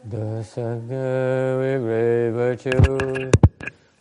The Sangha with great virtue,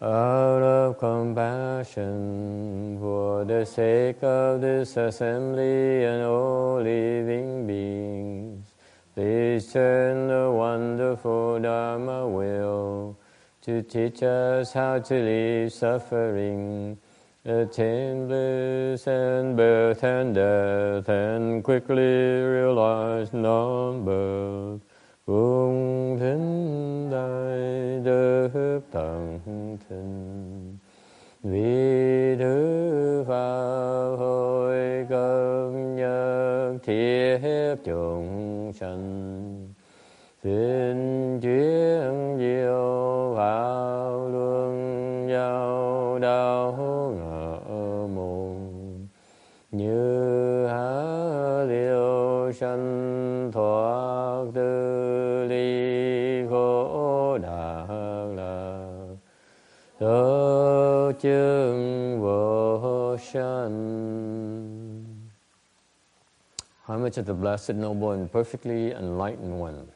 out of compassion for the sake of this assembly and all living beings, please turn the wonderful Dharma wheel to teach us how to leave suffering, attain bliss and birth and death, and quickly realize non-birth. Cung thính đại đức tận thinh, vì thứ pháp hội cấp nhất thiết chúng sanh, xin chuyên diệu pháp luân giao đạo ngỡ môn, như há liêu sanh thoát tư How much of the Blessed, Noble, and Perfectly Enlightened One?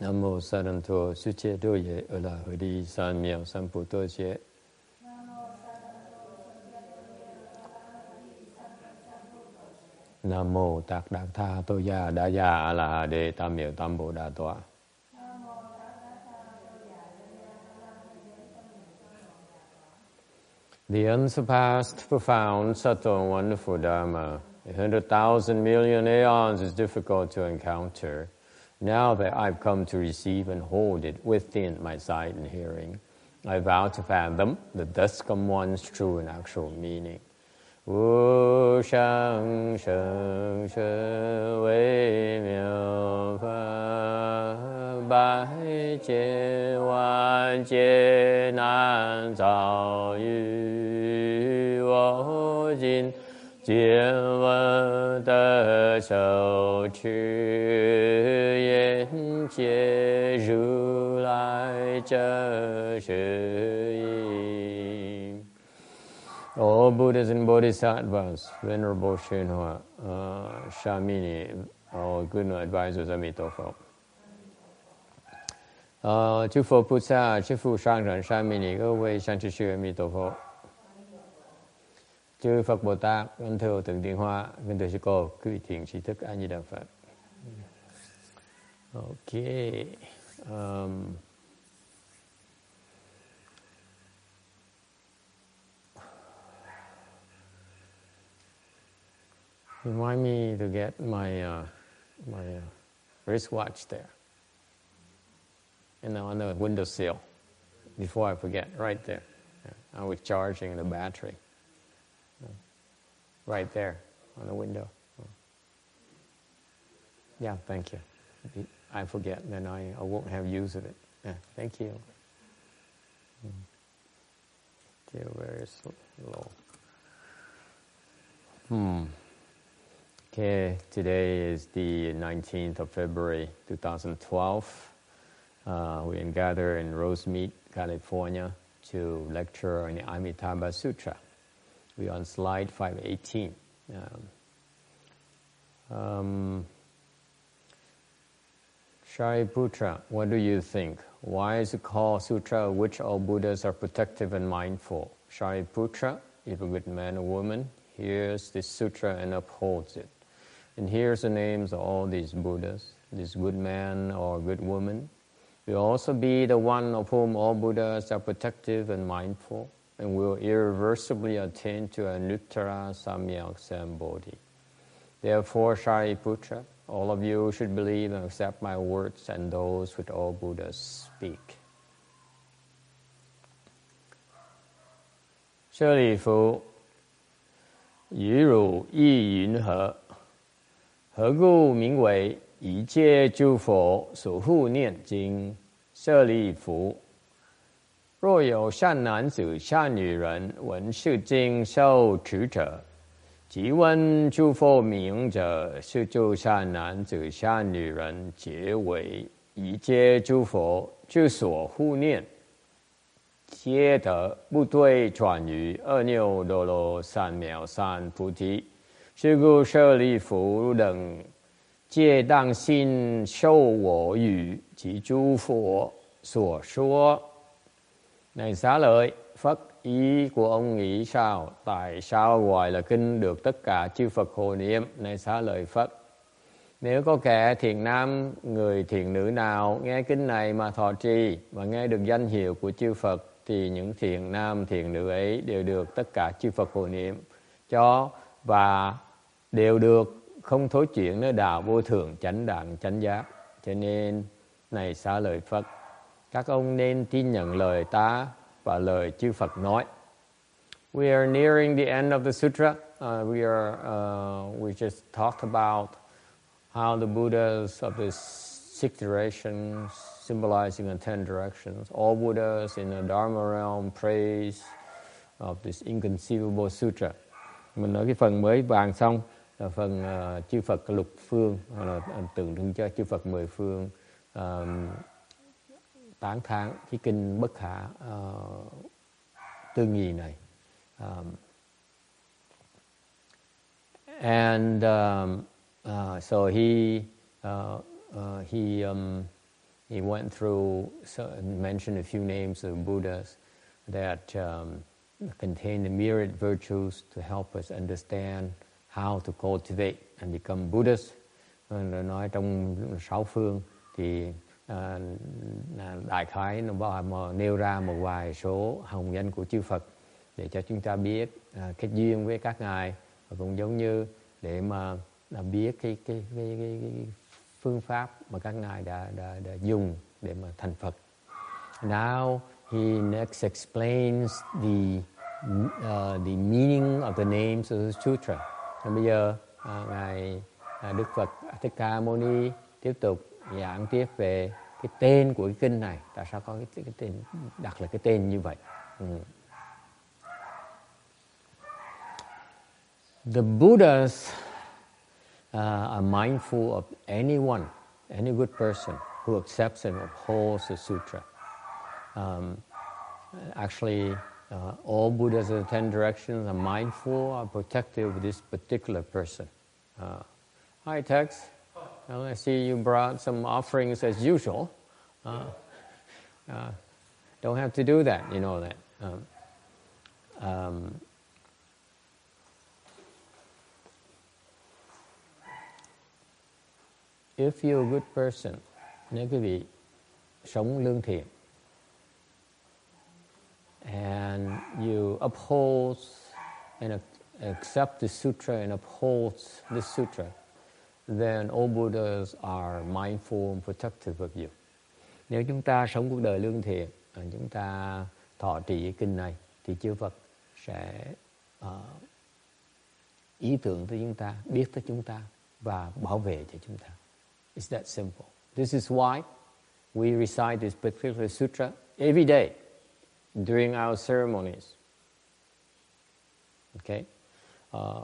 Nam mô Sa Đan Thô Sư Chế Đô Ye Ở La Hỡi Đi San Miao San Pu Tô Chế. Nam mô Tạc Đạc Tha Tô Ya Đa Ya A La Ha Đề Tam Miao Tam Bồ Đà Tọa. The unsurpassed, profound, subtle, and wonderful Dharma, 100,000 million aeons is difficult to encounter. Now that I've come to receive and hold it within my sight and hearing, I vow to fathom the thus come one's true and actual meaning. Wu shang sheng she wei miao fa bai jie wan jie nan zao yu wo jin jian wen de shou qu yan jie ru lai zhe shi yi. All Buddhas and Bodhisattvas, Venerable Shenhua, Shamini, all good advisors, Amitabha. Chư Phật Bồ Tát, chư Phụ Sang Rẩn Shamini, các vị sang chư sư Amitabha. Chư Phật Bồ Tát, kính thưa Thượng Tiên Hoa, kính thưa sư cô, quý vị thiện tri thức A Di Đà Phật. Okay. Remind me to get my wristwatch there, and on the windowsill, before I forget. Right there, I was charging the battery. Right there on the window. Yeah, thank you. I forget, then I won't have use of it. Yeah, thank you. Still very low. Okay, today is the 19th of February, 2012. We gather in Rosemead, California to lecture on the Amitabha Sutra. We're on slide 518. Shariputra, what do you think? Why is it called Sutra of which all Buddhas are protective and mindful? Shariputra, if a good man or woman, hears this sutra and upholds it, and hears the names of all these Buddhas, this good man or good woman, will also be the one of whom all Buddhas are protective and mindful, and will irreversibly attain to Anuttara Samyak Sambodhi. Therefore, Shariputra, all of you should believe and accept my words and those which all Buddhas speak. Sơ Lì Phụ, Yu Ru Yi Yun He, He Gu Ming Wei Yi Jie Zhu Fo Su Hu Nian Jing. Sơ Lì Phụ, 若有善男子、善女人闻是经受持者，即问诸佛名者，是诸善男子、善女人皆为一切诸佛之所护念，皆得不退转于阿耨多罗三藐三菩提。是故舍利弗等戒当信受我语及诸佛所说. Này xá lợi, Phật, ý của ông nghĩ sao? Tại sao gọi là kinh được tất cả chư Phật hộ niệm? Này xá lợi Phật, nếu có kẻ thiện nam, người thiện nữ nào nghe kinh này mà thọ trì, mà nghe được danh hiệu của chư Phật, thì những thiện nam, thiện nữ ấy đều được tất cả chư Phật hộ niệm cho, và đều được không thối chuyển nơi đạo vô thượng, chánh đẳng, chánh giác. Cho nên, này xá lợi Phật, các ông nên tin nhận lời ta và lời chư Phật nói. We are nearing the end of the sutra. We just talked about how the Buddhas of the six directions, symbolizing the 10 directions, all Buddhas in the Dharma realm praise of this inconceivable sutra. Mình nói cái phần mới vàng xong là phần chư Phật lục phương, hoặc là tượng trưng cho chư Phật mười phương, tán thán cái kinh bất khả tư nghị này. So he went through and mentioned a few names of Buddhas that contain the myriad virtues to help us understand how to cultivate and become Buddhas. Rồi nói trong 6 phương thì đại khái nó nêu ra một vài số hồng danh của chư Phật để cho chúng ta biết kết duyên với các ngài, và cũng giống như để mà biết cái phương pháp mà các ngài đã dùng để mà thành Phật. Now he next explains the meaning of the names of the sutra. Và bây giờ ngài Đức Phật Thích Ca Mâu Ni tiếp tục giảng tiếp về cái tên của cái kinh này, tại sao có cái tên đặt là cái tên như vậy. The Buddhas are mindful of anyone, any good person who accepts and upholds the sutra. Actually, all Buddhas of the 10 directions are mindful or protective of this particular person. Hi, Tex. Well, I see you brought some offerings as usual. Don't have to do that, you know that. If you're a good person, nếu quý vị sống lương thiện, and you uphold and accept the sutra and upholds the sutra, then all Buddhas are mindful and protective of you. Nếu chúng ta sống cuộc đời lương thiện, chúng ta thọ trì cái kinh này, thì chư Phật sẽ ý tưởng tới chúng ta, biết tới chúng ta và bảo vệ cho chúng ta. It's that simple. This is why we recite this particular sutra every day during our ceremonies. Okay?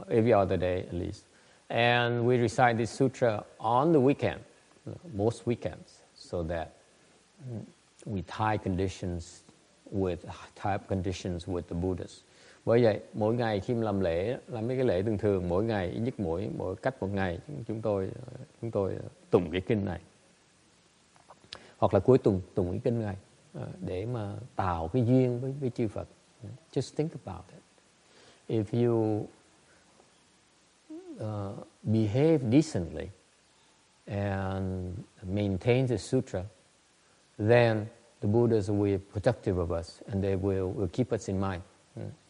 Every other day at least. And we recite this sutra on the weekend, most weekends, so that we tie conditions with the Buddhas. Bởi vậy, mỗi ngày khi làm lễ, làm mấy cái lễ thường, mỗi ngày ít nhất mỗi cách một ngày, chúng tôi tụng cái kinh này, hoặc là cuối tuần tụng cái kinh này để mà tạo cái duyên với chư Phật. Just think about it. If you behave decently and maintain the sutra, then the Buddhas will be protective of us and they will keep us in mind.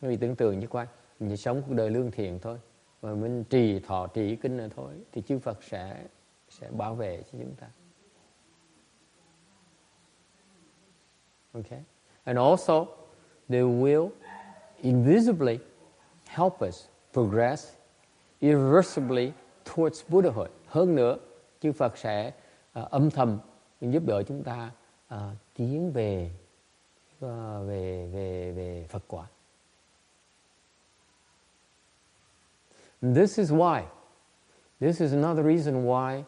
Quý vị tưởng tượng như vậy, mình chỉ sống cuộc đời lương thiện thôi, và mình thọ trì kinh này thôi, thì chư Phật sẽ bảo vệ cho chúng ta. Okay? And also, they will invisibly help us progress irreversibly towards Buddhahood. Hơn nữa, chư Phật sẽ âm thầm giúp đỡ chúng ta tiến về Phật quả. This is another reason why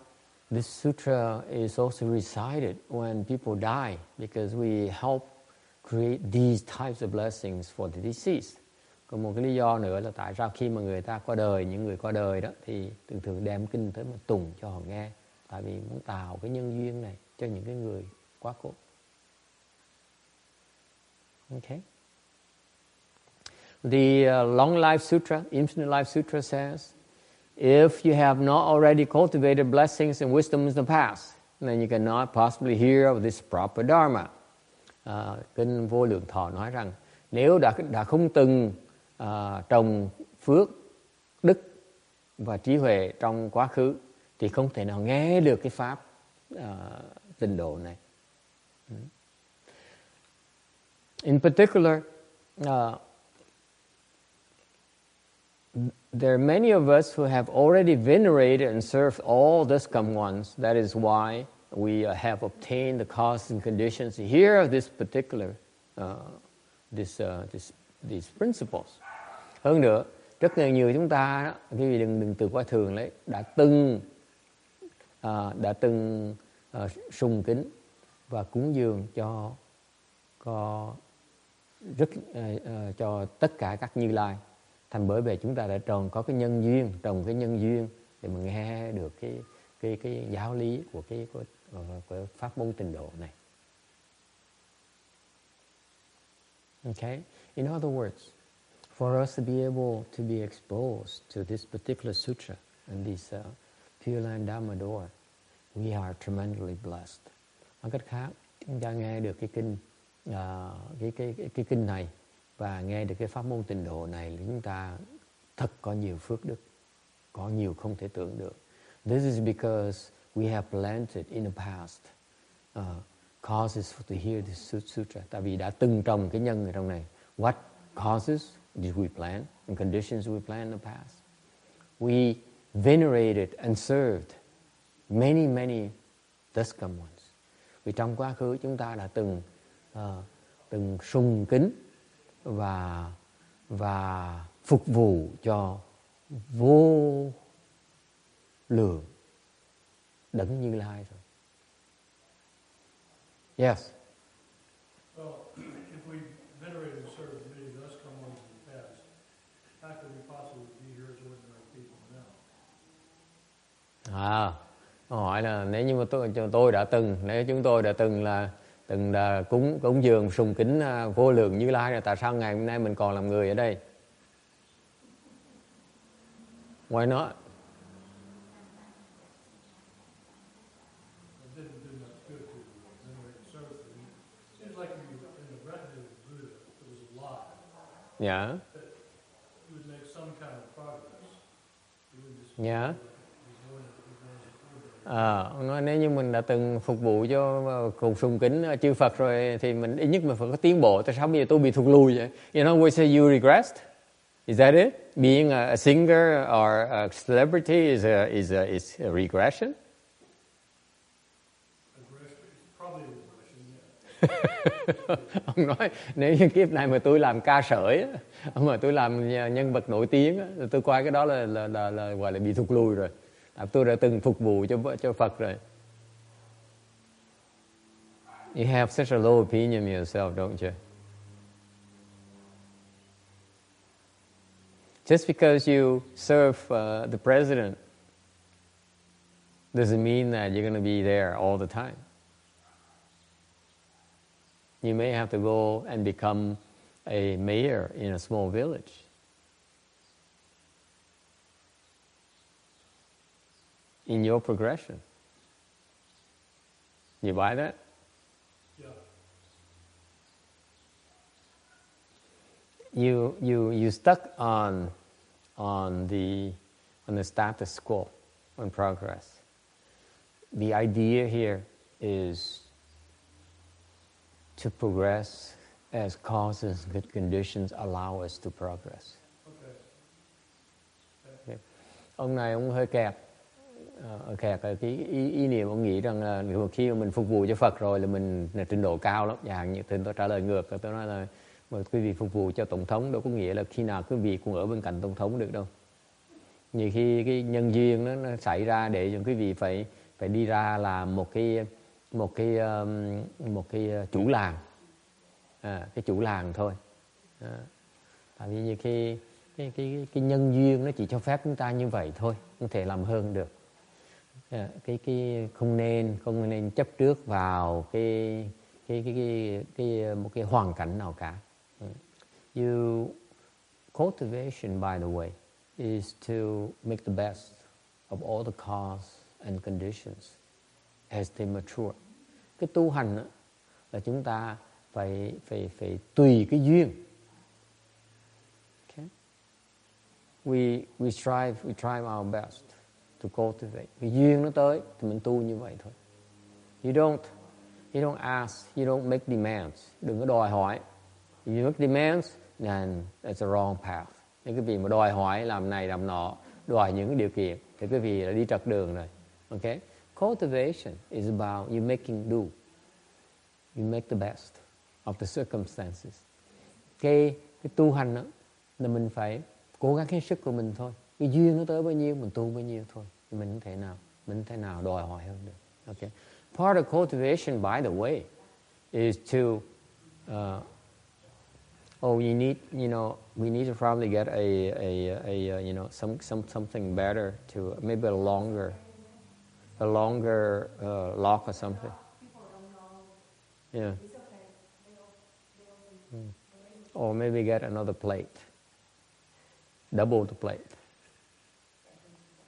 this sutra is also recited when people die, because we help create these types of blessings for the deceased. Và một cái lý do nữa là tại sao khi mà người ta qua đời, những người qua đời đó thì thường thường đem kinh tới mà tùng cho họ nghe, tại vì muốn tạo cái nhân duyên này cho những cái người quá cố. Okay. The Long Life Sutra, Infinite Life Sutra says, if you have not already cultivated blessings and wisdom in the past, then you cannot possibly hear of this proper Dharma. Kinh Vô Lượng Thọ nói rằng nếu đã không từng trồng phước, đức và trí huệ trong quá khứ thì không thể nào nghe được cái pháp tịnh độ này. In particular, there are many of us who have already venerated and served all these come ones. That is why we have obtained the causes and conditions here of this particular these principles. Hơn nữa, rất nhiều chúng ta, quý vị đừng từ quá thường lấy, đã từng sùng kính và cúng dường cho tất cả các Như Lai. Thành bởi vì chúng ta đã trồng cái nhân duyên để mà nghe được cái giáo lý của của pháp môn tịnh độ này. Okay? In other words, for us to be able to be exposed to this particular sutra and this Pureland Dharma door, we are tremendously blessed. Bằng cách khác, chúng ta nghe được cái kinh cái kinh này và nghe được cái pháp môn tịnh độ này, chúng ta thật có nhiều phước đức, có nhiều không thể tưởng được. This is because we have planted in the past causes to hear this sutra. Tại vì đã từng trồng cái nhân ở trong này. What causes did we plant and conditions we planted in the past? We venerated and served many thus come ones. Vì trong quá khứ chúng ta đã từng sùng kính và phục vụ cho vô lượng đấng Như Lai rồi. Yes. Well, if we venerate and serve many thus come ones in the past, how could we possibly be here as ordinary people now? Hỏi là nếu như mà tôi đã từng, nếu chúng tôi đã từng là cúng dường sùng kính vô lượng Như Lai, rồi tại sao ngày hôm nay mình còn làm người ở đây? Why not? Yeah. Yeah. Nói nếu như mình đã từng phục vụ cho cùng sùng kính chư Phật rồi thì mình ít nhất mình phải có tiến bộ. Tại sao bây giờ tôi bị thụt lùi vậy? You know, we say you regressed. Is that it? Being a singer or a celebrity is a regression? Ông nói nếu như kiếp này mà tôi làm ca sởi, mà tôi làm nhân vật nổi tiếng, tôi coi cái đó là gọi là bị thụt lùi rồi. Tôi đã từng phục vụ cho Phật rồi. You have such a low opinion of yourself, don't you? Just because you serve the president doesn't mean that you're going to be there all the time. You may have to go and become a mayor in a small village. In your progression. You buy that? Yeah. You stuck on the status quo, on progress. The idea here is to progress as causes and conditions allow us to progress. Okay. Ông này ông hơi kẹt ở cái ý niệm. Ông nghĩ rằng là khi mà mình phục vụ cho Phật rồi là mình là trình độ cao lắm. Chẳng như tôi trả lời ngược, tôi nói là mà quý vị phục vụ cho tổng thống đâu có nghĩa là khi nào quý vị cũng ở bên cạnh tổng thống được đâu. Nhiều khi cái nhân duyên nó xảy ra để cho quý vị phải đi ra làm một cái chủ làng, cái chủ làng thôi. Tại vì cái nhân duyên nó chỉ cho phép chúng ta như vậy thôi, không thể làm hơn được. Cái không nên chấp trước vào một cái hoàn cảnh nào cả. Cultivation, by the way, is to make the best of all the cause and conditions as they mature. Cái tu hành đó, là chúng ta phải tùy cái duyên. Okay? We try our best to cultivate. Cái duyên nó tới thì mình tu như vậy thôi. You don't ask, you don't make demands. Đừng có đòi hỏi. If you make demands, then it's a wrong path. Nếu cái vị mà đòi hỏi làm này làm nọ, đòi những cái điều kiện, thì cái vị là đi trật đường rồi. Okay? Cultivation is about you making do. You make the best of the circumstances. Cái tu hành đó, là mình phải cố gắng hết sức của mình thôi. Cái duyên nó tới bao nhiêu, mình tu bao nhiêu thôi. Mình không thể nào đòi hỏi hơn được. Okay? Part of cultivation, by the way, is to we need to probably get something better, to maybe a longer lock or something. Yeah. Or maybe get another plate. Double the plate.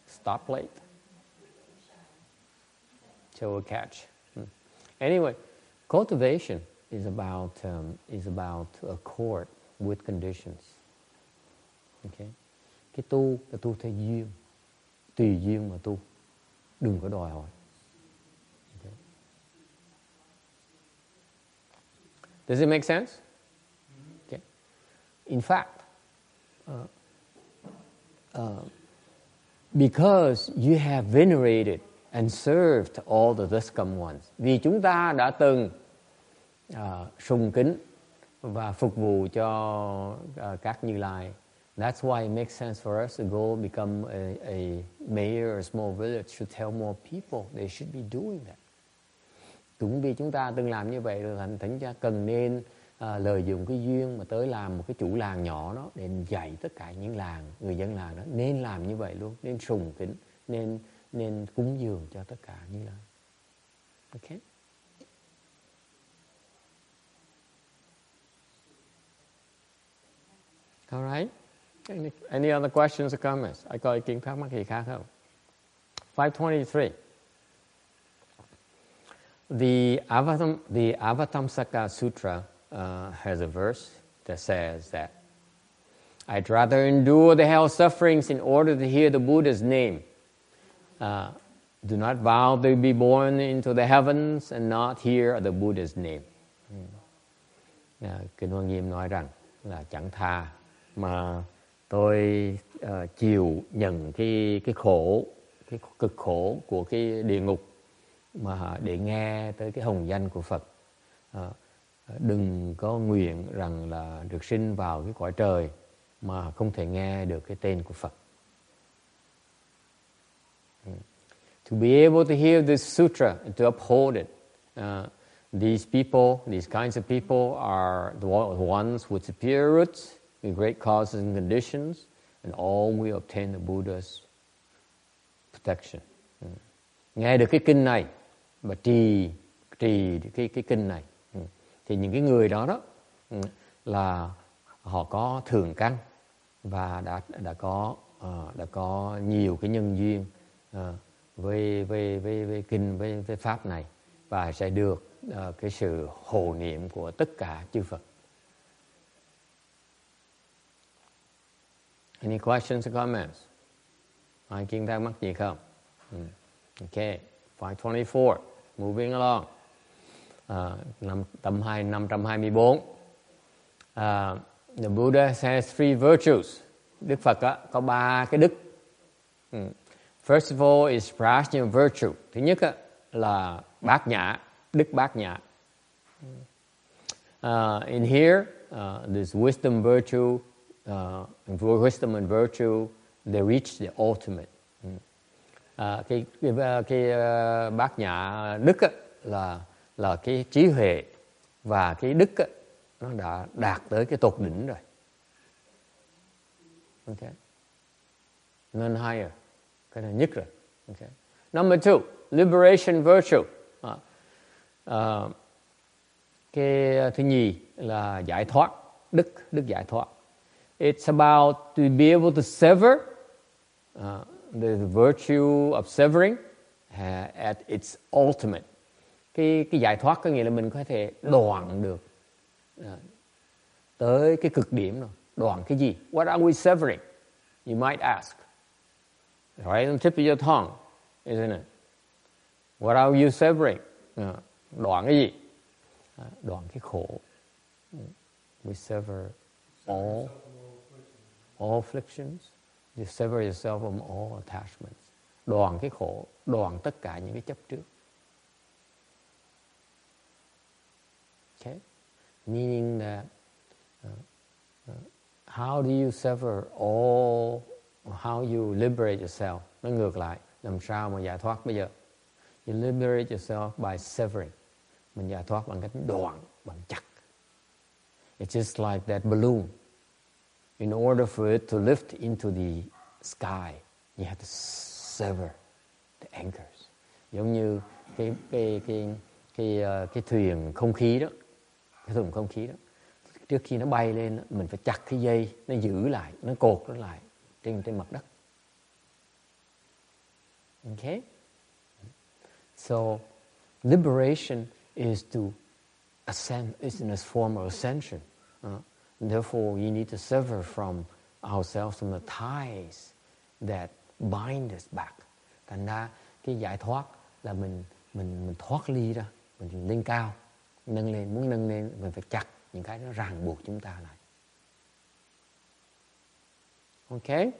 Stop plate. So a catch. Anyway, cultivation is about accord with conditions. Okay? Cái tu theo duyên. Tùy duyên mà tu. Đừng có đòi hỏi. Okay. Does it make sense? Okay. In fact, because you have venerated and served all the Duscam ones, vì chúng ta đã từng sùng kính và phục vụ cho các Như Lai, that's why it makes sense for us to go become a mayor or a small village to tell more people they should be doing that. Cũng vì chúng ta từng làm như vậy rồi, thành ra cần nên lợi dụng cái duyên mà tới làm một cái chủ làng nhỏ đó để dạy tất cả những người dân làng đó nên làm như vậy luôn, nên sùng kính, nên cúng dường cho tất cả Như Lai. Okay? All right. Any other questions or comments? Ai có ý kiến thắc mắc gì khác không? 523. The Avatamsaka Sutra has a verse that says that I'd rather endure the hell sufferings in order to hear the Buddha's name. Do not vow to be born into the heavens and not hear the Buddha's name. Kinh Hoa Nghiêm nói rằng là chẳng thà mà tôi chịu nhận cái khổ, cái cực khổ của cái địa ngục mà để nghe tới cái hồng danh của Phật. Đừng có nguyện rằng là được sinh vào cái cõi trời mà không thể nghe được cái tên của Phật. To be able to hear this sutra and to uphold it, these kinds of people are the ones with superior roots, with great causes and conditions, and all will obtain the Buddha's protection. Nghe được cái kinh này và trì cái kinh này, thì những cái người đó là họ có thường căn và đã có nhiều cái nhân duyên với kinh với pháp này, và sẽ được cái sự hộ niệm của tất cả chư Phật. Any questions or comments? Ai kiến thắc mắc gì không? Okay, 524. Moving along. Tầm 524. The Buddha has 3 virtues. Đức Phật có 3 cái đức. First of all is prajna virtue. Thứ nhất là bát nhã, đức bát nhã. In here, this wisdom virtue, wisdom and virtue, they reach the ultimate. Cái bát nhã đức là cái trí huệ, và cái đức nó đã đạt tới cái tột đỉnh rồi. Okay. None higher. Cái này nhất rồi. Okay. Number 2, liberation virtue. Cái thứ nhì là giải thoát, đức giải thoát. It's about to be able to sever the virtue of severing at its ultimate. Cái giải thoát có nghĩa là mình có thể đoạn được tới cái cực điểm rồi. Đoạn cái gì? What are we severing? You might ask. Right on the tip of your tongue, isn't it? What are you severing? Đoạn cái gì? Đoạn cái khổ. We sever all afflictions. You sever yourself from all attachments. Đoạn cái khổ, đoạn tất cả những cái chấp trước. Okay? Meaning that how do you sever all, how you liberate yourself? Nó ngược lại, làm sao mà giải thoát bây giờ? You liberate yourself by severing. Mình giải thoát bằng cách đoạn, bằng chặt. It's just like that balloon. In order for it to lift into the sky, you have to sever the anchors. Giống như cái thuyền không khí đó, cái thuyền không khí đó. Trước khi nó bay lên, mình phải chặt cái dây, nó giữ lại, nó cột nó lại trên mặt đất. Okay? So, liberation is to ascend, is in a form of ascension. Therefore, you need to sever from ourselves, from the ties that bind us back. Thành ra, cái giải thoát là mình thoát ly ra, mình lên cao, nâng lên, muốn nâng lên, mình phải chặt những cái nó ràng buộc chúng ta lại. Okay?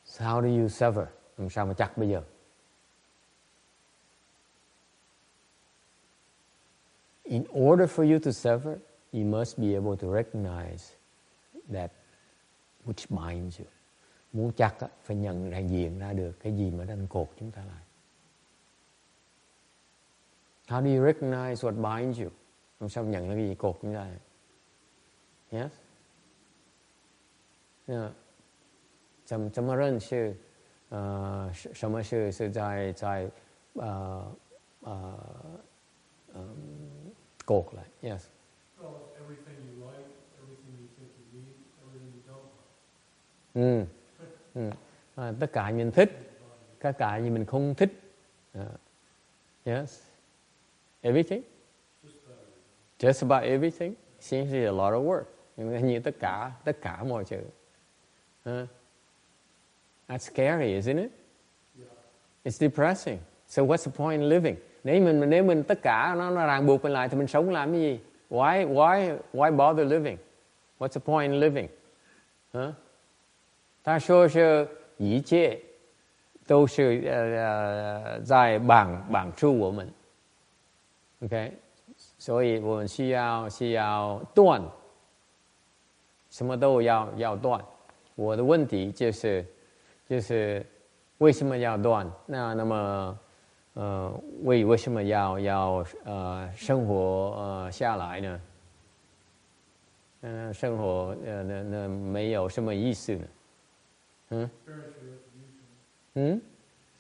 So how do you sever? Làm sao mà chặt bây giờ? In order for you to sever, you must be able to recognize that which binds you. Muốn chặt phải nhận diện ra được cái gì mà đang cột chúng ta lại. How do you recognize what binds you? Làm sao nhận ra cái gì cột chúng ta lại? Yes? Yeah. 怎么认识什么是在cột lại? Yes. Well, everything you like, everything you think you need, everything you don't like. Tất cả mình thích, tất cả gì mình không thích. Yes. Everything? Just about everything? Seems to be a lot of work. Như tất cả mọi chuyện. That's scary, isn't it? Yeah. It's depressing. So what's the point in living? Nếu mình tất cả nó ràng buộc mình lại thì mình sống làm cái gì? Why bother living? What's the point in living? 他说是一切都是在绑住我们。Okay? 所以我们需要断，什么都要断。我的问题就是为什么要断？那么为什么要生活下来呢？生活那没有什么意思呢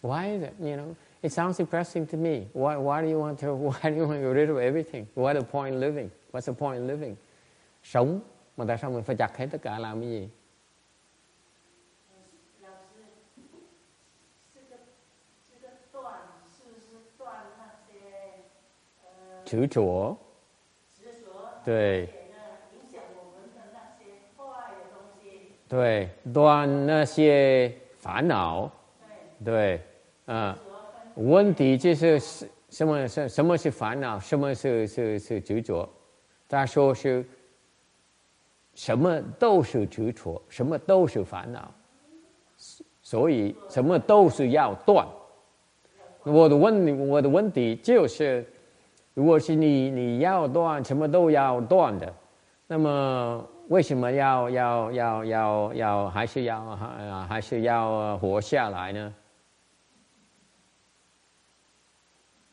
？Why is it? You know, it sounds depressing to me. Why do you want to get rid of everything? What's the point in living? What's the point in living? Sống mà tại sao mình phải chặt hết tất cả làm cái gì? Chấp着，对，对，断那些烦恼，对，问题就是什么是烦恼，什么是执着？他说是什么都是执着，什么都是烦恼，所以什么都是要断。我的问题就是。如果是你要断，什么都要断的，那么为什么要还是要活下来呢？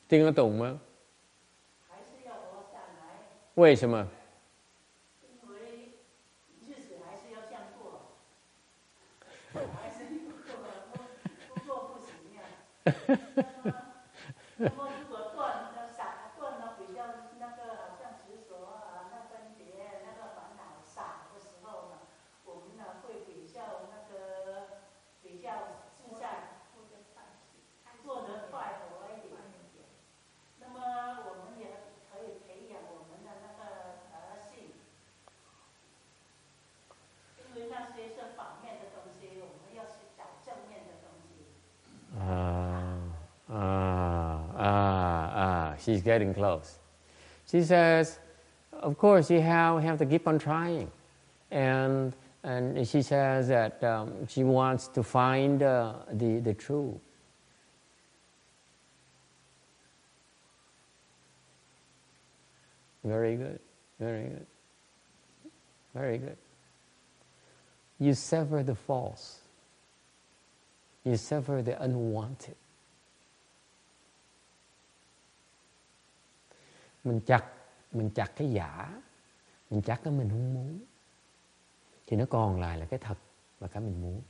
听得懂吗？还是要活下来。为什么？因 She's getting close. She says, of course, you have to keep on trying. And she says that she wants to find the truth. Very good, very good, very good. You sever the false. You sever the unwanted. Mình chặt cái giả, mình chặt cái mình không muốn, thì nó còn lại là cái thật và cái mình muốn.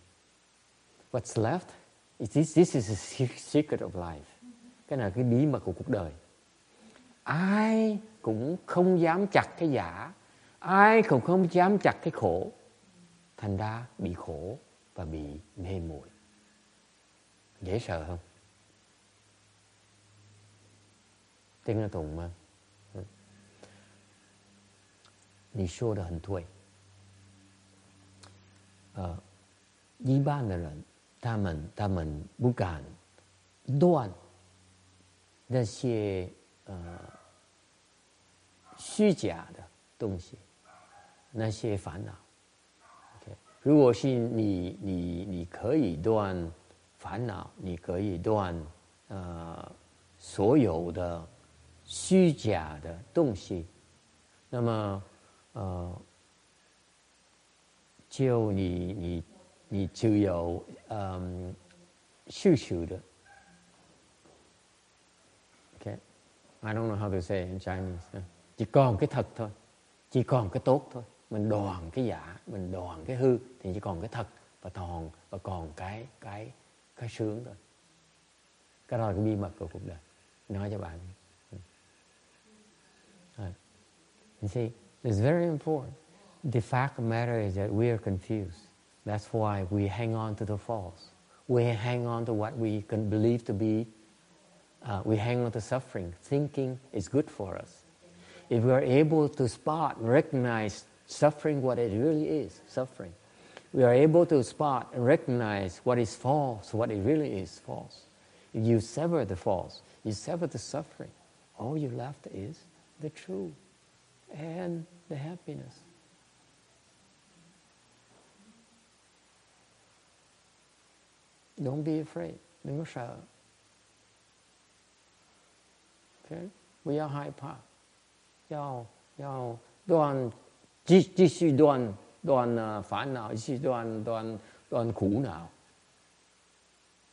What's left? This is the secret of life. Cái này là cái bí mật của cuộc đời. Ai cũng không dám chặt cái giả, ai cũng không dám chặt cái khổ, thành ra bị khổ và bị mê muội. Dễ sợ không? 听得懂吗？你说的很对。一般的人，他们不敢断那些虚假的东西，那些烦恼。如果是你可以断烦恼，你可以断所有的虚假的东西，那么就你只有虚虚的。Okay, I don't know how to say in Chinese. Chỉ còn cái thật thôi, chỉ còn cái tốt thôi. Mình đoạn cái giả, mình đoạn cái hư thì chỉ còn cái thật và còn cái sướng thôi. Cái đó là cái bí mật của cuộc đời. Nói cho bạn. You see, it's very important. The fact of the matter is that we are confused. That's why we hang on to the false. We hang on to what we can believe to be. We hang on to suffering, thinking it's good for us. If we are able to spot and recognize suffering, what it really is, suffering, we are able to spot and recognize what is false, what it really is, false. If you sever the false, you sever the suffering, all you left is the truth and the happiness. Don't be afraid. Đừng có sợ. Okay? 不要害怕。要断，继续断烦恼，继续断苦恼。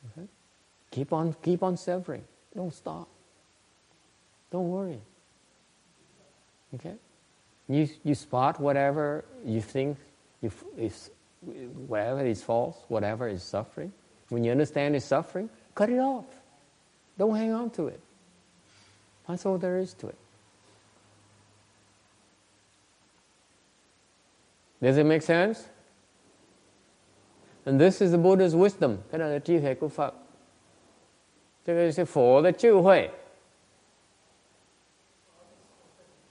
Okay? Keep on severing. Don't stop. Don't worry. Okay? You spot whatever you think whatever is false, whatever is suffering. When you understand it's suffering, cut it off. Don't hang on to it. That's all there is to it. Does it make sense? And this is the Buddha's wisdom. Cái này là trí huệ của Phật. Cái này là Phật的智慧.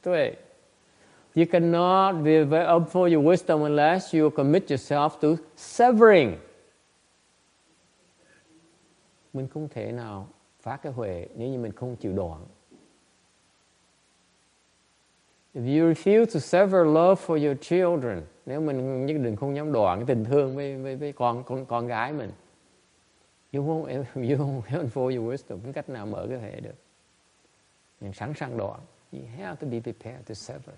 对. You cannot develop for your wisdom unless you commit yourself to severing. Mình không thể nào phát cái huệ nếu như mình không chịu đoạn. If you refuse to sever love for your children, nếu mình nhất định không dám đoạn cái tình thương với con gái mình, you won't unfold your wisdom. Không cách nào mở cái huệ được. Mình sẵn sàng đoạn. You have to be prepared to sever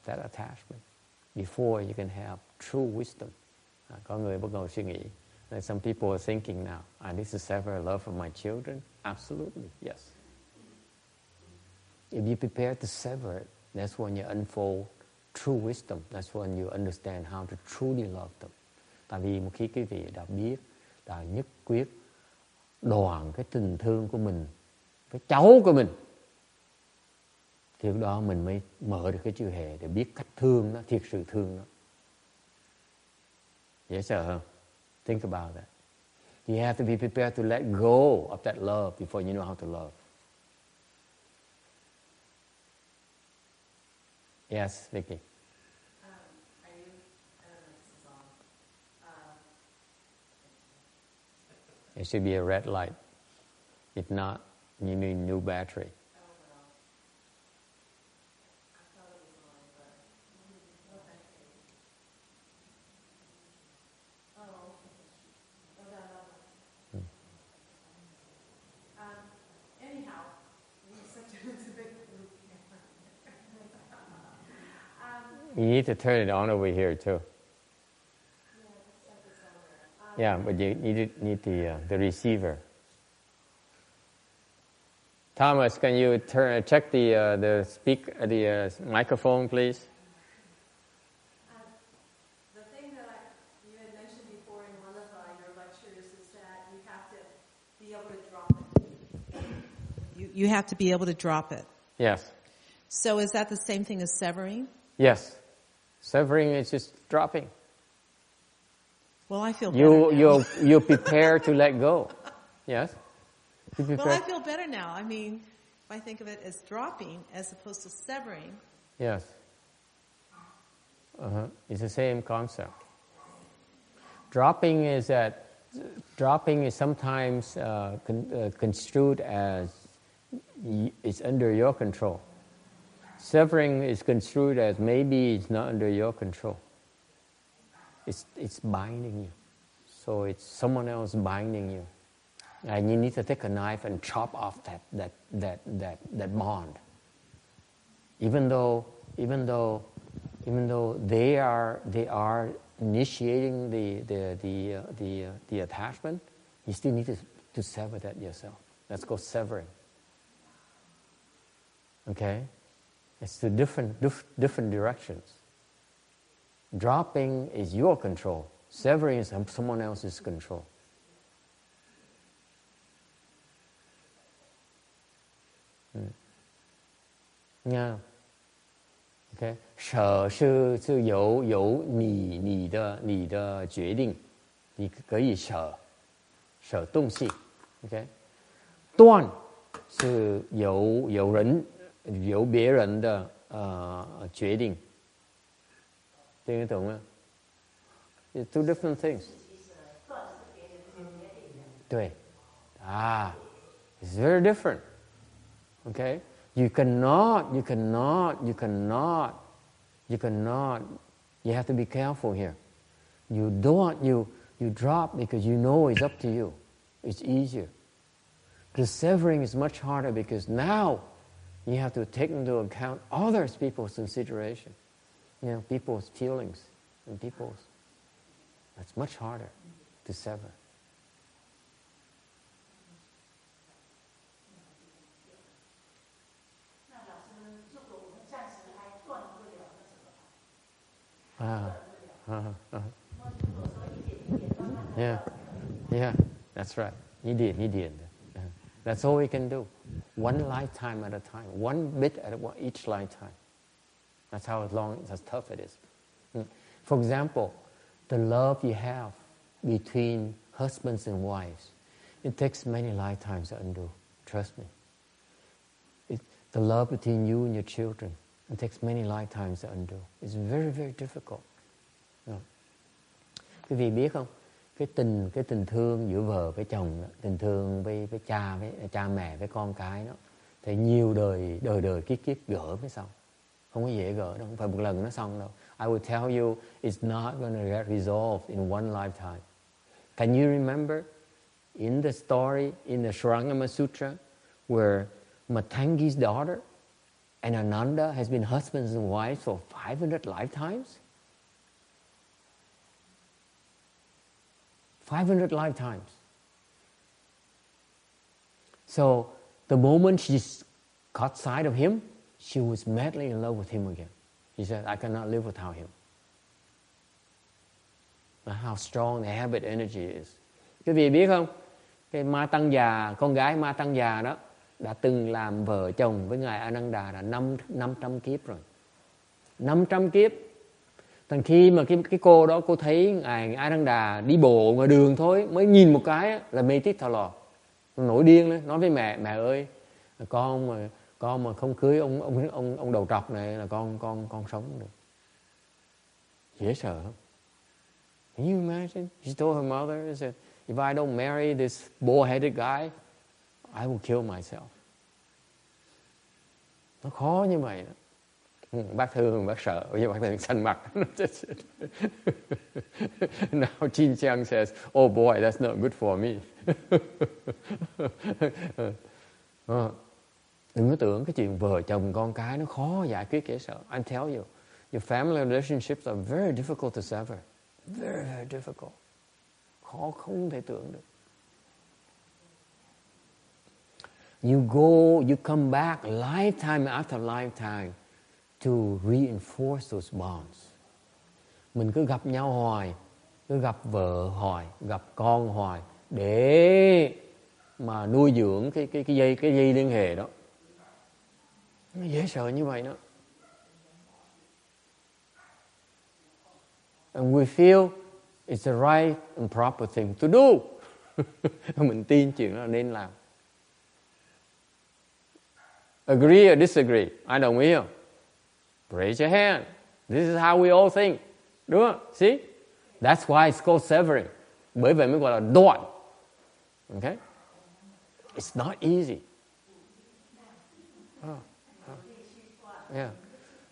that attachment before you can have true wisdom. Có người bắt đầu suy nghĩ. Like some people are thinking now, I need to sever love for my children. Absolutely, yes. If you prepare to sever it, that's when you unfold true wisdom. That's when you understand how to truly love them. vì một khi quý vị đã biết, đã nhất quyết đoàn cái tình thương của mình với cháu của mình, thì lúc đó mình mới mở được cái chư hệ để biết cách thương nó, thiệt sự thương nó. Dễ sợ không? Think about that. You have to be prepared to let go of that love before you know how to love. Yes, Vicky. It should be a red light. If not, you need new battery. You need to turn it on over here too. Yeah, but you need the receiver. Thomas, can you check the microphone, please? The thing that you had mentioned before in one of your lectures is that you have to be able to drop it. You have to be able to drop it. Yes. So is that the same thing as severing? Yes. Severing is just dropping. Well, I feel better you prepare to let go. Yes? Well, I feel better now. I mean, if I think of it as dropping as opposed to severing. Yes. It's the same concept. Dropping is sometimes construed as it's under your control. Severing is construed as maybe it's not under your control. It's binding you. So it's someone else binding you. And you need to take a knife and chop off that bond. Even though they are initiating the attachment, you still need to sever that yourself. That's called severing. Okay? It's two different directions. Dropping is your control. Severing is someone else's control. Yeah. Okay. 舍是由你的决定，你可以舍东西。Okay. 断是由别人的决定。听得懂吗？ It's two different things. 对，it's very different. Okay, you cannot. You have to be careful here. You drop because you know it's up to you. It's easier. The severing is much harder because now you have to take into account other people's consideration. People's feelings and that's much harder to sever. Yeah, that's right. 一点. That's all we can do. One lifetime at a time. One bit at each lifetime. That's how tough it is. For example, the love you have between husbands and wives, it takes many lifetimes to undo. Trust me. The love between you and your children, it takes many lifetimes to undo. It's very, very difficult. Quý vị biết không? Cái tình thương giữa vợ với chồng, tình thương với cha mẹ với con cái đó, thì nhiều đời kiếp gỡ mới xong. Không có dễ gỡ đâu, không phải một lần nó xong đâu. I will tell you, it's not going to get resolved in one lifetime. Can you remember in the story in the Amitabha Sutra where Matangi's daughter and Ananda has been husbands and wives for 500 lifetimes? 500 lifetimes. So the moment she caught sight of him, she was madly in love with him again. She said, I cannot live without him. How strong the habit energy is. Quý vị biết không? Cái Ma Tăng già, con gái Ma Tăng già đó đã từng làm vợ chồng với ngài Ananda là 500 kiếp rồi. 500 kiếp. Thành khi mà cái cô đó cô thấy ngài Ananda đi bộ ngoài đường thôi, mới nhìn một cái là mê tít thò lò, nổi điên lên, nói với mẹ ơi, con mà không cưới ông đầu trọc này là con sống không được. Dễ sợ không? Can you imagine? She told her mother, she said, if I don't marry this bull-headed guy, I will kill myself. Nó khó như vậy đó. Bác thương, bác sợ, bây giờ bác thương xanh mặt. Now Jin Chiang says, oh boy, that's not good for me. Đừng có tưởng cái chuyện vợ chồng con cái nó khó giải quyết dễ sợ. I tell you, your family relationships are very difficult to sever. Very, very difficult. Khó không thể tưởng được. You come back lifetime after lifetime to reinforce those bonds. Mình cứ gặp nhau hoài, cứ gặp vợ hoài, gặp con hoài để mà nuôi dưỡng cái dây liên hệ đó. Nó dễ sợ như vậy đó. And we feel it's the right and proper thing to do. Mình tin chuyện đó là nên làm. Agree or disagree? Ai đồng ý không? Raise your hand. This is how we all think. Đúng không? See? That's why it's called severing. Bởi vậy mới gọi là đoạn. Okay? It's not easy. Yeah.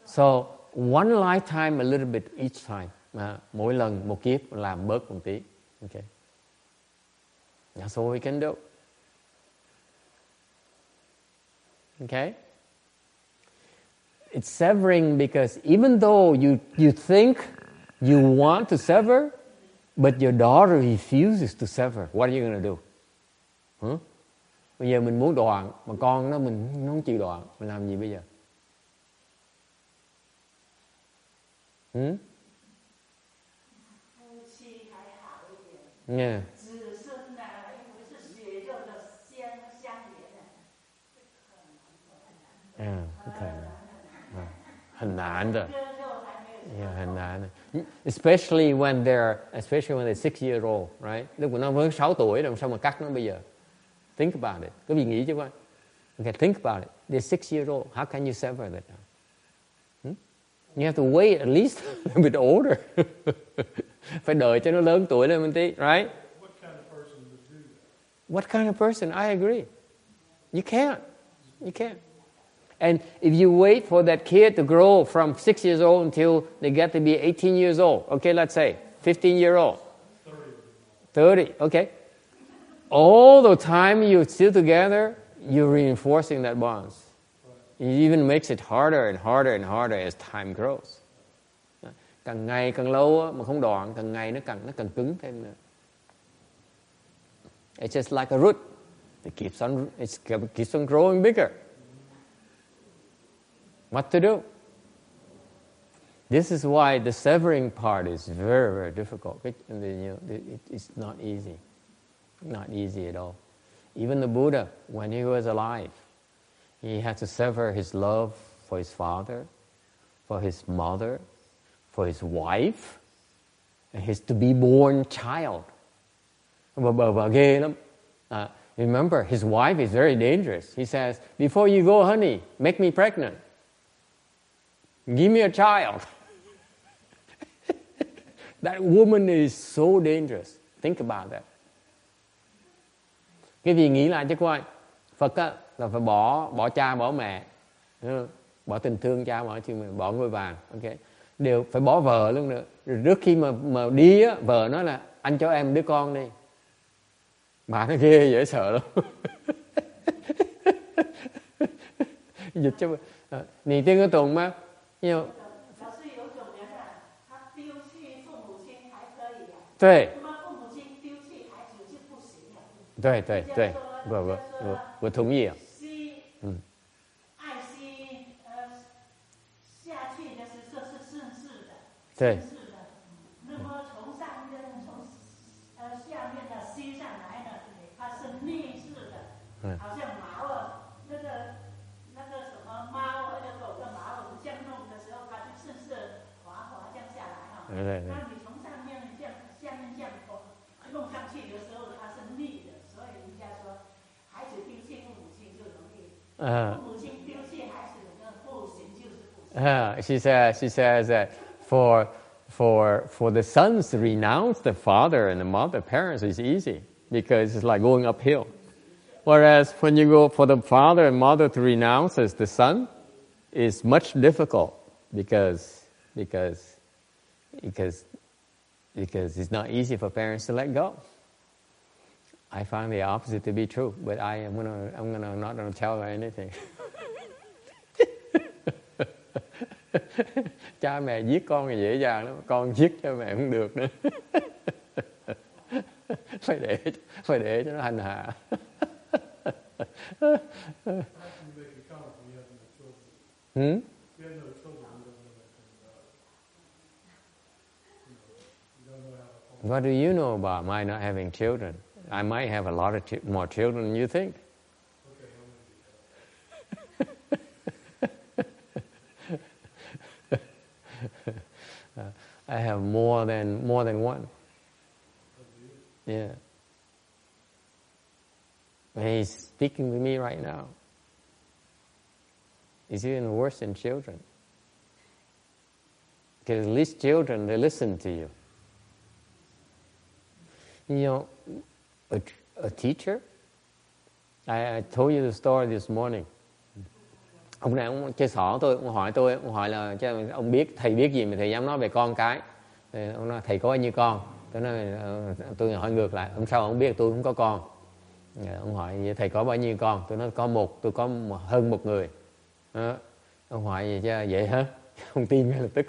So, one lifetime a little bit each time. Mỗi lần một kiếp làm bớt một tí. Okay. That's all we can do. Okay? It's severing because even though you think you want to sever, but your daughter refuses to sever, what are you going to do? Bây giờ mình muốn đoạn, mà con nó mình không chịu đoạn, mình làm gì bây giờ? Yeah. Hình nạn rồi. Yeah, hình nạn. Especially when they're 6 years old, right? Lúc mà nó mới 6 tuổi rồi, sao mà cắt nó bây giờ? Think about it. Có gì nghĩ chứ không? Okay, think about it. They're 6 years old. How can you sever that now? You have to wait at least a bit older. Phải đợi cho nó lớn tuổi lên một tí, right? What kind of person would do that? What kind of person? I agree. You can't. You can't. And if you wait for that kid to grow from 6 years old until they get to be 18 years old, okay, let's say 15 years old, 30, okay. All the time you're still together, you're reinforcing that bond. It even makes it harder and harder and harder as time grows. Càng ngày càng lâu mà không đoạn, càng ngày nó càng cứng thêm nữa. It's just like a root. It keeps on growing bigger. What to do? This is why the severing part is very, very difficult. It's not easy. Not easy at all. Even the Buddha, when he was alive, he had to sever his love for his father, for his mother, for his wife, and his to be born child. Bà ghê lắm. Remember, his wife is very dangerous. He says, before you go, honey, make me pregnant. Give me a child. That woman is so dangerous. Think about that. Cái gì nghĩ lại chứ coi. Phật á, là phải bỏ cha, bỏ mẹ. Bỏ tình thương cha, bỏ ngôi vàng. Okay. Đều phải bỏ vợ luôn nữa. Rồi trước khi mà đi á, vợ nói là anh cho em đứa con đi. Bà nó ghê dễ sợ lắm. Dịch cho nì tiên cái tuần mà. You know, 对，我同意啊。对。好像马儿那个什么猫那个狗的马儿这样弄的时候，它就顺势滑这样下来哈。那你从上面这样下面这样弄上去的时候，它是逆的，所以人家说孩子丢弃父母亲就容易，父母亲丢弃孩子的不行就是不行。She says that for the sons to renounce the father and the mother, parents, is easy because it's like going uphill. Whereas when you go for the father and mother to renounce as the son, is much difficult because it's not easy for parents to let go. I find the opposite to be true, but I'm not gonna tell her anything. Cha mẹ giết con thì dễ dàng lắm, con giết cha mẹ không được nữa. phải để cho nó hành hạ. What do you know about my not having children? I might have a lot of more children than you think. I have more than one. Yeah. And he's speaking with me right now. It's even worse than children. Because at least children, they listen to you. You know, a teacher, I told you the story this morning. Ông này ông chơi xỏ tôi, ông hỏi là ông biết, thầy biết gì mà thầy dám nói về con cái. Ông nói thầy có bao nhiêu con? Tôi hỏi ngược lại, ông sao ông biết tôi không có con? Ông hỏi vậy thầy có bao nhiêu con? Tôi nói có một, tôi có hơn một người. Ông hỏi vậy chứ vậy hả? Không tin ngay lập tức.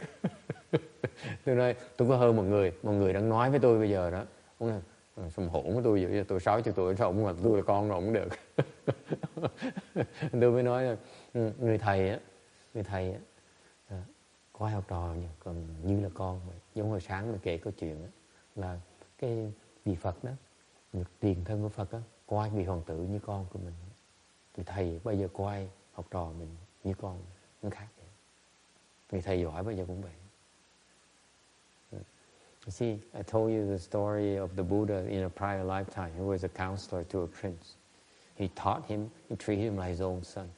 Tôi nói tôi có hơn một người đang nói với tôi bây giờ đó. Ông nói xong hỗn với tôi vậy, tôi 60 tuổi sao ông mà tôi là con rồi cũng được. Tôi mới nói là người thầy á, có học trò còn như là con vậy. Giống hồi sáng mà kể câu chuyện đó, là cái vị Phật đó, tiền thân của Phật đó, coi vị hoàng tử như con của mình. Thì thầy bây giờ coi học trò mình như con, nó khác vậy. Người thầy giỏi bây giờ cũng vậy. You see, I told you the story of the Buddha in a prior lifetime. He was a counselor to a prince. He taught him, he treated him like his own son.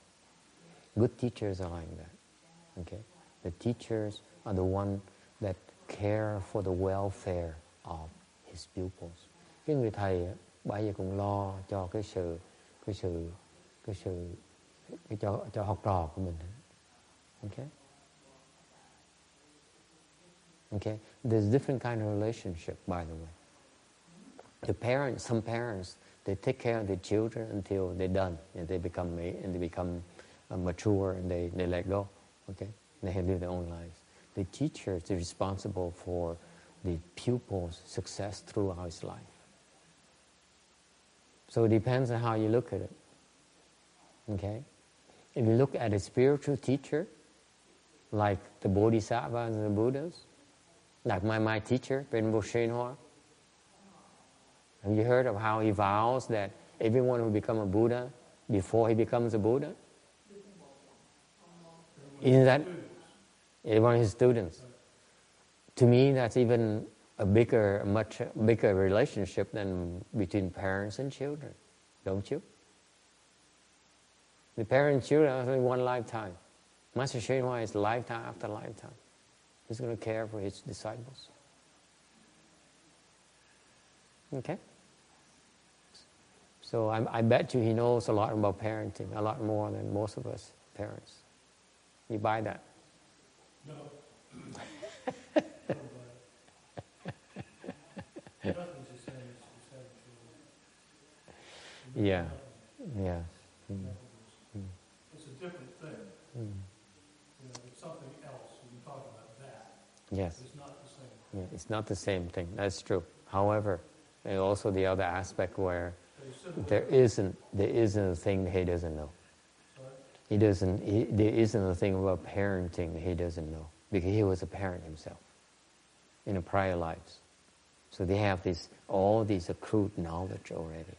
Good teachers are like that. Okay? The teachers are the one that care for the welfare of his pupils. Cái người thầy bây giờ cũng lo cho cho học trò của mình. Okay? Okay? There's different kind of relationship, by the way. Some parents, they take care of their children until they're done, and they become mature, and they let go. Okay? They live their own lives. The teacher is responsible for the pupil's success throughout his life. So it depends on how you look at it. Okay? If you look at a spiritual teacher, like the Bodhisattvas and the Buddhas, like my teacher, Venerable Shenhua. Have you heard of how he vows that everyone will become a Buddha before he becomes a Buddha? Isn't that one of his students? To me, that's even a much bigger relationship than between parents and children, don't you? The parents and children are only one lifetime. Master Shenhua is lifetime after lifetime. He's going to care for his disciples. Okay? So I bet you he knows a lot about parenting, a lot more than most of us parents. You buy that? No. Yeah. It's a different thing. It's something else. We can talk about that. Yes. It's not the same. Yeah, it's not the same thing. That's true. However, there's also the other aspect where there isn't a thing that he doesn't know. There isn't a thing about parenting that he doesn't know, because he was a parent himself in a prior lives. So they have all these accrued knowledge already.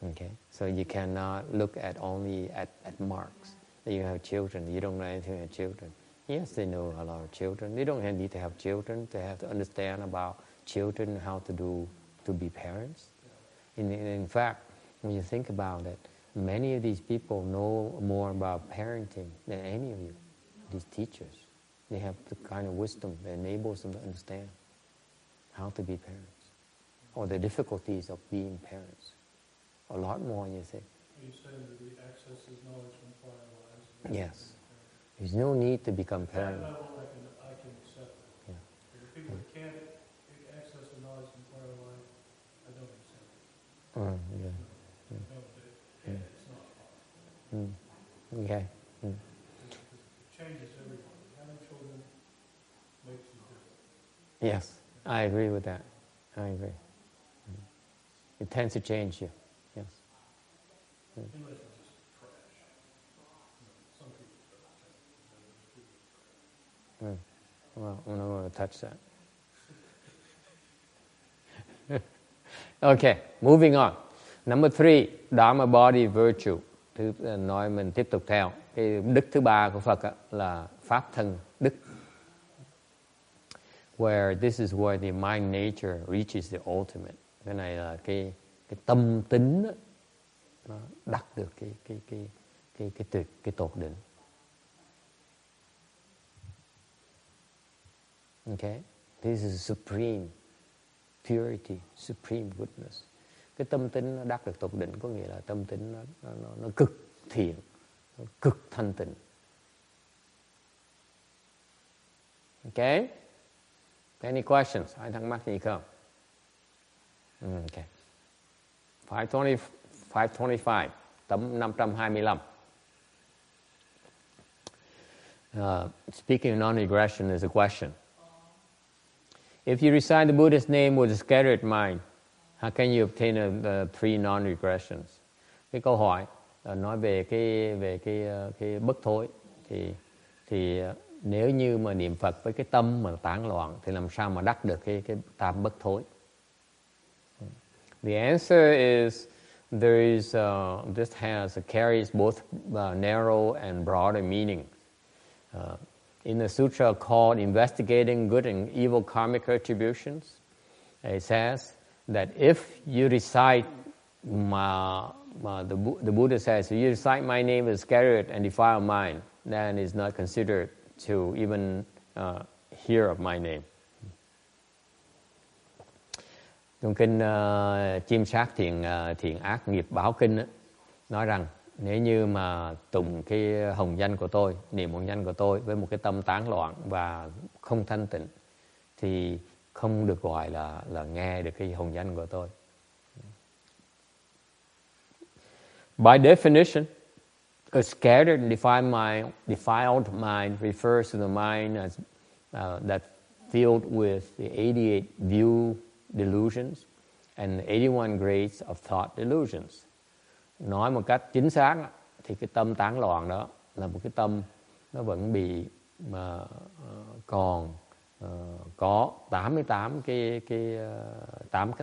Okay, so you cannot look at only at marks. You have children, you don't know anything about children. Yes, they know a lot of children. They don't need to have children. They have to understand about children, how to be parents. In fact, when you think about it, many of these people know more about parenting than any of you, these teachers. They have the kind of wisdom that enables them to understand how to be parents, or the difficulties of being parents. A lot more, you think. Are you saying that the access is knowledge from prior lives? Yes. There's no need to become parents. I can accept it. Yeah. But the people that can't access the knowledge from prior life, I don't accept it. Yeah. No, it's not possible. Okay. It changes everything. Having children makes you different. Yes, I agree with that. I agree. It tends to change you. Yes. Unless it's just trash. Some people trash. Well, I'm not going to touch that. Okay, moving on. Number 3, Dharma body virtue. Nói mình tiếp tục theo. Cái đức thứ 3 của Phật là pháp thân đức. Where this is where the mind nature reaches the ultimate. Cái này là cái tâm tính đó, nó đắc được cái tột đỉnh. Okay, this is supreme purity, supreme goodness. Cái tâm tính nó đắc được tột đỉnh có nghĩa là tâm tính nó cực thiện, nó cực thanh tịnh. Okay, any questions? Ai thắc mắc gì không? Okay. 525, tấm 525. Speaking of non-regression is a question. If you recite the Buddha's name with a scattered mind, how can you obtain the 3 non-regressions? Cái câu hỏi nói về cái bất thối thì nếu như mà niệm Phật với cái tâm mà tán loạn thì làm sao mà đắc được cái tam bất thối? The answer is this carries both narrow and broader meaning. In the sutra called Investigating Good and Evil Karmic Retributions, it says that if you recite, the Buddha says, if you recite my name with scattered and defiled mind, then it's not considered to even hear of my name. Trong kinh Chiêm Sát Thiện Ác Nghiệp Báo Kinh nói rằng nếu như mà tụng cái hồng danh của tôi, niệm hồng danh của tôi với một cái tâm tán loạn và không thanh tịnh thì không được gọi là nghe được cái hồng danh của tôi. By definition, a scattered and defiled mind refers to the mind as that filled with the 88 view delusions and 81 grades of thought delusions. Nói một cách chính xác thì cái tâm tán loạn đó là một cái tâm nó vẫn bị còn có 88 cái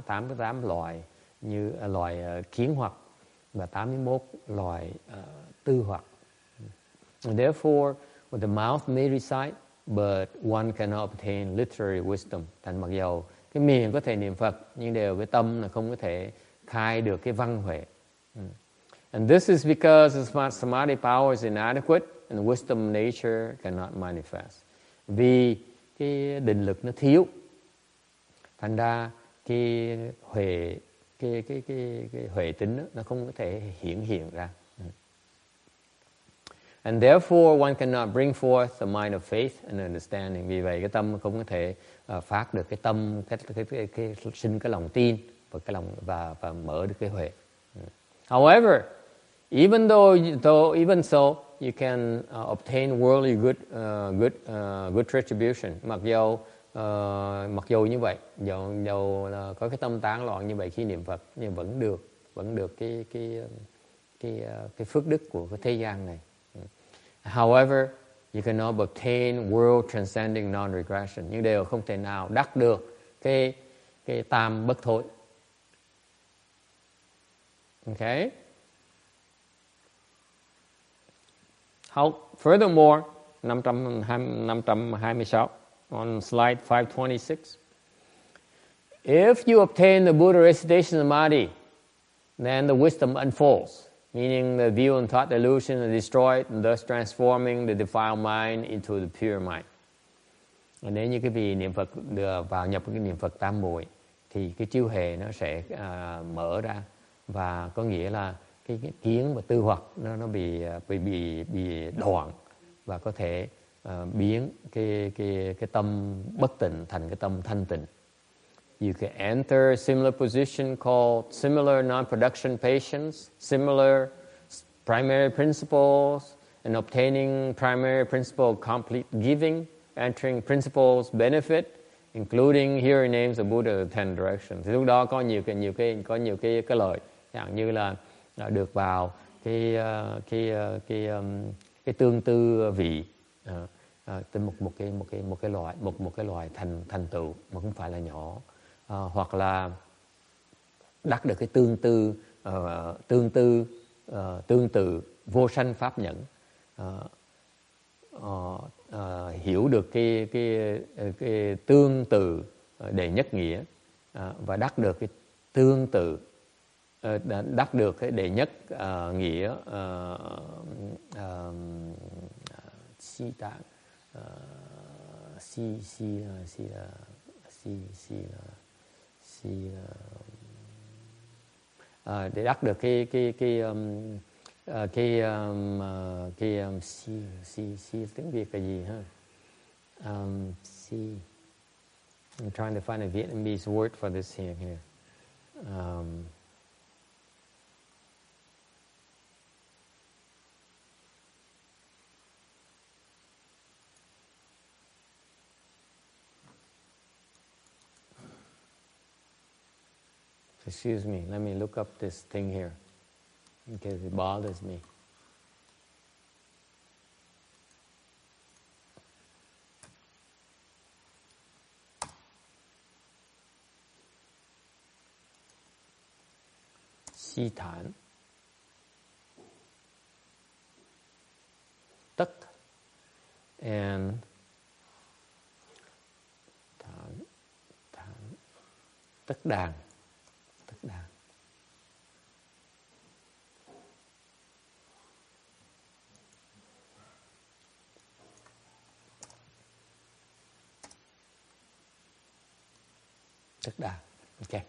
88 loài như loài kiến hoặc và 81 loài tư hoặc. Therefore, the mouth may recite, but one cannot obtain literary wisdom. Thành mặc dầu cái miệng có thể niệm Phật nhưng đều cái tâm là không có thể khai được cái văn huệ. And this is because the samadhi power is inadequate and wisdom nature cannot manifest. Vì cái định lực nó thiếu, thành ra cái huệ tính đó, nó không có thể hiện ra. And therefore one cannot bring forth the mind of faith and understanding. Vì vậy cái tâm không có thể phát được cái tâm, cái sinh cái lòng tin và cái lòng và mở được cái huệ. However, even so, you can obtain worldly good retribution. Mặc dù như vậy, dầu có cái tâm tán loạn như vậy khi niệm Phật, nhưng vẫn được cái phước đức của cái thế gian này. However, you cannot obtain world transcending non-regression. Nhưng đều không thể nào đắc được cái tam bất thối. Okay? Furthermore, 526 on slide 526. If you obtain the Buddha recitation samadhi, then the wisdom unfolds, meaning the view and thought delusion are destroyed, and thus transforming the defiled mind into the pure mind. Nếu như cái vị niệm Phật vào nhập cái niệm Phật tam muội, thì cái chiêu hề nó sẽ mở ra, và có nghĩa là cái kiến và tư hoặc nó bị đoạn, và có thể biến cái tâm bất tịnh thành cái tâm thanh tịnh. You can enter a similar position called similar non-production patience, similar primary principles, and obtaining primary principle complete giving, entering principles benefit, including hearing names of Buddha in 10 directions. Thì lúc đó có nhiều cái lời, chẳng như là được vào cái tương tư vị, một cái loại thành tựu mà không phải là nhỏ, hoặc là đắc được cái tương tự vô sanh pháp nhẫn, hiểu được cái tương tự đệ nhất nghĩa, và đắc được cái tương tự, đắc được cái đệ nhất nghĩa si tạng, để đắc được cái tiếng Việt là gì ha? I'm trying to find a Vietnamese word for this here. Excuse me, let me look up this thing here, because it bothers me. Si thản, tất, and tất đàn. Tất đàn, ok.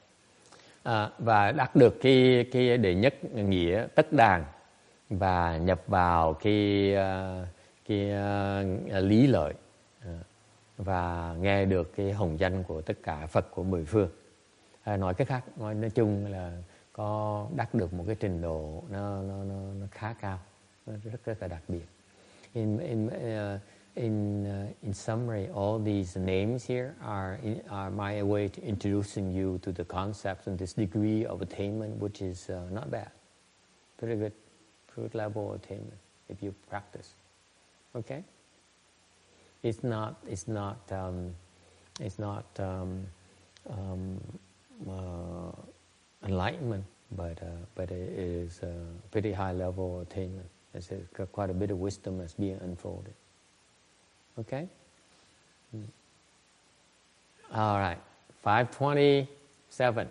Và đắc được cái đệ nhất nghĩa tất đàn, và nhập vào cái lý lợi, và nghe được cái hồng danh của tất cả Phật của mười phương. Nói cách khác, nói chung là có đắc được một cái trình độ nó khá cao, nó rất là đặc biệt. In summary, all these names here are my way to introducing you to the concepts and this degree of attainment, which is not bad, pretty good level attainment if you practice. Okay, it's not enlightenment, but it is a pretty high level attainment. There's quite a bit of wisdom that's being unfolded. Okay? All right. 527.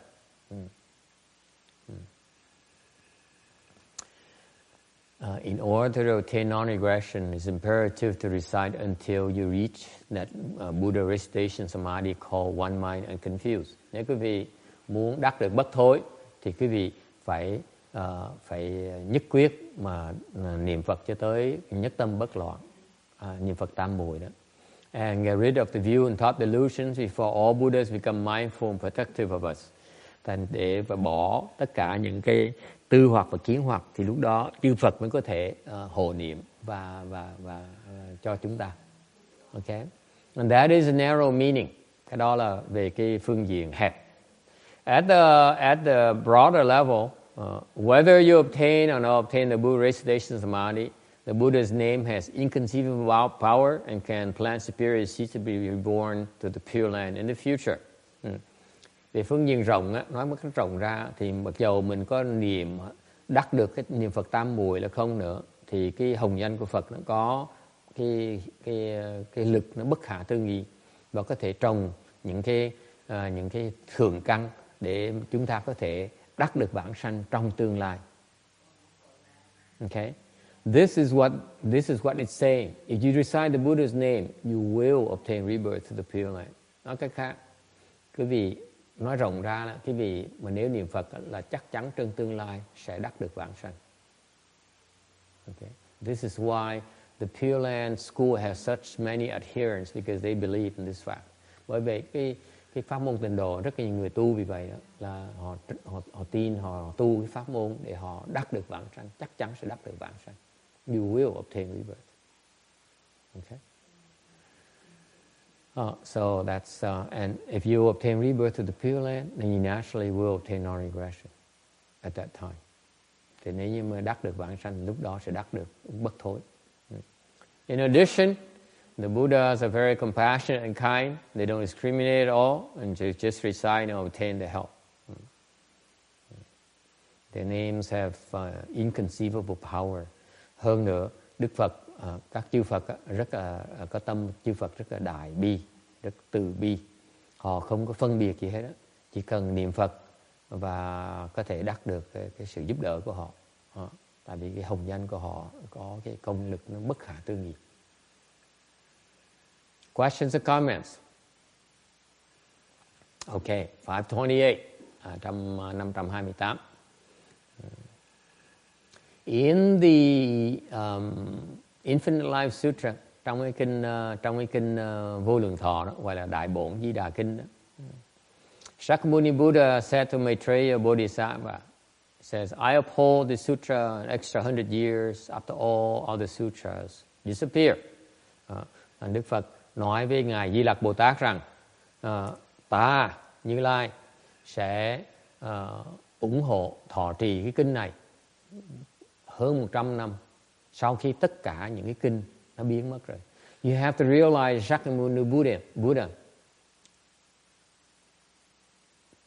In order to attain non-regression, it's imperative to recite until you reach that Buddha recitation samadhi called one mind unconfused. Nếu quý vị muốn đắc được bất thối, thì quý vị phải nhất quyết mà niệm Phật cho tới nhất tâm bất loạn. Niệm Phật tam muội đó. And get rid of the view and thought delusions before all Buddhas become mindful and protective of us. Thành để bỏ tất cả những cái tư hoặc và kiến hoặc, thì lúc đó chư Phật mới có thể hộ niệm và cho chúng ta. Okay? And that is a narrow meaning. Cái đó là về cái phương diện hẹp. At the broader level, whether you obtain or not obtain the Buddha recitation samadhi, the Buddha's name has inconceivable power and can plant superior seeds to be reborn to the Pureland in the future. Về phương diện rộng á, nói một cách rộng ra thì mặc dầu mình có niệm đắc được cái niệm Phật tam muội là không nữa, thì cái hồng danh của Phật nó có cái lực nó bất khả tư nghị, và có thể trồng những cái thượng căn để chúng ta có thể đắc được vãng sanh trong tương lai. Okay? This is what it's saying. If you recite the Buddha's name, you will obtain rebirth to the Pureland. Nói cách khác, quý vị nói rộng ra là quý vị mà nếu niệm Phật là chắc chắn trong tương lai sẽ đắc được vãng sanh. Okay? This is why the Pureland school has such many adherents, because they believe in this fact. Bởi vì cái pháp môn tịnh độ rất là nhiều người tu, vì vậy đó là họ tin, họ tu cái pháp môn để họ đắc được vãng sanh, chắc chắn sẽ đắc được vãng sanh. You will obtain rebirth. Okay. So that's and if you obtain rebirth to the Pureland, then you naturally will obtain non-regression at that time. Thì nếu như mà đắc được vãng sanh, lúc đó sẽ đắc được bất thối. In addition, the Buddhas are very compassionate and kind. They don't discriminate at all, and just recite and obtain the help. Their names have inconceivable power. Hơn nữa, Đức Phật, các chư Phật rất là có tâm, chư Phật rất là đại bi, rất từ bi. Họ không có phân biệt gì hết đó. Chỉ cần niệm Phật và có thể đắc được cái sự giúp đỡ của họ. Tại vì cái hồng danh của họ có cái công lực nó bất khả tư nghị. Questions or comments? Okay, 528, trong 528. In the Infinite Life Sutra, trong cái kinh vô lượng thọ đó, gọi là Đại Bổn Di Đà Kinh đó. Shakyamuni Buddha said to Maitreya Bodhisattva, says, I uphold the sutra an extra 100 years after all other sutras disappear. Đức Phật nói với Ngài Di Lặc Bồ Tát rằng, ta, Như Lai, sẽ ủng hộ thọ trì cái kinh này hơn 100 năm sau khi tất cả những cái kinh nó biến mất rồi. You have to realize Shakyamuni Buddha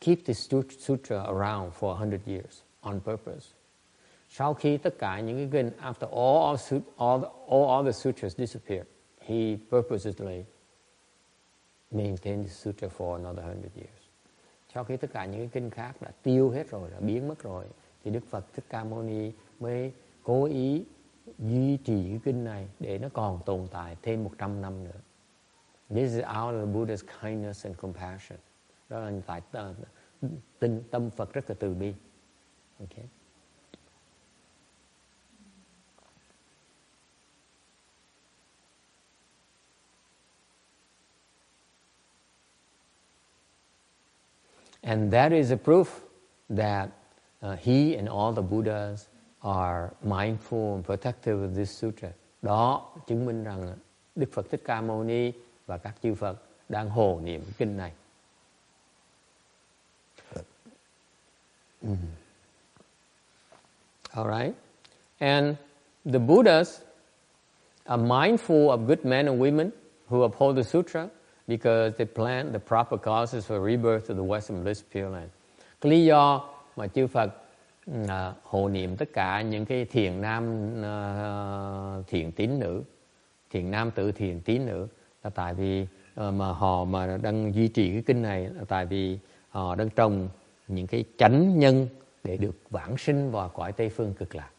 keep this sutra around for 100 years on purpose. Sau khi tất cả những cái kinh, after all the sutras disappear, he purposely maintained the sutra for another 100 years. Sau khi tất cả những cái kinh khác đã tiêu hết rồi, đã biến mất rồi, thì Đức Phật Thích Ca Mâu Ni mới cố ý duy trì cái kinh này để nó còn tồn tại thêm 100 năm nữa. This is out of the Buddha's kindness and compassion. Đó là tại tâm Phật rất là từ bi. Okay. And that is a proof that he and all the Buddhas are mindful and protective of this sutra. Đó chứng minh rằng Đức Phật Thích Ca Mâu Ni và các chư Phật đang hộ niệm kinh này. All right. And the Buddhas are mindful of good men and women who uphold the sutra because they plant the proper causes for rebirth to the Western Bliss Pureland. Cái lý do mà chư Phật hộ niệm tất cả những cái thiện nam thiện tín nữ, thiện nam tử thiện tín nữ là tại vì mà họ mà đang duy trì cái kinh này là tại vì họ đang trồng những cái chánh nhân để được vãng sinh vào cõi Tây Phương Cực Lạc.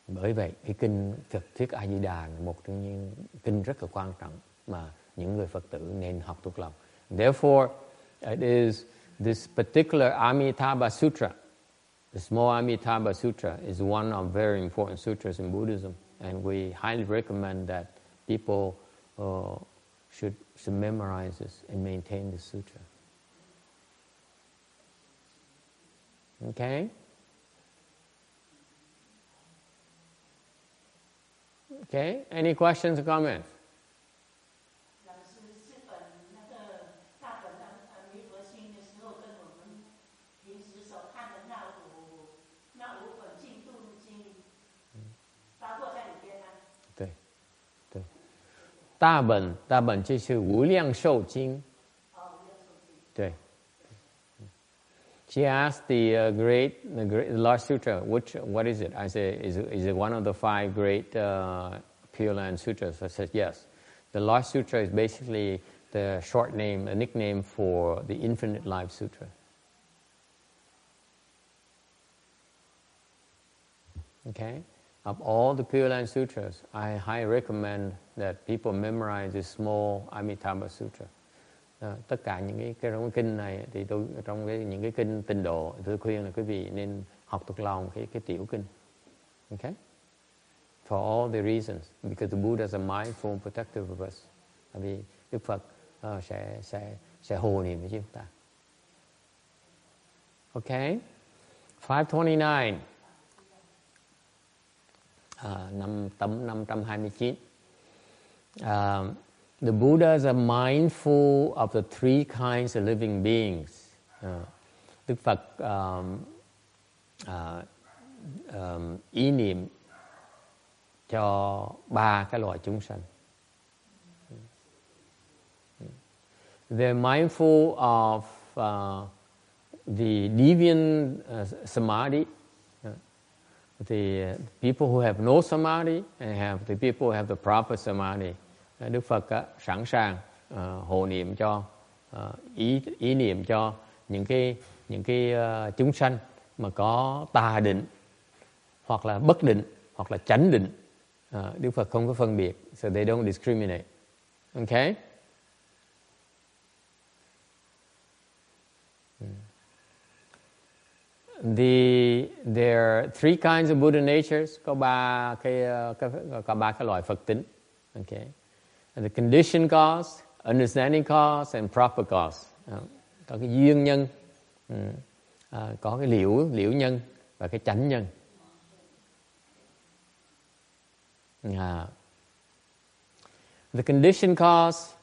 Bởi vậy cái kinh Phật thuyết A Di Đà là một trong những kinh rất là quan trọng mà những người Phật tử nên học thuộc lòng. Therefore, it is this particular Amitabha Sutra, the small Amitabha Sutra, is one of very important sutras in Buddhism, and we highly recommend that people should memorize this and maintain this sutra. Okay? Okay, any questions or comments? Ta Bẩn 就是无量寿经. Okay. She asked the Lord Sutra, what is it? I say, is it one of the 5 great Pureland Sutras? I said, yes. The Lord Sutra is basically the short name, a nickname for the Infinite Life Sutra. Okay? Of all the Pureland Sutras, I highly recommend that people memorize the small Amitabha Sutra. Tất cả những cái kinh này thì trong những cái kinh tịnh độ, tôi khuyên là quý vị nên học thuộc lòng cái tiểu kinh. Okay? For all the reasons, because the Buddha is a mindful protector of us. Vì Đức Phật sẽ hộ niệm với chúng ta. Okay? 529. Tấm 529. The Buddhas are mindful of the 3 kinds of living beings. Đức Phật ý niệm cho 3 cái loại chúng sanh. They're mindful of the deviant samadhi, the people who have no samadhi, and have the people who have the proper samadhi. Đức Phật sẵn sàng hộ niệm cho ý niệm cho những cái chúng sanh mà có tà định, hoặc là bất định, hoặc là chánh định. Đức Phật không có phân biệt, so they don't discriminate. Okay? There are 3 kinds of Buddha natures. Có 3 cái loại Phật tính. Okay? The conditioned cause, understanding cause, and proper cause. Có cái duyên nhân, có cái liễu nhân và cái chánh nhân. The conditioned cause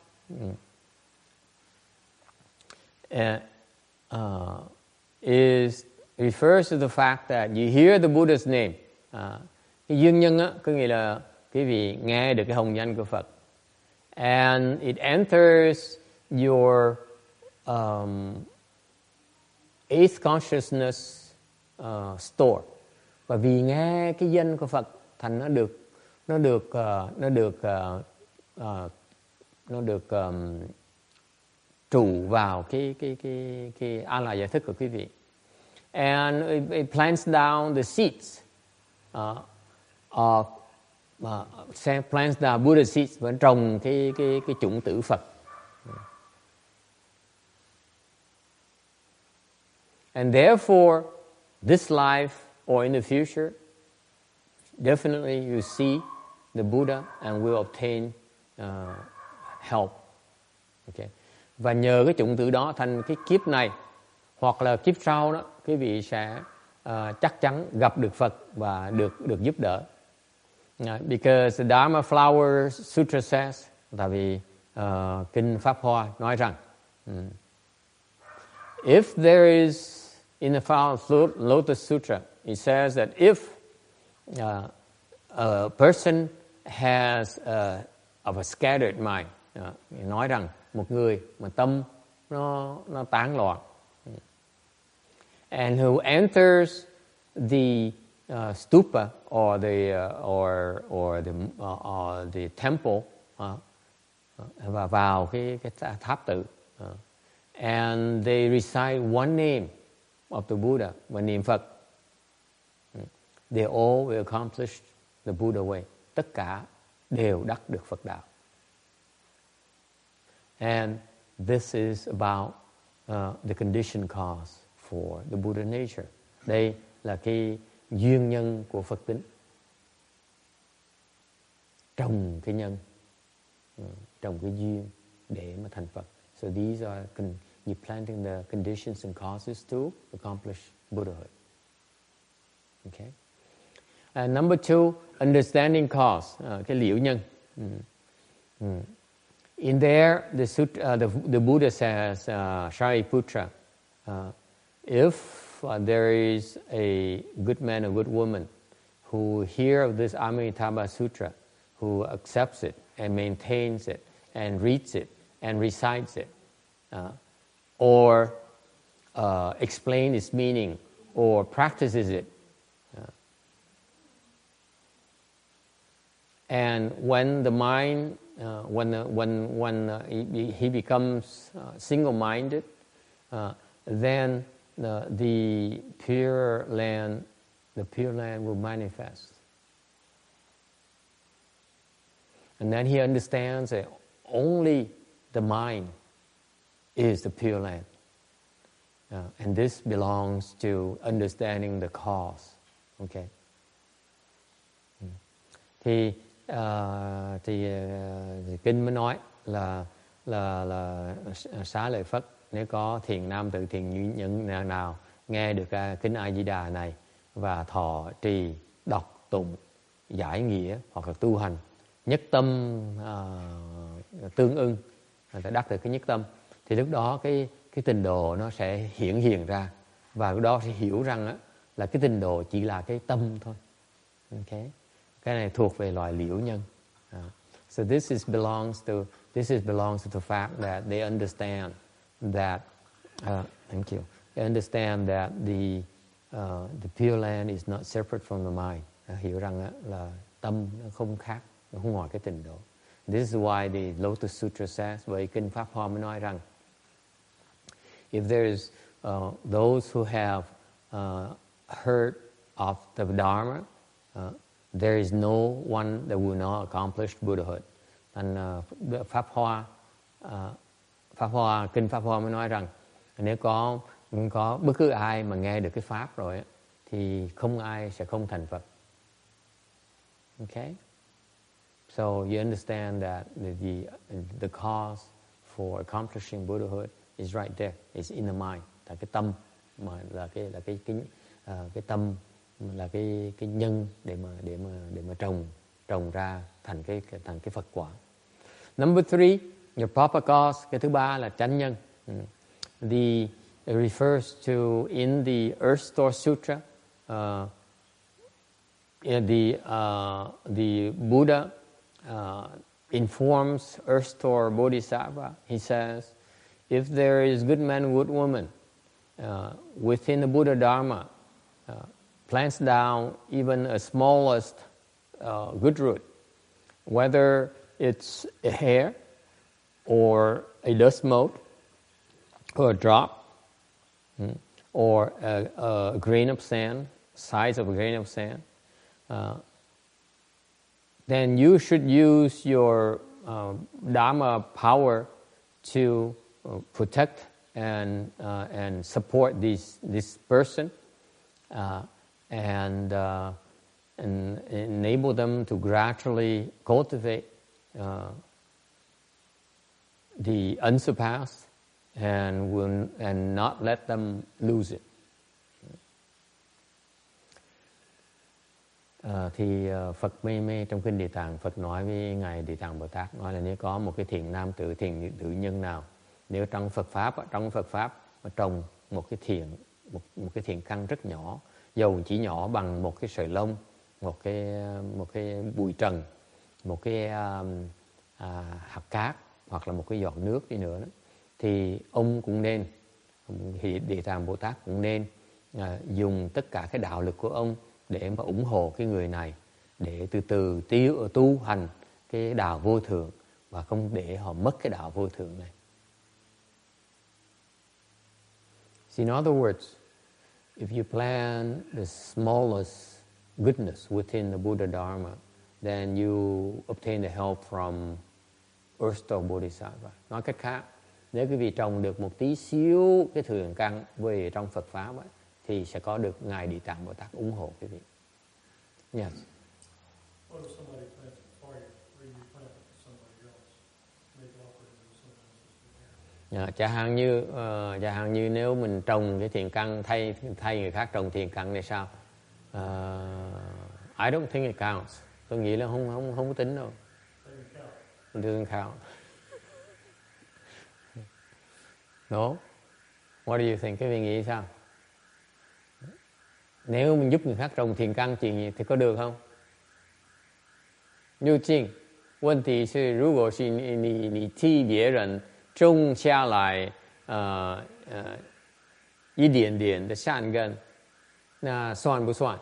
refers to the fact that you hear the Buddha's name. Cái duyên nhân có nghĩa là quý vị nghe được cái hồng danh của Phật. And it enters your eighth consciousness store. Và vì nghe cái danh của Phật thành nó được trụ vào cái a la giải thức của quý vị. And it plants down the seeds plants down Buddha seeds, vẫn trồng cái chủng tử Phật. And therefore, this life or in the future, definitely you see the Buddha and will obtain help. Okay. Và nhờ cái chủng tử đó thành cái kiếp này hoặc là kiếp sau đó, quý vị sẽ chắc chắn gặp được Phật và được giúp đỡ. Because the Dharma Flower Sutra says, tại vì kinh Pháp Hoa nói rằng, if there is in the Flower Lotus Sutra, it says that if a person has of a scattered mind, nói rằng một người mà tâm nó tán loạn, and who enters the stupa or the temple, và vào cái tháp tự, and they recite one name of the Buddha, và niệm Phật, they all will accomplish the Buddha way. Tất cả đều đắc được Phật đạo. And this is about the conditioned cause for the Buddha nature. Đây là cái duyên nhân của Phật tính. Trồng cái nhân, trồng cái duyên để mà thành Phật. So these are you're planting the conditions and causes to accomplish Buddhahood. Okay. And number 2, understanding cause, cái liễu nhân. In there, the Buddha says, Shariputra, if there is a good man or good woman who hear of this Amitabha Sutra, who accepts it and maintains it and reads it and recites it, or explain its meaning or practices it. And when the mind, he becomes single-minded, then the Pureland will manifest. And then he understands that only the mind is the Pureland. And this belongs to understanding the cause. Okay. Thì kinh mới nói là xá lợi Phất, nếu có thiền nam tự thiền nhân nào nghe được kinh A Di Đà này và thọ trì đọc tụng giải nghĩa hoặc là tu hành nhất tâm tương ưng, phải đắc được cái nhất tâm, thì lúc đó cái tịnh độ nó sẽ hiển hiện ra, và lúc đó sẽ hiểu rằng á, là cái tịnh độ chỉ là cái tâm thôi. Okay. Cái này thuộc về loài liễu nhân. So this belongs to the fact that they understand that thank you. They understand that the Pureland is not separate from the mind. Hiểu rằng là tâm nó không khác, nó không ngoài cái tịnh độ. This is why the Lotus Sutra says, bởi kinh Pháp Hoa mới nói rằng, if there is those who have heard of the Dharma, there is no one that will not accomplish Buddhahood. And Pháp Hoa, kinh Pháp Hoa mới nói rằng, nếu có bất cứ ai mà nghe được cái pháp rồi thì không ai sẽ không thành Phật. Okay? So you understand that the cause for accomplishing Buddhahood is right there. It's in the mind. Là cái tâm mà là cái tâm là cái nhân để mà trồng ra thành cái Phật quả. Number 3, your proper cause. Cái thứ ba là chánh nhân. It refers to in the Earth Store Sutra. The Buddha informs Earth Store Bodhisattva. He says, if there is good man, good woman within the Buddha Dharma, plants down even a smallest good root, whether it's a hair or a dust mote or a drop or a grain of sand, size of a grain of sand, then you should use your Dharma power to protect and support this person and enable them to gradually cultivate the unsurpassed and not let them lose it. Thì Phật mê trong kinh Địa Tạng, Phật nói với ngài Địa Tạng Bồ Tát, nói là nếu có một cái thiện nam tử, thiện nữ nhân nào, nếu trong Phật pháp mà trồng một cái thiện căn rất nhỏ, dầu chỉ nhỏ bằng một cái sợi lông, một cái bụi trần, một cái hạt cát hoặc là một cái giọt nước đi nữa đó, thì ông cũng nên, Địa Tạng Bồ Tát cũng nên dùng tất cả cái đạo lực của ông để mà ủng hộ cái người này, để từ từ tu hành cái đạo vô thượng và không để họ mất cái đạo vô thượng này. So in other words, if you plant the smallest goodness within the Buddha Dharma, then you obtain the help from Earth-store Bodhisattva. Nói cách khác, nếu quý vị trồng được một tí xíu cái thiện căn về trong Phật pháp ấy, thì sẽ có được ngài Địa Tạng Bồ Tát ủng hộ quý vị. Yes. What if somebody plants it for you, or you plant it for somebody else? Make offerings to someone else's. Chẳng hạn như nếu mình trồng cái thiện căn thay người khác trồng thiện căn thì sao? I don't think it counts. Tôi nghĩ là không có tính đâu. It doesn't count. No? What do you think? Cái vị nghĩ sao? Nếu mình giúp người khác trồng thiện căn thì có được không? Như Trinh, vấn đề là, 如果是你替别人种下来一点点的善根，那算不算？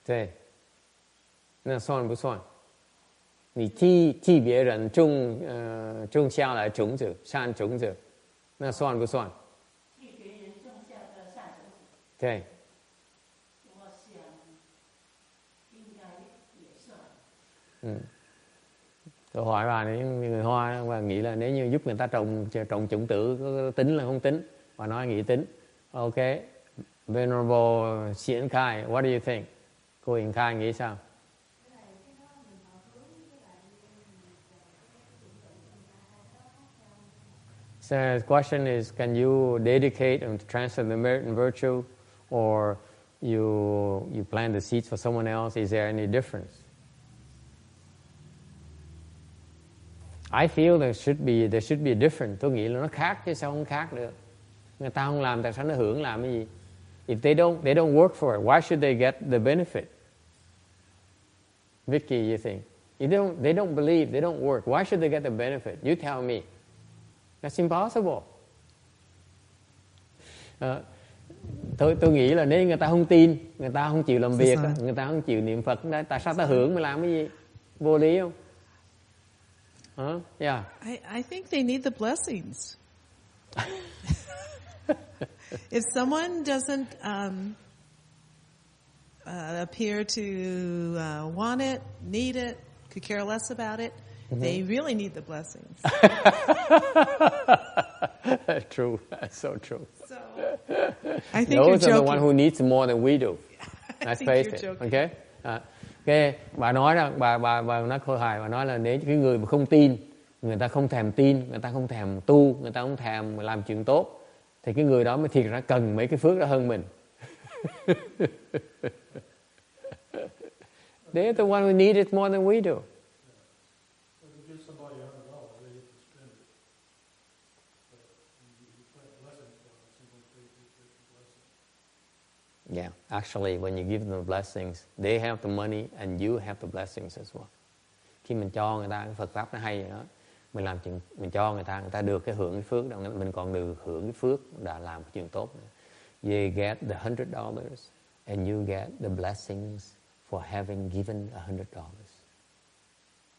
对，那算不算？你替别人种下来种子，善种子，那算不算？替别人种下的善种子。对。我想应该也算。Tôi hỏi bà này, người Hoa và nghĩ là nếu như giúp người ta trồng chủng tử có tính là không tính, và nói nghĩ tính. Ok, Venerable Xiển Khai, what do you think? Cô Hiền Khai nghĩ sao? So the question is, can you dedicate and transfer the merit and virtue, or you plant the seeds for someone else? Is there any difference? I feel there should be a difference. Tôi nghĩ là nó khác chứ sao không khác được. Người ta không làm, tại sao nó hưởng làm cái gì? If they don't work for it, why should they get the benefit? Vicky, you think? If they don't believe, they don't work, why should they get the benefit? You tell me. That's impossible. Tôi nghĩ là nếu người ta không tin, người ta không chịu làm việc, người ta không chịu niệm Phật, tại sao ta hưởng mà làm cái gì? Vô lý không? Yeah. I think they need the blessings. If someone doesn't appear to want it, need it, could care less about it, they really need the blessings. True. That's so true. So, I think those you're are joking. the one who needs more than we do. Let's face it. Okay. Okay. Bà nói rằng bà nói khôi hài, bà nói là nếu cái người mà không tin, người ta không thèm tin, người ta không thèm tu, người ta không thèm làm chuyện tốt, thì cái người đó mới thiệt ra cần mấy cái phước đó hơn mình. They're the one who need it more than we do. Yeah, actually, when you give them the blessings, they have the money and you have the blessings as well. Khi mình cho người ta, cái Phật pháp nó hay vậy đó. Mình làm chuyện, mình cho người ta được cái hưởng cái phước đó, mình còn được hưởng cái phước đã làm cái chuyện tốt nữa. You get the $100 and you get the blessings for having given $100.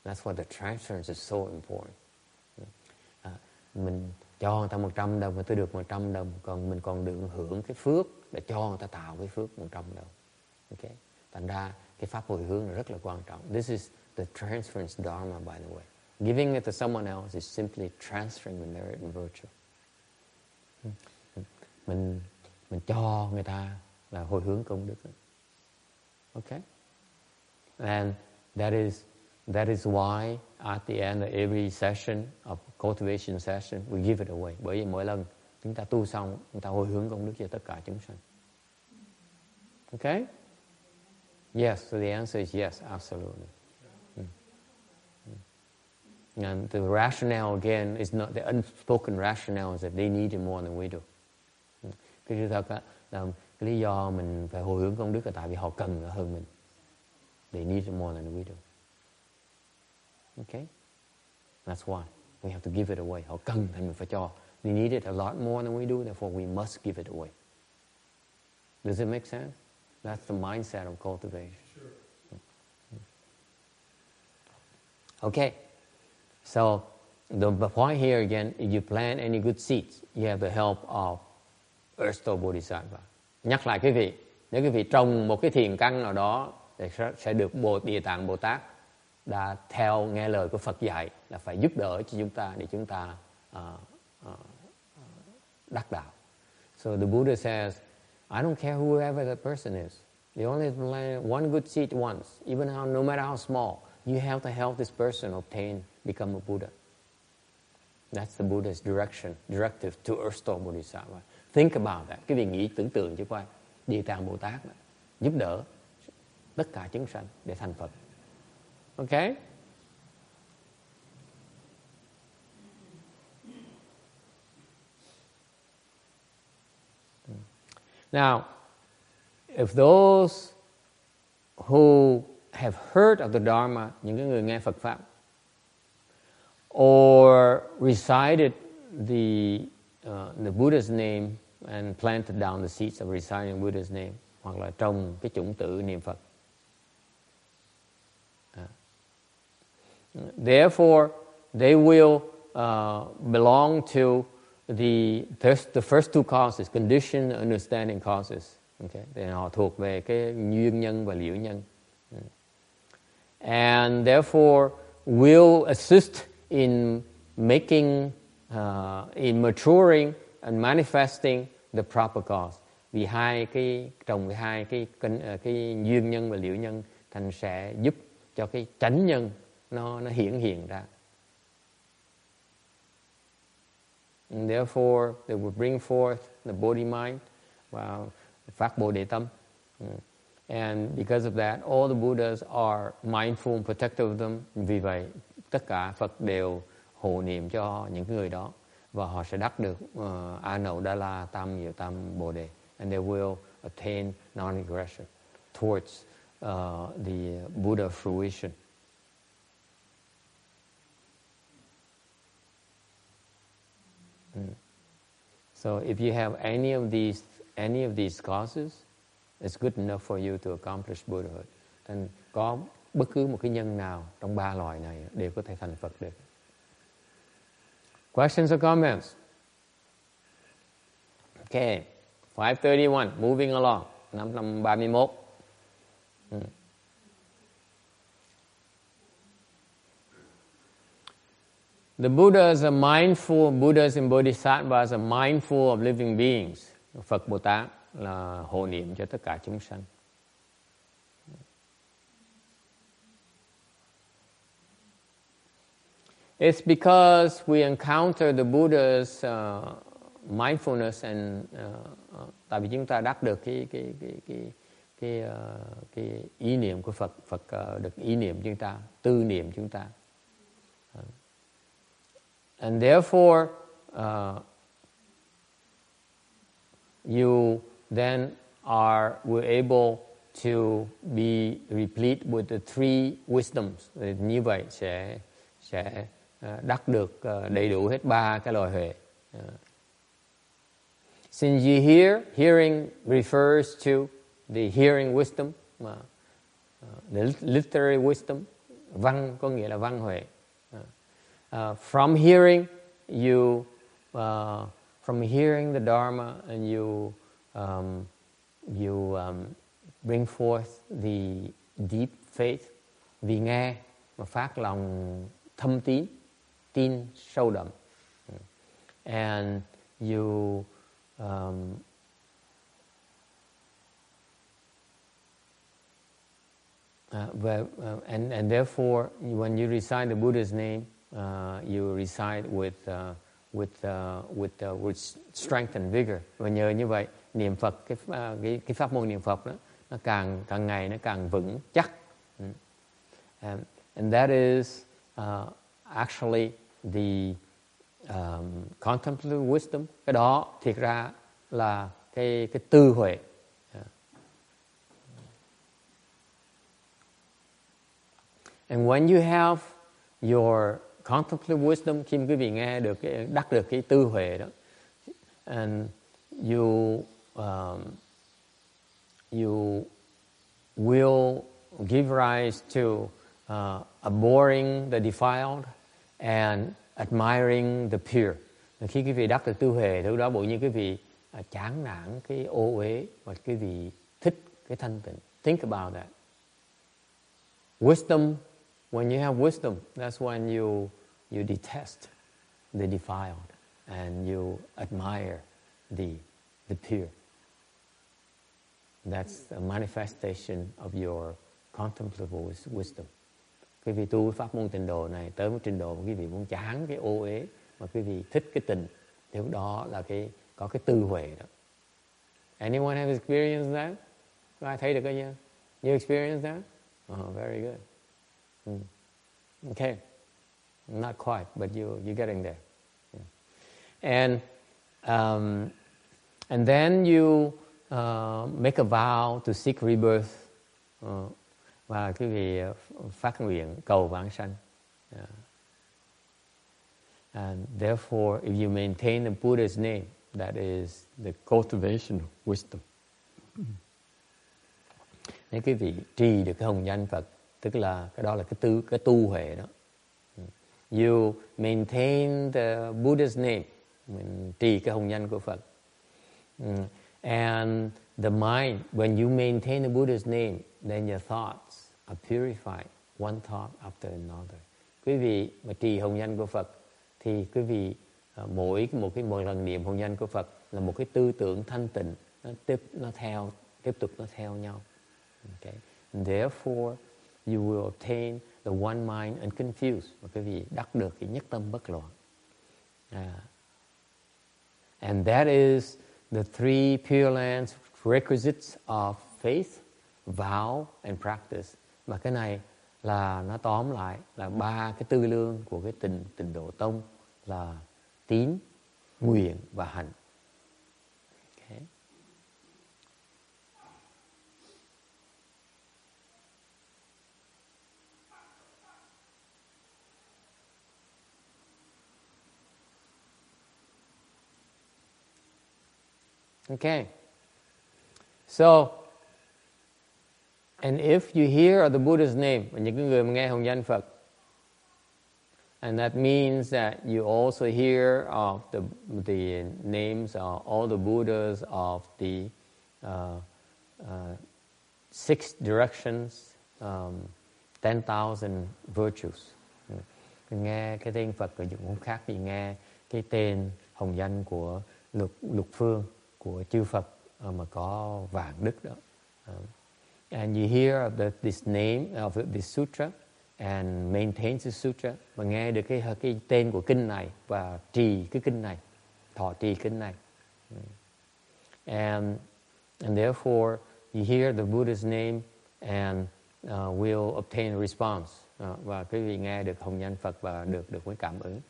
That's why the transference is so important. Mình cho người ta 100 đồng, người ta được 100 đồng, còn mình còn được hưởng cái phước để cho người ta tạo cái phước 100 đồng. Okay? Thành ra cái pháp hồi hướng là rất là quan trọng. This is the transference dharma, by the way. Giving it to someone else is simply transferring the merit and virtue. Mình cho người ta là hồi hướng công đức. Okay? And that is why at the end of every session of cultivation session we give it away. Bởi vì mỗi lần chúng ta tu xong, chúng ta hồi hướng công đức cho tất cả chúng sanh. Okay? Yes, so the answer is yes, absolutely. And the rationale again is not the unspoken rationale is that they need it more than we do. Cái sự thật là cái lý do mình phải hồi hướng công đức là tại vì họ cần nó hơn mình. They need it more than we do. Okay? That's why we have to give it away. Họ cần thì mình phải cho. They need it a lot more than we do, therefore we must give it away. Does it make sense? That's the mindset of cultivation. Okay. So the point here again, if you plant any good seeds, you have the help of Ersto Bodhisattva. Nhắc lại quý vị, nếu quý vị trồng một cái thiền căn nào đó thì sẽ được Địa Tạng Bồ Tát đã theo nghe lời của Phật dạy là phải giúp đỡ cho chúng ta để chúng ta đắc đạo. So the Buddha says, I don't care whoever that person is. You only plant one good seed once, even no matter how small. You have to help this person become a Buddha. That's the Buddha's directive to Ersto Bodhisattva. Think about that. Cái vị tưởng tượng chứ coi. Địa Tạng Bồ Tát đó, giúp đỡ tất cả chúng sanh để thành Phật. Okay? Now, if those who have heard of the Dharma, những cái người nghe Phật Pháp, or recited the Buddha's name and planted down the seeds of reciting Buddha's name, hoặc là trồng cái chủng tử niệm Phật. Therefore, they will belong to the first two causes, condition, understanding causes. Okay, thì họ thuộc về cái duyên nhân và liễu nhân. And therefore will assist in making, in maturing and manifesting the proper cause. Vì trồng hai cái duyên nhân và liễu nhân thành sẽ giúp cho cái chánh nhân nó hiện ra. And therefore they will bring forth the Bodhi mind và phát Bồ Đề tâm. And because of that, all the Buddhas are mindful and protective of them. Vì vậy, tất cả Phật đều hộ niệm cho những người đó và họ sẽ đắc được A Nậu Đa La Tam Nhiều Tam Bồ Đề. And they will attain non-aggression towards the Buddha fruition. So if you have any of these causes, it's good enough for you to accomplish Buddhahood. Nên có bất cứ một cái nhân nào trong ba loại này đều có thể thành Phật được. Questions or comments? Okay, 531, moving along, năm 31. The Buddhas and Bodhisattvas are mindful of living beings. Phật Bồ Tát là hộ niệm cho tất cả chúng sanh. It's because we encounter the Buddha's mindfulness and tại vì chúng ta đắc được cái ý niệm của Phật, Phật được ý niệm chúng ta, tư niệm chúng ta. And therefore you then were able to be replete with the three wisdoms. Như vậy sẽ đắc được đầy đủ hết ba cái loại huệ. Since you hear, hearing refers to the hearing wisdom, the literary wisdom. Văn có nghĩa là văn huệ. From hearing from hearing the Dharma, and you bring forth the deep faith. Vì nghe mà phát lòng thâm tín, tin sâu đậm. And you and therefore when you recite the Buddha's name, you recite with strength and vigor. Và nhờ như vậy niệm Phật, cái pháp môn niệm Phật đó, nó càng ngày nó càng vững chắc. And that is actually the contemplative wisdom. Cái đó thiệt ra là cái tư huệ. And when you have your contemplative wisdom, khi quý vị nghe được đắc được cái tư huệ đó, and you will give rise to abhorring the defiled and admiring the pure. Khi quý vị đắc được tư huệ, lúc đó bộ như quý vị chán nản cái ô uế và quý vị thích cái thanh tịnh. Think about that. Wisdom, when you have wisdom, that's when you detest the defiled and you admire the pure. That's a manifestation of your contemplative wisdom. Quý vị tu pháp môn tịnh độ này tới một trình độ mà quý vị muốn chán cái ô uế mà quý vị thích cái tịnh, thì lúc đó là có cái tư huệ đó. Anyone have experienced that? Có ai thấy được cái gì? You experienced that? Oh, very good. Okay, not quite, but you're getting there. Yeah. And then you make a vow to seek rebirth. Và quý vị phát nguyện cầu vãng sanh. And therefore, if you maintain the Buddha's name, that is the cultivation of wisdom. Nếu quý vị trì được cái hồng danh Phật, tức là cái đó là cái tu huệ đó. You maintain the Buddha's name, mình trì cái hồng danh của Phật. And the mind, when you maintain the Buddha's name, then your thoughts are purified, one thought after another. Quý vị mà trì hồng danh của Phật, thì quý vị mỗi một lần niệm hồng danh của Phật là một cái tư tưởng thanh tịnh, tiếp tục nó theo nhau. Okay. And therefore, you will obtain the one mind unconfused, mà quý vị đắc được cái nhất tâm bất loạn. And that is the three Pureland requisites of faith, vow and practice. Và cái này là nó tóm lại là 3 cái tư lương của cái tịnh độ tông là tín, nguyện và hành. Okay. Okay. So, and if you hear of the Buddha's name, và những người mà nghe hồng danh Phật, and that means that you also hear of the names of all the Buddhas of the 6 directions, 10,000 virtues. Nghe cái tên Phật rồi cũng khác gì nghe cái tên hồng danh của lục phương của chư Phật mà có vạn đức đó. And you hear of this name of this sutra and maintain the sutra, và nghe được cái tên của kinh này và trì cái kinh này, thọ trì kinh này. And therefore you hear the Buddha's name and will obtain a response. Và quý vị nghe được hồng danh Phật và được cái cảm ứng.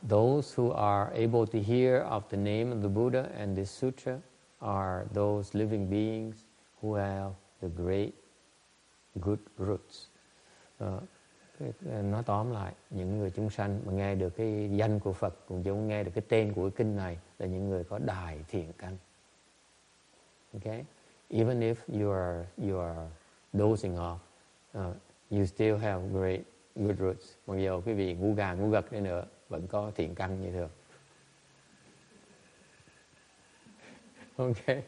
Those who are able to hear of the name of the Buddha and this sutra are those living beings who have the great good roots. Nói tóm lại, những người chúng sanh mà nghe được cái danh của Phật, cũng giống nghe được cái tên của cái kinh này, là những người có đài thiện căn. Okay? Even if you are dozing off, you still have great good roots. Mặc dù quý vị ngu gà ngu gật đi nữa, vẫn có thiện căn như thường. Okay.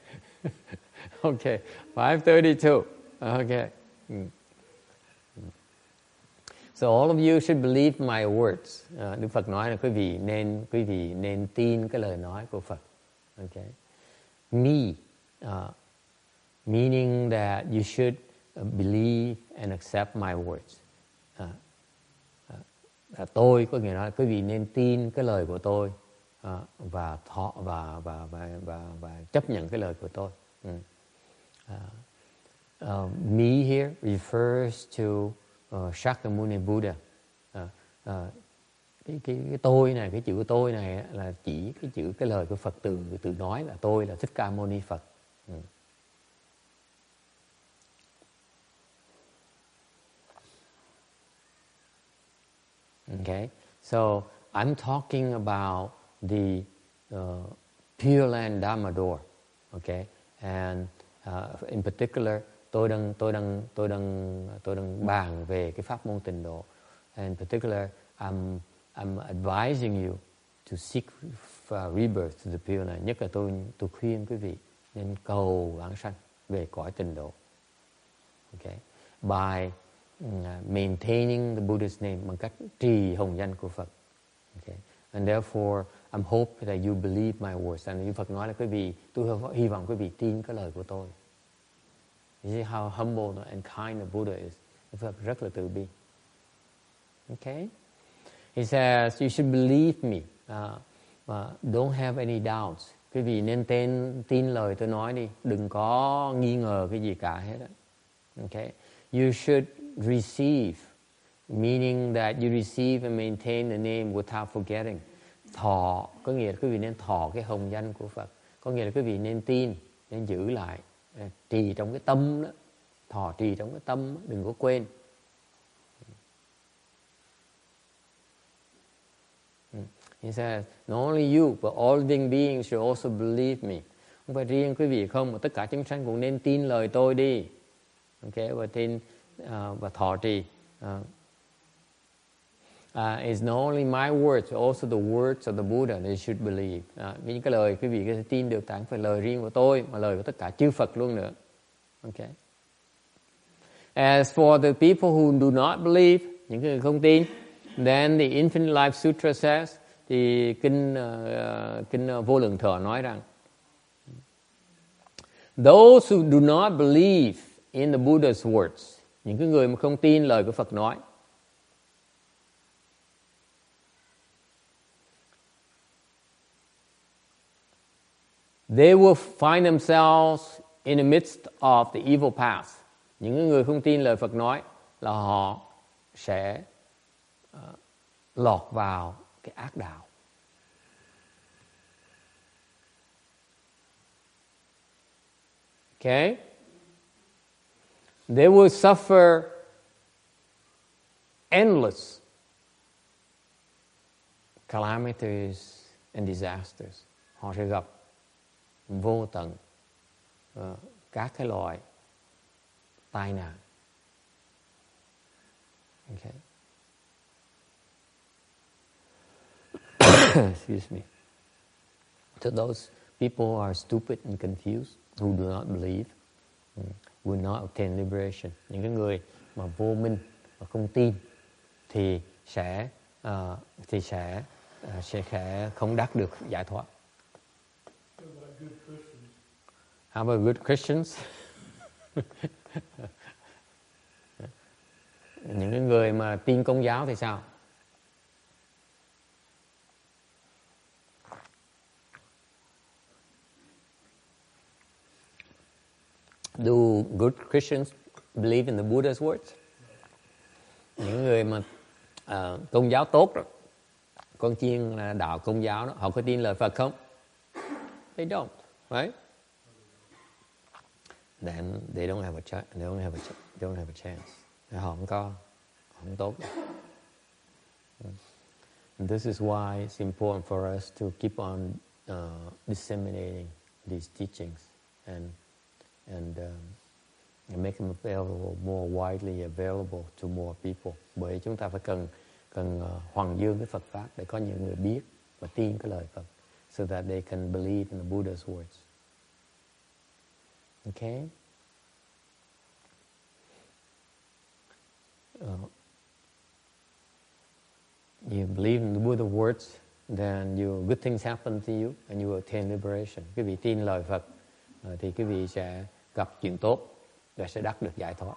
Okay. 5:32. Okay. So all of you should believe my words. Đức Phật nói là quý vị nên tin cái lời nói của Phật. Okay. Me, meaning that you should believe and accept my words. Tôi có nghĩa là quý vị nên tin cái lời của tôi và chấp nhận cái lời của tôi. Me here refers to Shakyamuni Buddha. Cái tôi này, cái chữ tôi này là chỉ cái lời của Phật từ nói là tôi là Thích Ca Mâu Ni Phật. Okay, so I'm talking about the Pureland Dharma door. Okay, and in particular, tôi đang bàn về cái pháp môn tịnh độ. And in particular, I'm advising you to seek rebirth to the Pureland. Nhất là tôi khuyên quý vị nên cầu vãng sanh về cõi tịnh độ. Okay, by maintaining the Buddha's name, bằng cách trì hồng danh của Phật. Okay. And therefore, I'm hope that you believe my words. And Phật nói là quý vị, tôi hy vọng quý vị tin cái lời của tôi. You see how humble and kind the Buddha is. Phật rất là từ bi. Okay. He says, you should believe me. Don't have any doubts. Quý vị nên tin lời tôi nói đi. Đừng có nghi ngờ cái gì cả hết. Okay. You should receive, meaning that you receive and maintain the name without forgetting. Thọ, có nghĩa là quý vị nên thọ cái hồng danh của Phật. Có nghĩa là quý vị nên tin, nên giữ lại, trì trong cái tâm đó. Thọ trì trong cái tâm, đừng có quên. He says, not only you, but all living beings should also believe me. Không phải riêng quý vị không, mà tất cả chúng sanh cũng nên tin lời tôi đi. Okay, và tin và thọ trì. It's not only my words, also the words of the Buddha they should believe. Những cái lời quý vị có thể tin được, chẳng phải lời riêng của tôi, mà lời của tất cả chư Phật luôn nữa. Okay. As for the people who do not believe, những người không tin, then the Infinite Life Sutra says, thì kinh Vô Lượng Thọ nói rằng, those who do not believe in the Buddha's words, những cái người mà không tin lời của Phật nói, they will find themselves in the midst of the evil path. Những người không tin lời Phật nói là họ sẽ lọt vào cái ác đạo. Okay? They will suffer endless calamities and disasters. Họ sẽ gặp vô tận các cái loại tai nạn. Okay. Excuse me. So those people who are stupid and confused, who do not believe, will not obtain liberation. Những cái người mà vô minh và không tin thì sẽ không đắc được giải thoát. How about good Christians? Những cái người mà tin Công giáo thì sao? Do good Christians believe in the Buddha's words? Những người mà Công giáo tốt rồi, con chiên là đạo Công giáo đó, họ có tin lời Phật không? They don't, right? Then they don't have a chance. Họ không tốt. And this is why it's important for us to keep on disseminating these teachings and make them available, more widely available to more people. Bởi chúng ta phải cần hoằng dương cái Phật pháp để có những người biết và tin cái lời Phật, so that they can believe in the Buddha's words. Okay? You believe in the Buddha's words, then good things happen to you and you will attain liberation. Quý vị tin lời Phật thì quý vị sẽ gặp chuyện tốt và sẽ đắc được giải thoát.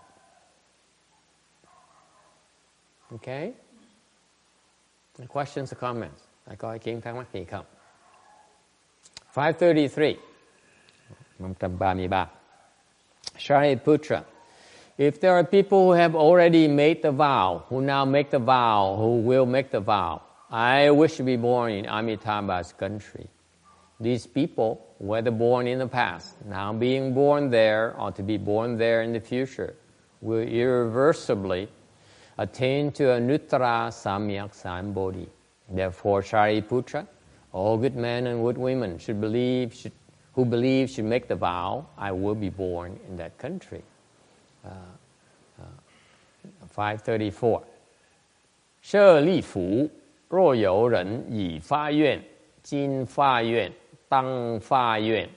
Okay? Questions or comments? Có ý kiến thắc mắc gì không? 533. 133. Shariputra. If there are people who have already made the vow, who now make the vow, who will make the vow, I wish to be born in Amitabha's country. These people, whether born in the past, now being born there, or to be born there in the future, will irreversibly attain to a Nuttara Samyak Sambodhi. Therefore, Shariputra, all good men and good women who believe should make the vow, I will be born in that country. 534. 舍利弗，若有人已发愿，今发愿，当发愿，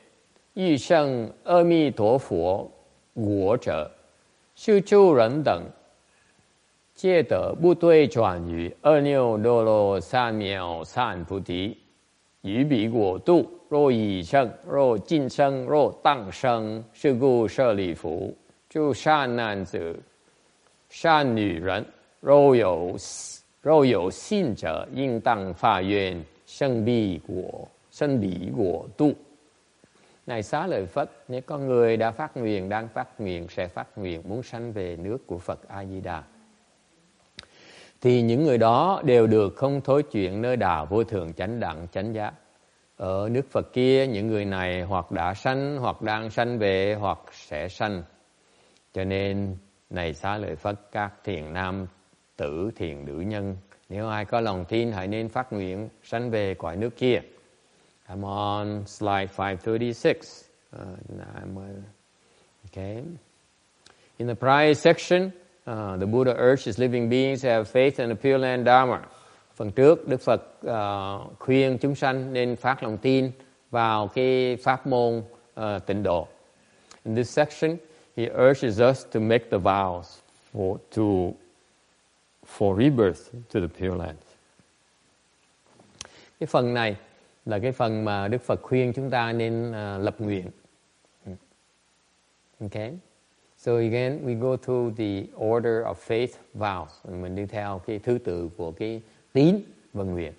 欲生阿弥陀佛国者，修诸人等，皆得不退转于阿耨多罗三藐三菩提。于彼国度，若已生，若今生，若当生，是故舍利弗，诸善男子、善女人，若有信者，应当发愿生彼国度. Này xá lợi Phất, nếu có người đã phát nguyện, đang phát nguyện, sẽ phát nguyện muốn sanh về nước của Phật A Di Đà, thì những người đó đều được không thối chuyển nơi đạo vô thượng chánh đẳng chánh giác. Ở nước Phật kia, những người này hoặc đã sanh, hoặc đang sanh về, hoặc sẽ sanh. Cho nên, này xá lợi Phất, các thiện nam tử, thiện nữ nhân, Nếu ai có lòng tin, hãy nên phát nguyện sanh về cõi nước kia. I'm on slide 536. Okay. In the prior section, the Buddha urges living beings to have faith in the Pureland Dharma. Phần trước, Đức Phật khuyên chúng sanh nên phát lòng tin vào cái pháp môn tịnh độ. In this section, he urges us to make the vows for rebirth to the Pure Land. Cái phần này là cái phần mà Đức Phật khuyên chúng ta nên lập nguyện. Okay. So again, we go through the order of faith vows. Mình đi theo cái thứ tự của cái tín và nguyện.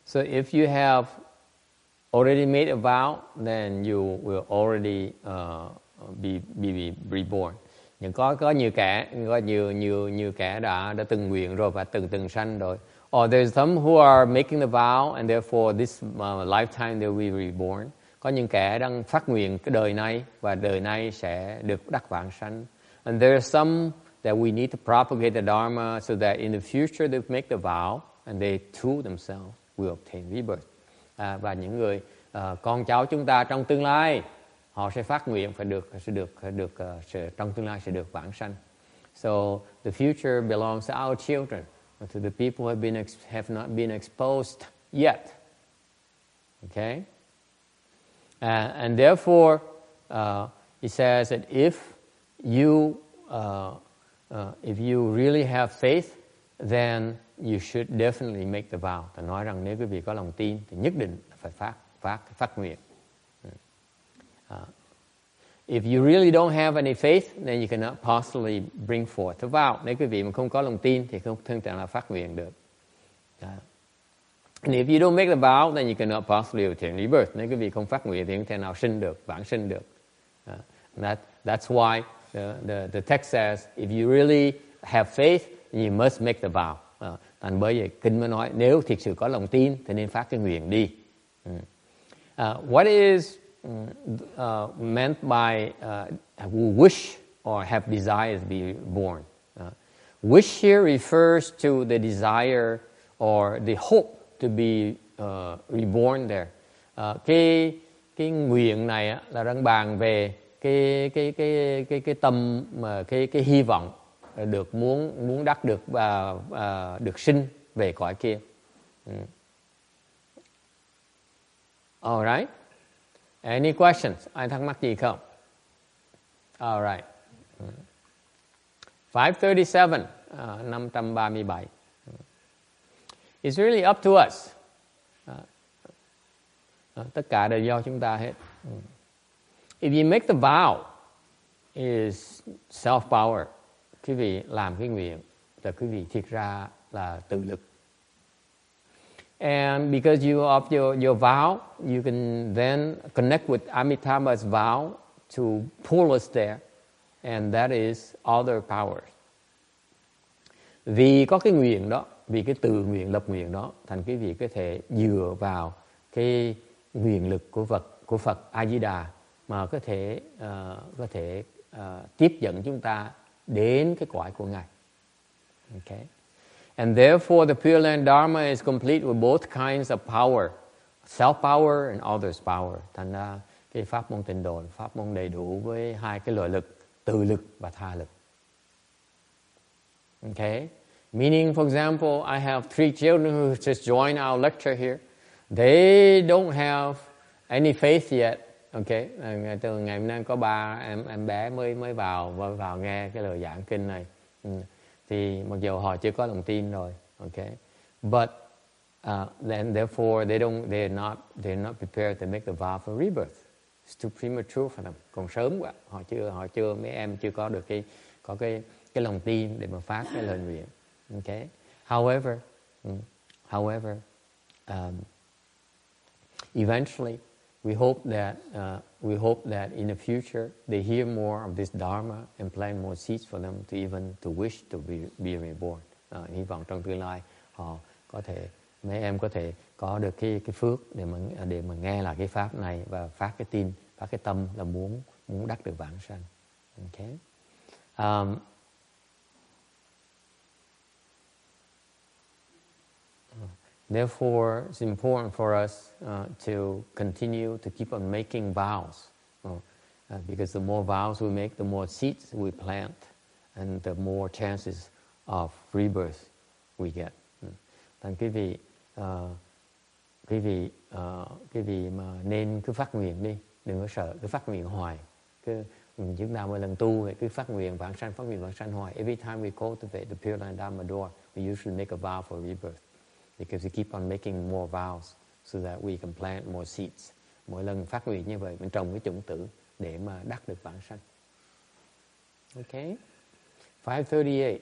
So if you have already made a vow, then you will already be reborn. Nhưng có nhiều kẻ đã từng nguyện rồi và từng sanh rồi. Or there's some who are making the vow and therefore this lifetime they will be reborn. Có những kẻ đang phát nguyện cái đời này và đời này sẽ được đắc vãng sanh. And there are some that we need to propagate the Dharma so that in the future they make the vow and they too themselves will obtain rebirth. Và những người con cháu chúng ta trong tương lai họ sẽ phát nguyện trong tương lai sẽ được vãng sanh. So the future belongs to our children, to the people who have not been exposed yet. Okay, and therefore he says that if you really have faith, then you should definitely make the vow. Ta nói rằng nếu quý vị có lòng tin thì nhất định phải phát nguyện. If you really don't have any faith, then you cannot possibly bring forth the vow. Nếu quý vị mà không có lòng tin thì không thể nào phát nguyện được. And if you don't make the vow, then you cannot possibly obtain rebirth. Nếu quý vị không phát nguyện thì không thể nào sinh được, vãng sinh được. That's why the text says, if you really have faith, you must make the vow. Thành bởi vậy kinh mới nói nếu thực sự có lòng tin thì nên phát cái nguyện đi. What is meant by wish or have desire to be born? Wish here refers to the desire or the hope to be reborn there. Cái nguyện này là đang bàn về cái tâm mà cái hy vọng được muốn đắc được được sinh về cõi kia. All right. Any questions? Ai thắc mắc gì không? All right. 537. 537. It's really up to us. Tất cả đều do chúng ta hết. If you make the vow, is self-power. Quý vị làm cái nguyện là quý vị thiệt ra là tự lực. And because you of your vow, you can then connect with Amitabha's vow to pull us there, and that is other powers. Vì có cái nguyện đó, vì cái tự nguyện lập nguyện đó, thành quý vị có thể dựa vào cái nguyện lực của Phật A Di Đà mà có thể tiếp dẫn chúng ta đến cái cõi của Ngài. Okay. And therefore the Pureland Dharma is complete with both kinds of power, self-power and others' power. Thành ra cái pháp môn tịnh độ, pháp môn đầy đủ với hai cái loại lực, tự lực và tha lực. Okay? Meaning, for example, I have 3 children who just joined our lecture here. They don't have any faith yet. Okay? Từ ngày hôm nay có 3 em bé mới vào nghe cái lời giảng kinh này. Thì mặc dù họ chưa có lòng tin rồi. Okay? But then therefore they're not prepared to make the vow for rebirth. It's too premature for them. Còn sớm quá, họ chưa mấy em chưa có được cái lòng tin để mà phát cái lời nguyện. Okay? However, eventually we hope that in the future they hear more of this Dharma and plant more seeds for them to wish to be reborn. Hy vọng trong tương lai họ mấy em có thể có được cái phước để mà nghe lại cái pháp này và phát cái tin phát cái tâm là muốn đắc được vãng sanh. Okay. Therefore, it's important for us to continue to keep on making vows, because the more vows we make, the more seeds we plant, and the more chances of rebirth we get. Thành quý vị mà nên cứ phát nguyện đi, đừng có sợ, cứ phát nguyện hoài. Chúng ta mỗi lần tu thì cứ phát nguyện vãng sanh hoài. Every time we cultivate the Pureland Dharma door, we usually make a vow for rebirth, because we keep on making more vows so that we can plant more seeds. Mỗi lần phát nguyện như vậy, mình trồng cái chủng tử để mà đắc được vãng sanh. Okay. 538.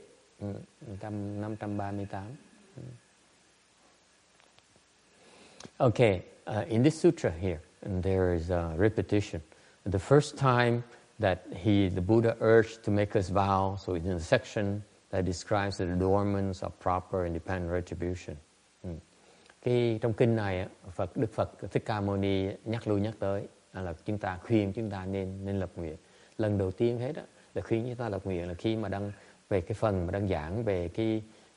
538. Okay, in this sutra here, and there is a repetition. The first time that the Buddha urged to make us vow, so it's in the section that describes the adornments of proper independent retribution. Trong kinh này, Đức Phật Thích Ca Mâu Ni nhắc tới là khuyên chúng ta nên lập nguyện. Lần đầu tiên hết là khuyên chúng ta lập nguyện là khi mà về cái phần mà đang giảng về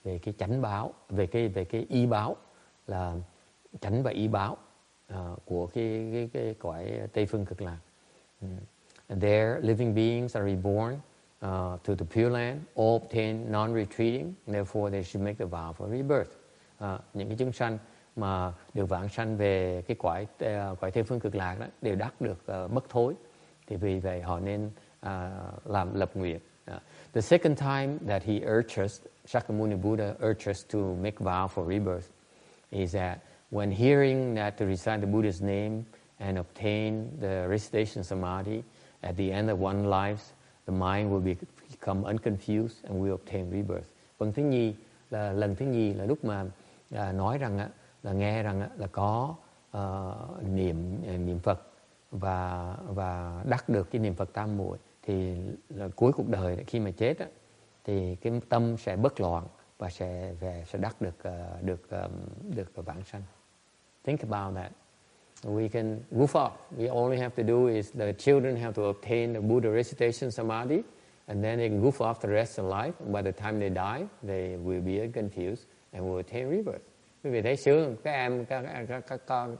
cái chánh báo, về cái y báo, là chánh và y báo của cái cõi Tây phương cực lạc. And there, living beings are reborn to the Pure Land, all obtain non-retreating, therefore they should make the vow for rebirth. Những cái chúng sanh mà được vãng sanh về cái cõi Tây phương cực lạc đó đều đắc được bất thối, thì vì vậy họ nên lập nguyện. The second time that he urged us, Shakyamuni Buddha urged us to make vow for rebirth, is that when hearing that to recite the Buddha's name and obtain the recitation samadhi, at the end of one life, the mind will become unconfused and will obtain rebirth. Lần thứ nhì là lúc mà nói rằng là nghe rằng là có niệm Phật và đắc được cái niệm Phật tam muội, thì là cuối cuộc đời khi mà chết thì cái tâm sẽ bất loạn và sẽ đắc được vãng sanh. Think about that. We can goof off. We only have to do is the children have to obtain the Buddha recitation samadhi, and then they can goof off the rest of life. And by the time they die, they will be confused and will attain rebirth. Quý vị thấy sướng không?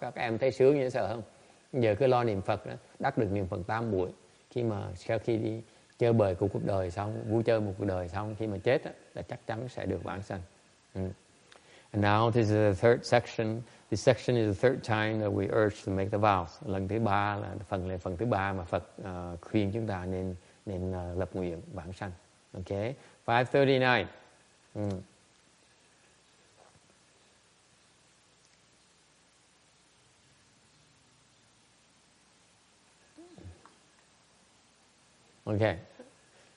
Các em thấy sướng như sợ không? Giờ cứ lo niệm Phật đó, đắc được niệm Phật tam muội. Sau khi đi chơi bời của cuộc đời xong, vui chơi một cuộc đời xong, khi mà chết là chắc chắn sẽ được vãng sanh. And now this is the third section. This section is the third time that we urge to make the vows. Lần thứ ba là phần thứ ba mà Phật khuyên chúng ta nên lập nguyện vãng sanh. Okay, 539. Okay,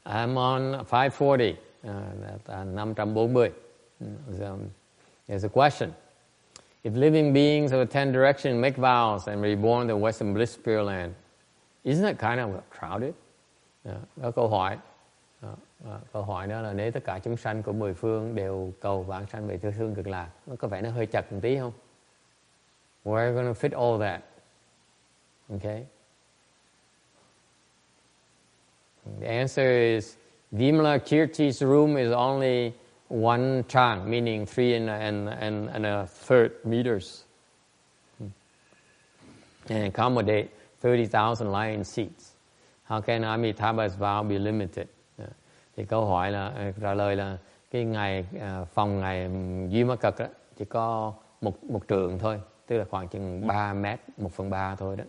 I'm on 540. 540. There's a question. If living beings of the 10 directions make vows and reborn the Western Bliss Pure Land, isn't that kind of crowded? Đó câu hỏi. Câu hỏi đó là nếu tất cả chúng sanh của 10 phương đều cầu vãng sanh về Tây phương cực lạc, nó có vẻ nó hơi chật một tí không? Where are you going to fit all that? Okay. The answer is Vimala Kirti's room is only 1 chang, meaning 3 and a third meters, and accommodate 30,000 lion seats. How can Amitabha's vow be limited? Thì câu hỏi là trả lời là cái phòng ngài Duy Ma Cật đó chỉ có một trượng thôi, tức là khoảng chừng 3 mét, 1/3 thôi đó,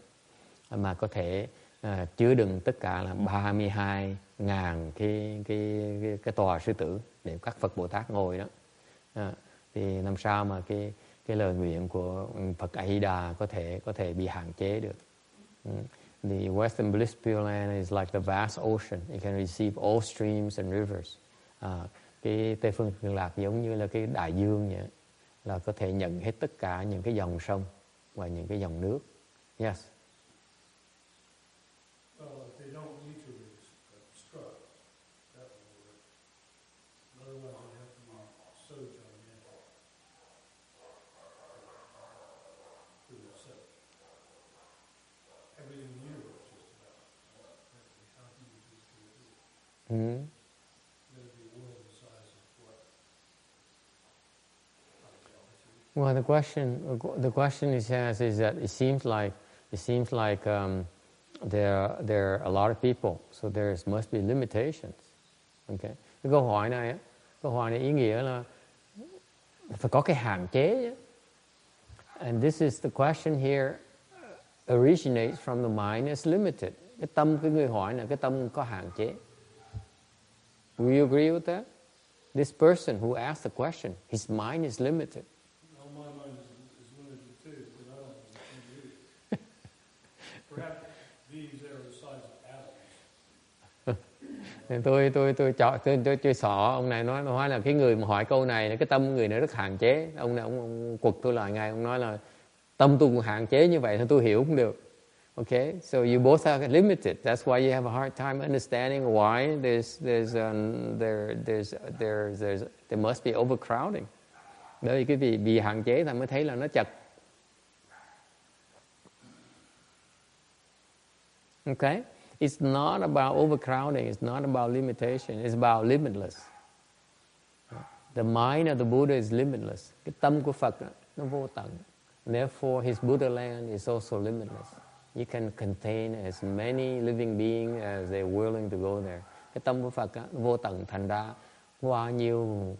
mà có thể chứa đựng tất cả là 32.000 cái tòa sư tử để các Phật Bồ Tát ngồi đó. Thì làm sao mà cái lời nguyện của Phật A Di Đà có thể bị hạn chế được. The Western Bliss Pure Land is like the vast ocean. It can receive all streams and rivers. Cái Tây phương cực lạc giống như là cái đại dương vậy, là có thể nhận hết tất cả những cái dòng sông và những cái dòng nước. Yes. They don't need to obstruct. That will work. Otherwise, they have to be so gigantic to accept. Everything in the universe Well, the question he has is that it seems like there are a lot of people, so there must be limitations. Okay. Cái câu hỏi này ý nghĩa là phải có cái hạn chế chứ. And this is the question here originates from the mind as limited. Cái tâm cái người hỏi là cái tâm có hạn chế. Do you agree with that? This person who asked the question, his mind is limited. No, my mind is limited too, but I don't agree. Perhaps these are the size of atoms. Tôi sợ ông này nói là cái người mà hỏi câu này, cái tâm người này rất hạn chế. Ông quật tôi lại ngay, ông nói là tâm tôi cũng hạn chế như vậy, thì tôi hiểu cũng được. Okay, so you both are limited. That's why you have a hard time understanding why there must be overcrowding. Bởi vì cái vì hạn chế ta mới thấy là nó chật. Okay, it's not about overcrowding. It's not about limitation. It's about limitless. The mind of the Buddha is limitless. Cái tâm của Phật nó vô tận. Therefore, his Pureland is also limitless. You can contain as many living beings as they're willing to go there. Cái tâm của Phật vô tận, thành ra bao nhiêu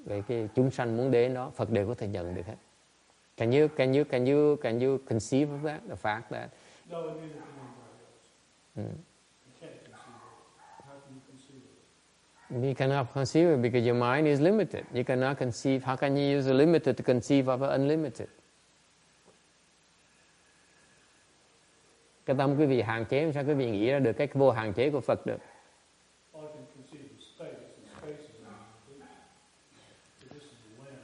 cái chúng sanh muốn đến đó, Phật đều có thể nhận được hết. Can you conceive of that? The fact that No, it means it can be You can't conceive it. How can you conceive it? you cannot conceive it because your mind is limited. You cannot conceive. How can you use the limited to conceive of the unlimited? Cái tâm quý vị hạn chế, sao quý vị nghĩ ra được cái vô hạn chế của Phật được? All I can conceive is space, and space is unlimited. So this is the land.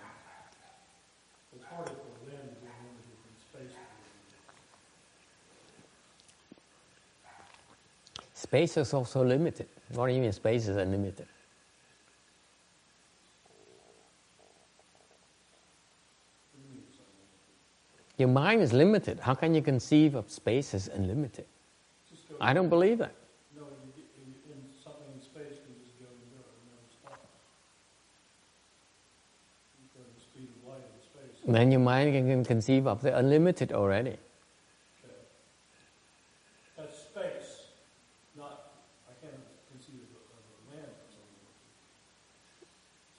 It's harder for the land to be limited than space to be limited. Space is also limited. What do you mean space is unlimited? Your mind is limited. How can you conceive of space as unlimited? I don't believe that. No, in something in space can just go and go and never stop. Because the speed of light in space. Then your mind can conceive of the unlimited already. Okay. That's space, not, I can't conceive of a land that's unlimited.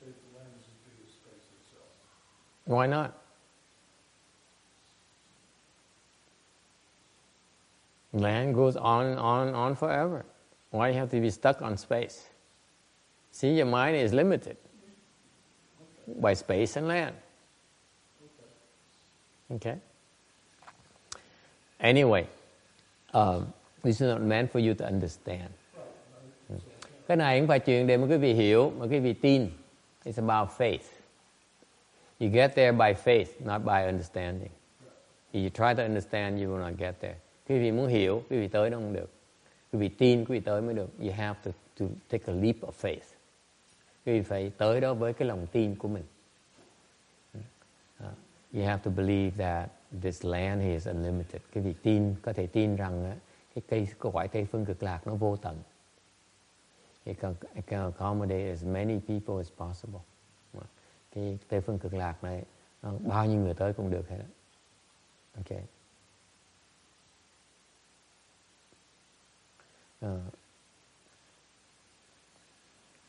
Say if the land is as big as space itself. Why not? Land goes on forever. Why do you have to be stuck on space? See, your mind is limited by space and land. Okay? Anyway, this is not meant for you to understand. Cái này không phải chuyện để mà quý vị hiểu, mà quý vị tin. It's about faith. You get there by faith, not by understanding. If you try to understand, you will not get there. Quý vị muốn hiểu, quý vị tới đó không được. Quý vị tin, quý vị tới mới được. You have to take a leap of faith. Quý vị phải tới đó với cái lòng tin của mình. You have to believe that this land here is unlimited. Quý vị có thể tin rằng cái cõi Tây Phương Cực Lạc nó vô tận. It can accommodate as many people as possible. Cái Tây Phương Cực Lạc này, bao nhiêu người tới cũng được hết. Okay.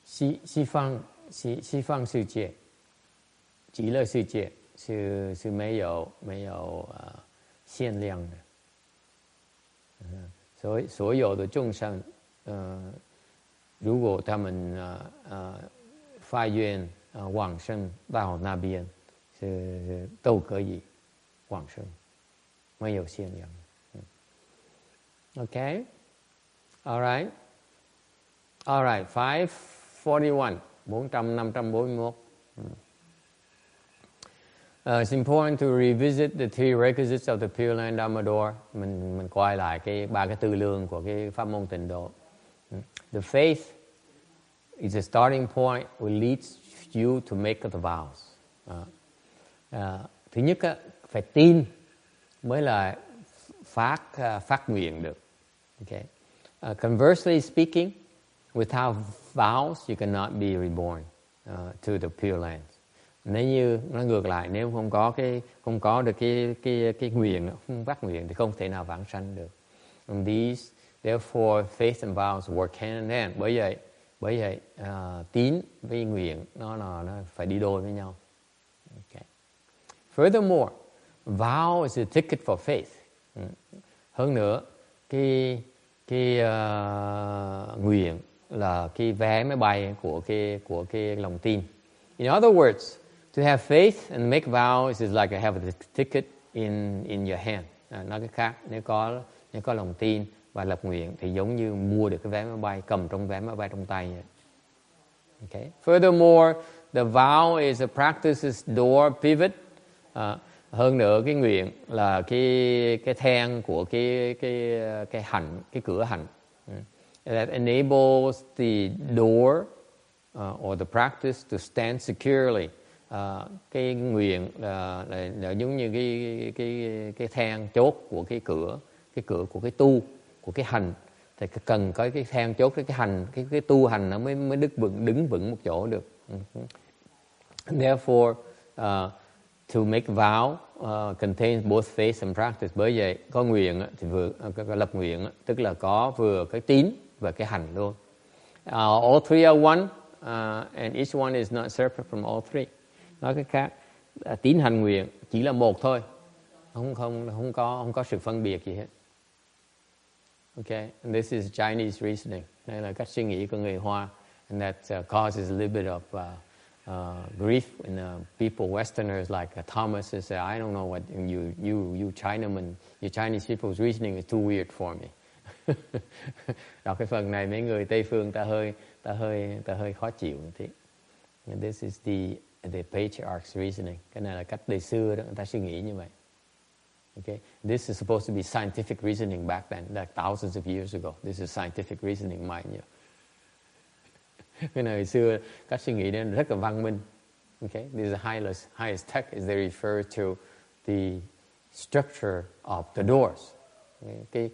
Xi Phang世界 极乐世界是没有限量的。所有的众生，如果他们发愿往生到那边，都可以往生，没有限量。Okay. All right. 541. 541. It's important to revisit the three requisites of the Pureland Dharma door. Mình coi lại ba cái tư lương của cái pháp môn tịnh độ. The faith is a starting point will lead you to make the vows. Thứ nhất phải tin mới là phát nguyện được. Okay. Conversely speaking, Without vows, you cannot be reborn to the Pureland. Nếu như nó ngược lại, nếu không có được cái nguyện, không phát nguyện thì không thể nào vãng sanh được. And therefore, faith and vows work hand in hand. Bởi vậy tín với nguyện nó phải đi đôi với nhau. Okay. Furthermore, vow is a ticket for faith. Hơn nữa, cái nguyện là cái vé máy bay của cái lòng tin. In other words, to have faith and make vows is like have a ticket in your hand. Nói cái khác, nếu có lòng tin và lập nguyện thì giống như mua được cái vé máy bay, cầm trong vé máy bay trong tay vậy. Okay. Furthermore, the vow is a practice's door pivot. Hơn nữa, cái nguyện là cái then của cái hạnh, cái cửa hạnh. That enables the door or the practice to stand securely. Cái nguyện là giống như cái then chốt của cái cửa của cái tu, của cái hành. Thì cần có cái then chốt cái hành, cái tu hành nó mới đứng vững một chỗ được. Therefore, to make vow contains both faith and practice. Bởi vậy có nguyện thì vừa lập nguyện tức là có vừa cái tín và cái hành luôn. All three are one, and each one is not separate from all three. Nói cái khác, tín hành nguyện chỉ là một thôi, không có sự phân biệt gì hết. Okay, and this is Chinese reasoning. Đây là cách suy nghĩ của người Hoa, and that causes a little bit of grief in people, Westerners like Thomas, who say, I don't know what you Chinamen, you Chinese people's reasoning is too weird for me. Đọc cái phần này mấy người Tây phương ta hơi khó chịu một tí. And this is the patriarch's reasoning. Cái này là cách đời xưa đó, người ta suy nghĩ như vậy. Okay, this is supposed to be scientific reasoning back then, like thousands of years ago. This is scientific reasoning, mind you. Cái này xưa các suy nghĩ đến rất là văn minh. Okay, this is the highest tech is they refer to the structure of the doors. Cái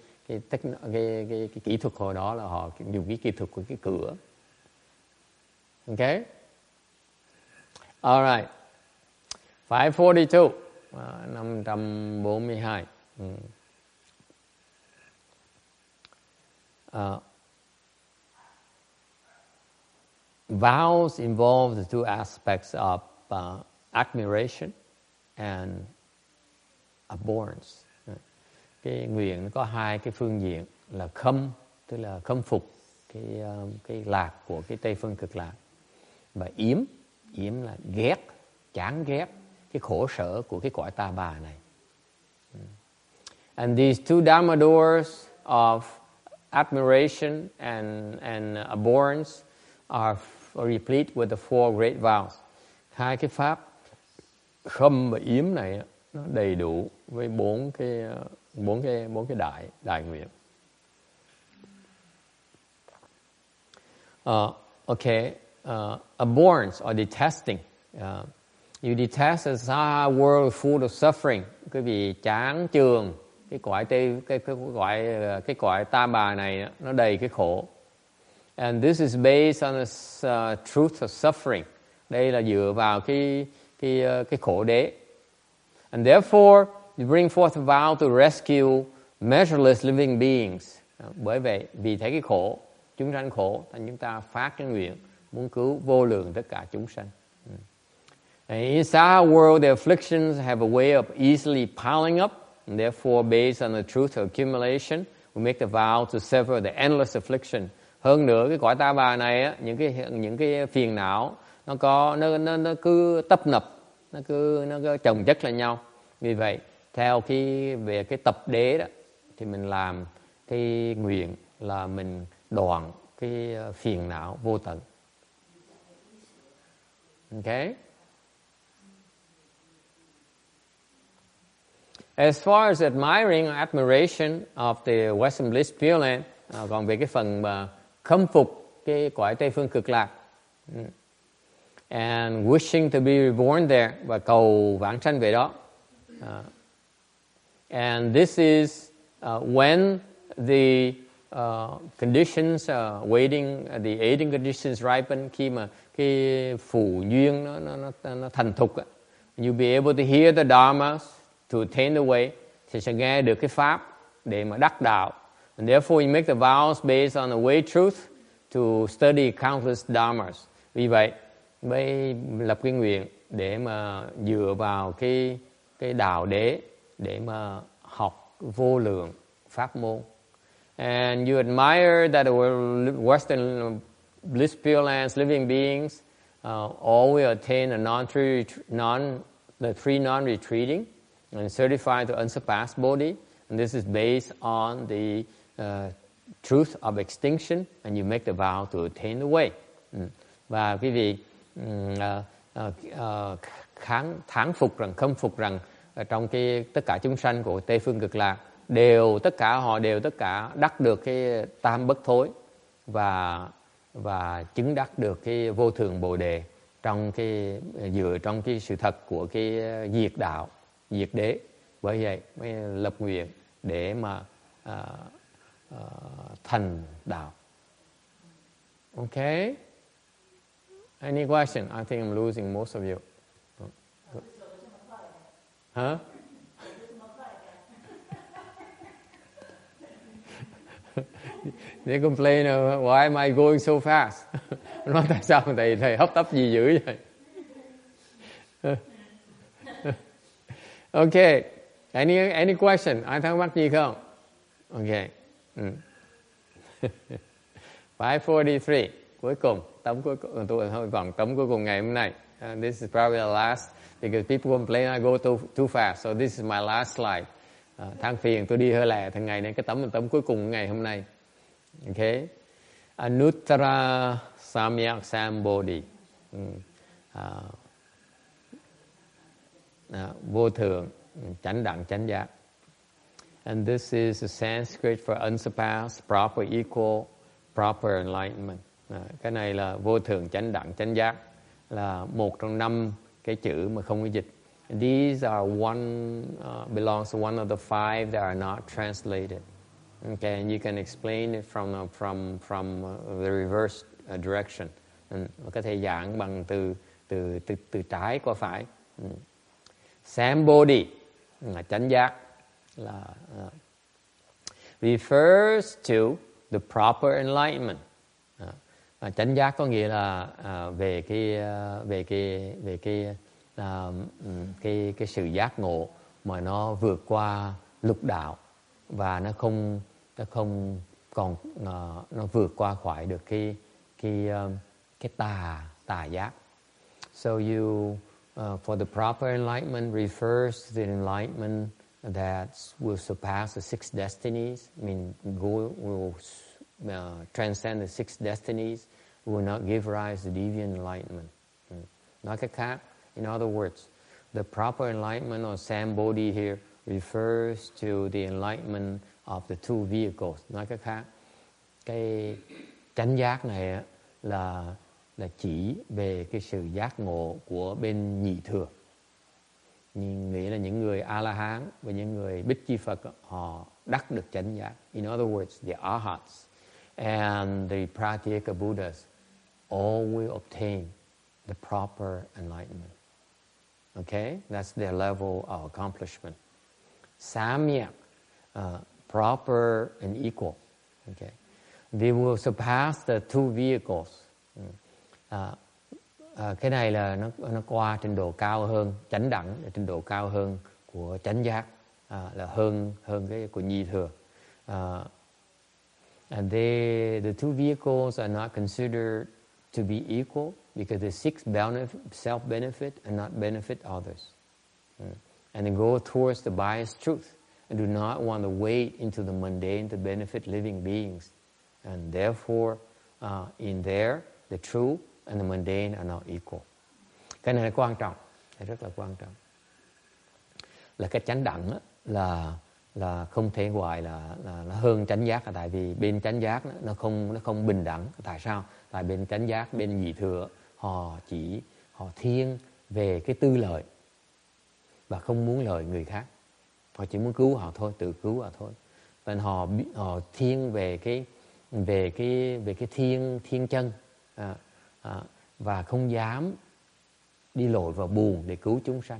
kỹ thuật hồi đó là họ dùng cái kỹ thuật của cái cửa. Okay, all right. 542, 542. Vows involve the two aspects of admiration and abhorrence. Cái nguyện nó có hai cái phương diện là khâm, tức là khâm phục cái lạc của cái Tây phương cực lạc, và yếm là ghét, chán ghét cái khổ sở của cái cõi ta bà này. And these two Dharma doors of admiration and abhorrence are replete with the four great vows. Hai cái pháp khâm và yếm này nó đầy đủ với bốn cái đại nguyện. Abhorrence or detesting. You detest a world full of suffering. Quý vị chán chường cái cõi ta bà này nó đầy cái khổ. And this is based on the truth of suffering. Đây là dựa vào cái khổ đế. And therefore, you bring forth a vow to rescue measureless living beings. Bởi vậy, vì thấy cái khổ, chúng sanh khổ, thành chúng ta phát cái nguyện muốn cứu vô lượng tất cả chúng sanh. And inside our world, the afflictions have a way of easily piling up. And therefore, based on the truth of accumulation, we make the vow to sever the endless affliction. Hơn nữa, cái cõi ta bà này á, những cái phiền não nó cứ tấp nập, nó cứ chồng chất lên nhau. Vì vậy, theo về cái tập đế đó, thì mình làm cái nguyện là mình đoạn cái phiền não vô tận. Okay? As far as admiring or admiration of the Western Bliss Pureland, còn về cái phần mà khâm phục cái cõi Tây phương cực lạc, and wishing to be reborn there, và cầu vãng sanh về đó. And this is when the conditions waiting, the aiding conditions ripen, khi mà cái phù duyên nó thành thục, you'll be able to hear the dharma to attain the way, thì sẽ nghe được cái pháp để mà đắc đạo. And therefore you make the vows based on the way truth to study countless dharmas. Vì vậy mới lập cái nguyện để mà dựa vào cái đạo đế để mà học vô lượng pháp môn. And you admire that the Western bliss Pureland's living beings all will attain the three non-retreating and certified to unsurpassed body. And this is based on the truth of extinction, and you make the vow to attain the way. Và quý vị thán phục rằng, khâm phục rằng trong cái tất cả chúng sanh của Tây phương Cực Lạc tất cả đắc được cái tam bất thối và chứng đắc được cái vô thượng Bồ đề dựa trong cái sự thật của cái diệt đạo, diệt đế. Bởi vậy mới lập nguyện để mà thành đạo. Okay? Any question? I think I'm losing most of you. Huh? They complain, why am I going so fast? Nói tại sao thầy hấp tấp gì dữ vậy? Okay. Any question? Ai thắc mắc gì không? Okay. 543. Cuối cùng, tấm cuối cùng, tôi thôi còn tấm cuối cùng ngày hôm nay. This is probably the last, because people complain I go too fast, so this is my last slide. Than phiền tôi đi hơi lẹ, thằng ngày này cái tấm cuối cùng ngày hôm nay. Okay. Anuttara Samyak Sambodhi. Vô thượng chánh đẳng chánh giác. And this is a Sanskrit for unsurpassed, proper, equal, proper enlightenment. Cái này là vô thượng chánh đẳng chánh giác, là một trong 5 cái chữ mà không có dịch. These are belongs to one of the 5 that are not translated. Okay, and you can explain it from the reverse direction. Có thể giảng bằng từ trái qua phải. Sambodhi là chánh giác, là refers to the proper enlightenment. Chánh giác có nghĩa là về cái sự giác ngộ mà nó vượt qua lục đạo, và nó vượt qua khỏi được cái tà giác. So you for the proper enlightenment refers to the enlightenment that will surpass the 6 destinies. I mean, will transcend the 6 destinies. Will not give rise to deviant enlightenment. Nói cách khác, in other words, the proper enlightenment or Sambodhi here refers to the enlightenment of the 2 vehicles. Nói cách khác, cái chánh giác này là chỉ về cái sự giác ngộ của bên nhị thừa. Nghĩa là những người A-la-hán và những người Bích Chi Phật họ đắc được chánh giác. In other words, the Arhats and the Pratyeka Buddhas all will obtain the proper enlightenment. Okay? That's their level of accomplishment. Samyak, proper and equal. Okay? They will surpass the 2 vehicles. Cái này là nó qua trình độ cao hơn, chánh đẳng là trình độ cao hơn của chánh giác, là hơn cái của nhị thừa. And the 2 vehicles are not considered to be equal because they seek self-benefit and not benefit others. And they go towards the biased truth and do not want to wade into the mundane to benefit living beings. And therefore, in there, the true and the mundane are not equal. Cái này là quan trọng, rất là quan trọng. Là cái chánh đẳng là không thể gọi là hơn chánh giác, là tại vì bên chánh giác nó không bình đẳng. Tại sao? Tại bên chánh giác, bên nhị thừa họ thiên về cái tư lợi và không muốn lợi người khác. Họ chỉ muốn cứu họ thôi, tự cứu họ thôi. Nên họ thiên về cái thiên chân, và không dám đi lội vào buồn để cứu chúng sanh.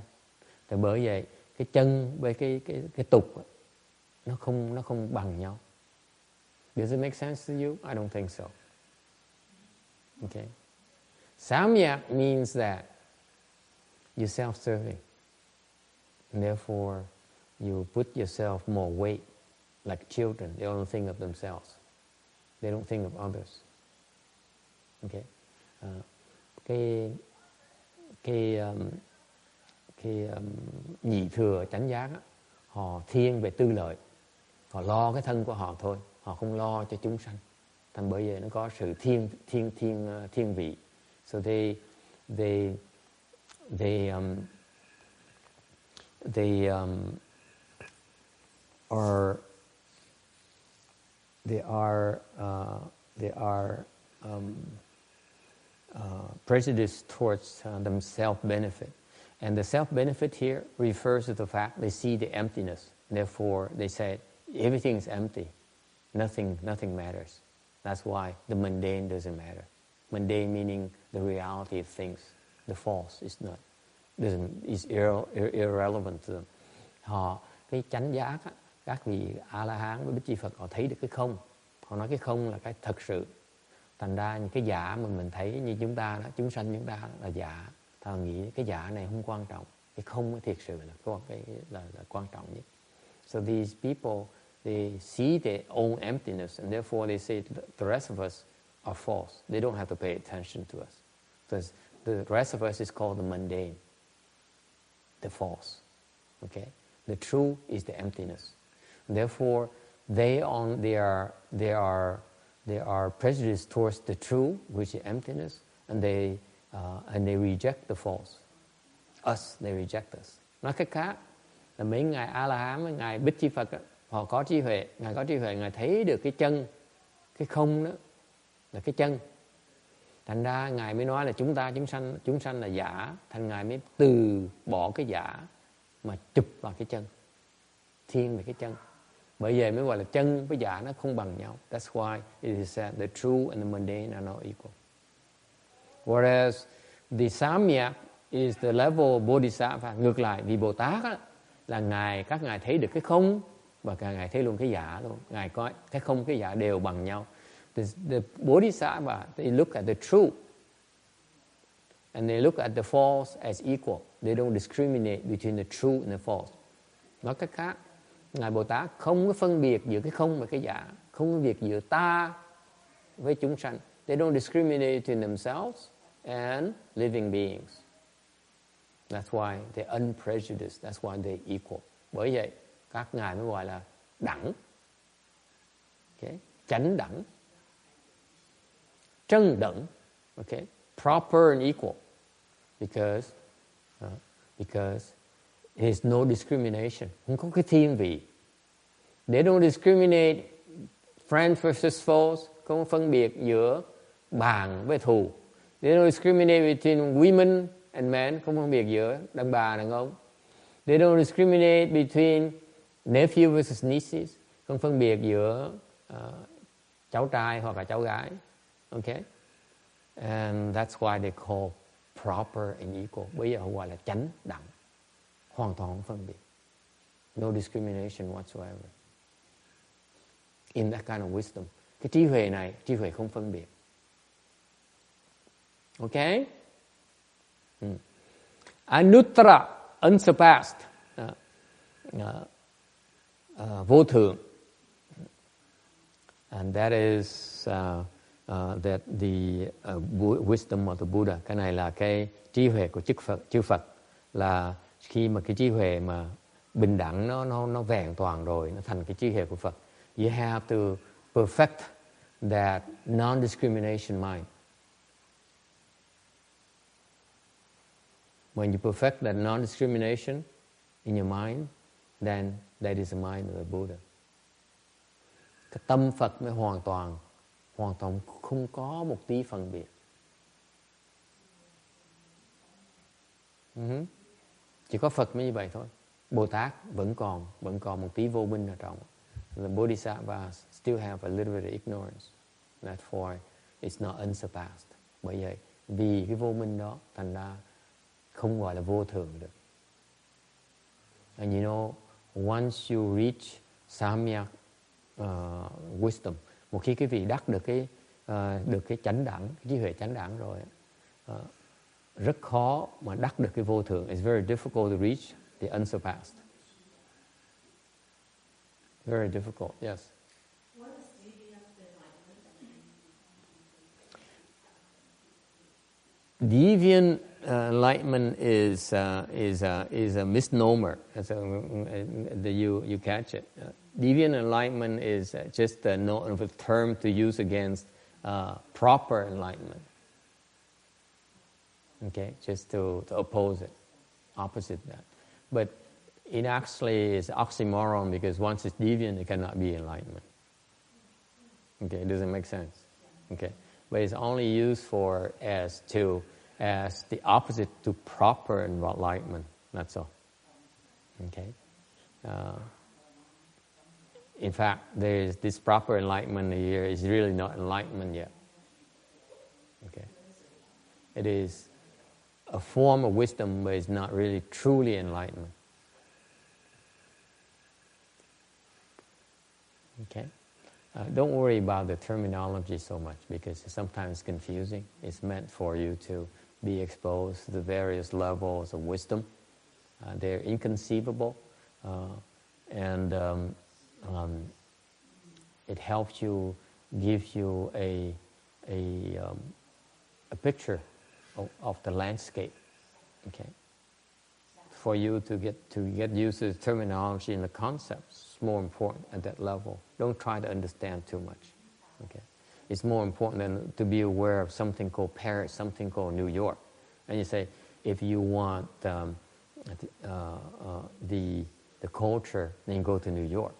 Thì bởi vậy cái chân với cái tục nó không bằng nhau. Does it make sense to you? I don't think so. Okay. Samyak means that you're self-serving. And therefore, you put yourself more weight, like children. They only think of themselves. They don't think of others. Okay. Nhị thừa chánh giác á, họ thiên về tư lợi, họ lo cái thân của họ thôi, họ không lo cho chúng sanh. Thành bởi vậy nó có sự thiên vị. So they are prejudiced towards them self-benefit. And the self-benefit here refers to the fact they see the emptiness. Therefore, they say everything's empty. Nothing matters. That's why the mundane doesn't matter. Mundane meaning the reality of things. The false is irrelevant to them. Cái chánh giác á, các vị A-la-hán với Bích Chi Phật họ thấy được cái không. Họ nói cái không là cái thật sự. Thành ra những cái giả mà mình thấy như chúng ta đó, chúng sanh chúng ta là giả. Ta nghĩ cái giả này không quan trọng. Cái không mới thiệt sự là quan trọng nhất. So these people, they see their own emptiness and therefore they say the rest of us are false. They don't have to pay attention to us. Because the rest of us is called the mundane, the false. Okay? The true is the emptiness. And therefore, they are prejudiced towards the true, which is emptiness, and they reject the false. Us, they reject us. Nói cách khác là mấy ngài A-la-hán với ngài Bích Chi Phật, họ có trí huệ, ngài thấy được cái chân, cái không đó là cái chân. Thành ra ngài mới nói là chúng sanh là giả, thành ngài mới từ bỏ cái giả mà chụp vào cái chân, thiên về cái chân. Bởi vậy mới gọi là chân với giả nó không bằng nhau. That's why it is said the true and the mundane are not equal. Whereas the samyak is the level bodhisattva. Ngược lại, vì Bồ Tát á, là các ngài thấy được cái không và ngài thấy luôn cái giả luôn. Ngài có cái không cái giả đều bằng nhau. The bodhisattva, they look at the true and they look at the false as equal. They don't discriminate between the true and the false. Nói cách khác, ngài Bồ Tát không có phân biệt giữa cái không và cái giả, không phân biệt giữa ta với chúng sanh. They don't discriminate between themselves and living beings. That's why they're unprejudiced. That's why they're equal. Bởi vậy các ngài mới gọi là đẳng, okay? Chánh đẳng, chân đẳng, okay? Proper and equal, because there's no discrimination. Không có cái thiên vị. They don't discriminate friends versus foes. Không phân biệt giữa bạn với thù. They don't discriminate between women and men. Không phân biệt giữa đàn bà đàn ông. They don't discriminate between nephew versus nieces. Không phân biệt giữa cháu trai hoặc là cháu gái. Okay? And that's why they call proper and equal. Bây giờ họ gọi là chánh đẳng. Hoàn toàn không phân biệt. No discrimination whatsoever. In that kind of wisdom. Cái trí huệ này, trí huệ không phân biệt. Okay? Anuttara, unsurpassed. Vô thượng. And that is that the wisdom of the Buddha. Cái này là cái trí huệ của chư Phật. Là khi mà cái trí huệ mà bình đẳng nó vẹn toàn rồi, nó thành cái trí huệ của Phật. You have to perfect that non-discrimination mind. When you perfect that non-discrimination in your mind, then that is the mind of the Buddha. Cái tâm Phật mới hoàn toàn không có một tí phân biệt. Chỉ có Phật mới như vậy thôi. Bồ Tát vẫn còn một tí vô minh ở trong. The Bodhisattvas still have a little bit of ignorance. That's why it's not unsurpassed. Bởi vậy, vì cái vô minh đó, thành ra không gọi là vô thường được. And you know, once you reach Samyak wisdom, một khi cái vị đắc được cái chánh đẳng, cái trí huệ chánh đẳng rồi, rất khó mà đắc được cái vô thường. It's very difficult to reach the unsurpassed. Very difficult, yes. What is deviant enlightenment? Deviant enlightenment is a misnomer. You catch it. Deviant enlightenment is just a term to use against proper enlightenment. Okay, just to oppose it, opposite that. But it actually is oxymoron, because once it's deviant, it cannot be enlightenment. Okay, it doesn't make sense. Okay, but it's only used as the opposite to proper enlightenment. That's all. Okay. In fact, there's this proper enlightenment here is really not enlightenment yet. Okay, it is a form of wisdom, but it's not really truly enlightenment. Okay, don't worry about the terminology so much, because it's sometimes confusing. It's meant for you to be exposed to the various levels of wisdom. They're inconceivable, and it helps you, gives you a picture of the landscape. Okay, for you to get used to the terminology and the concepts. It's more important at that level. Don't try to understand too much. Okay, it's more important than to be aware of something called Paris, something called New York. And you say, if you want the culture, then you go to New York.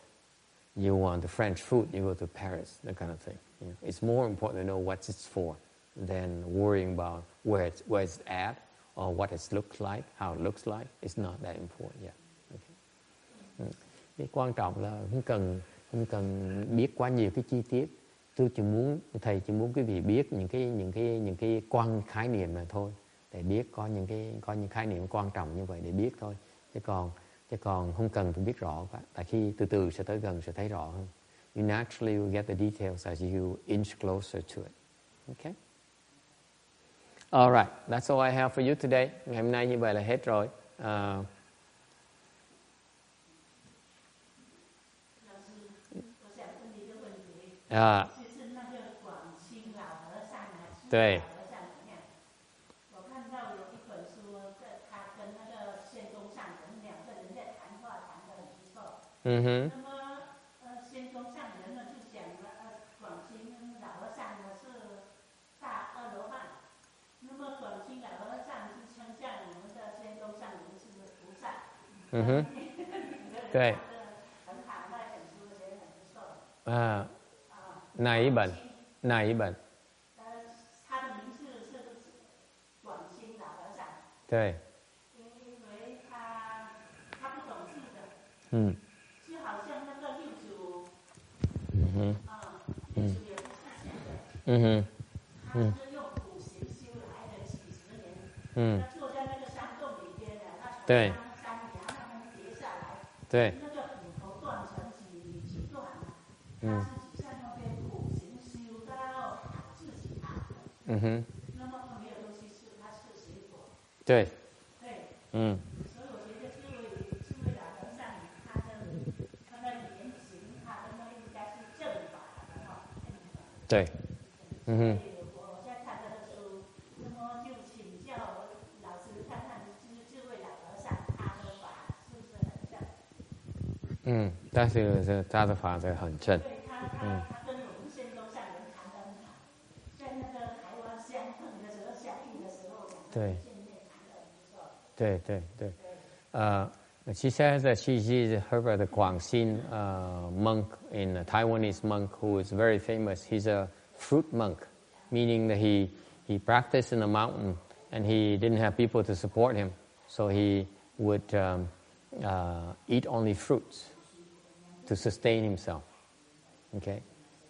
You want the French food, you go to Paris. That kind of thing. You know, it's more important to know what it's for than worrying about where it's at or what it looks like, how it looks like. It's not that important yet. Okay. Cái quan trọng là không cần biết quá nhiều cái chi tiết. Thầy chỉ muốn quý vị biết những cái quan khái niệm này thôi, để biết có những khái niệm quan trọng như vậy để biết thôi. Chứ còn không cần phải biết rõ quá. Tại khi từ từ sẽ tới gần sẽ thấy rõ hơn. You naturally will get the details as you inch closer to it. Okay. All right, that's all I have for you today. Ngày hôm nay như vậy là hết rồi.对。对。哪一本？他的名字是广清老和尚。对。因为他不懂字的。就好像那个六祖。六祖也不出现的。他是用苦行修来的几十年。他坐在那个山洞里边的，他从山崖那边跌下来。对。那个骨头断成几段了。他自己在那边苦行修到自己好了。那么没有东西吃，他吃水果。对。对。所以我觉得这位老和尚，他的言行，他的那应该是正法的哈。对。所以我在看他的书，那么就请教老师看看，就是这位老和尚他的法是不是很正？但是他的法是很正。对他跟我们仙宗上人谈得很好，在那个台湾相碰的时候，相遇的时候，两个人见面谈得很不错。对。She says that she's heard of the Guangxin monk, in a Taiwanese monk who is very famous. He's a fruit monk, meaning that he practiced in the mountain and he didn't have people to support him, so he would eat only fruits. to sustain himself. Okay,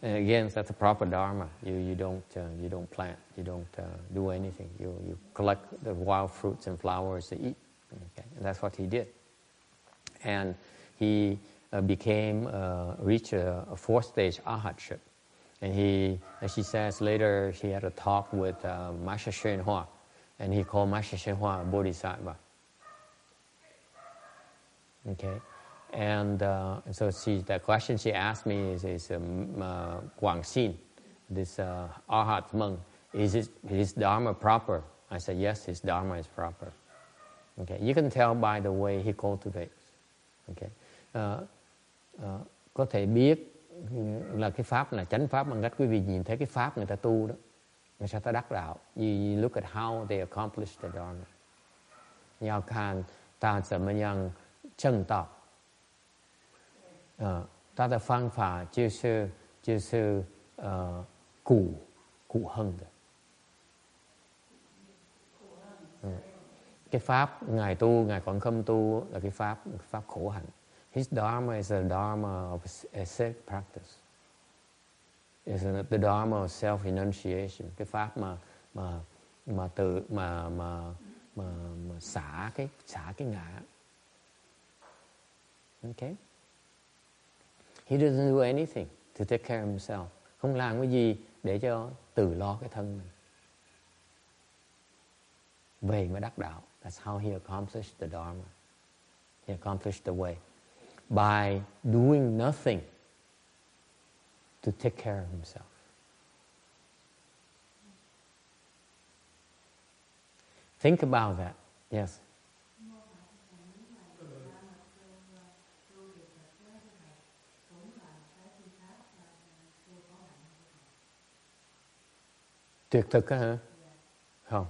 and again, that's a proper dharma. You don't plant, you don't do anything. You collect the wild fruits and flowers to eat. Okay, and that's what he did. And he reached a fourth stage arhatship. And he, as she says later, she had a talk with Master Hsuan Hua, and he called Master Hsuan Hua a bodhisattva. Okay, and so the question she asked me is Quảng Xin, this arhat monk, is his dharma proper? I said yes, his dharma is proper. Okay, you can tell by the way he cultivates. Okay, có thể biết là cái pháp là chánh pháp bằng cách quý vị nhìn thấy cái pháp người ta tu đó, người ta đắc đạo. You look at how they accomplish the dharma. 要看他怎么样正道。他的方法就是苦恨的。Cái pháp ngài tu, ngài còn không tu là cái pháp khổ hạnh. His dharma is a dharma of ascetic practice. It's the dharma of self-enunciation. Cái pháp mà xả cái ngã. Okay. He doesn't do anything to take care of himself. Không làm cái gì để cho tự lo cái thân mình. Về mới đắc đạo. That's how he accomplished the dharma. He accomplished the way. By doing nothing to take care of himself. Think about that. Yes. Tuyệt thực hả? Không.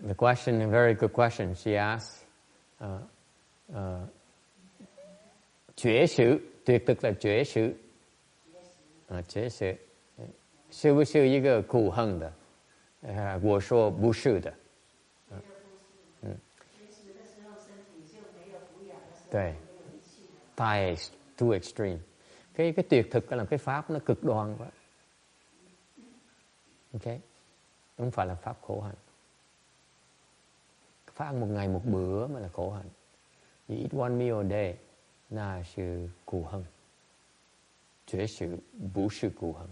The question, a very good question. She asked, chuyển sự, tuyệt thực là chuyển sự. chuyển sự. 是不是一个苦恨的？我说不是的。对，太 too extreme. Cái tuyệt thực là cái pháp nó cực đoan quá. Okay, không phải là pháp khổ hạnh. Pháp ăn một ngày một bữa mà là khổ hạnh. You eat one meal a day, là sự苦恨. 绝食不是苦恨。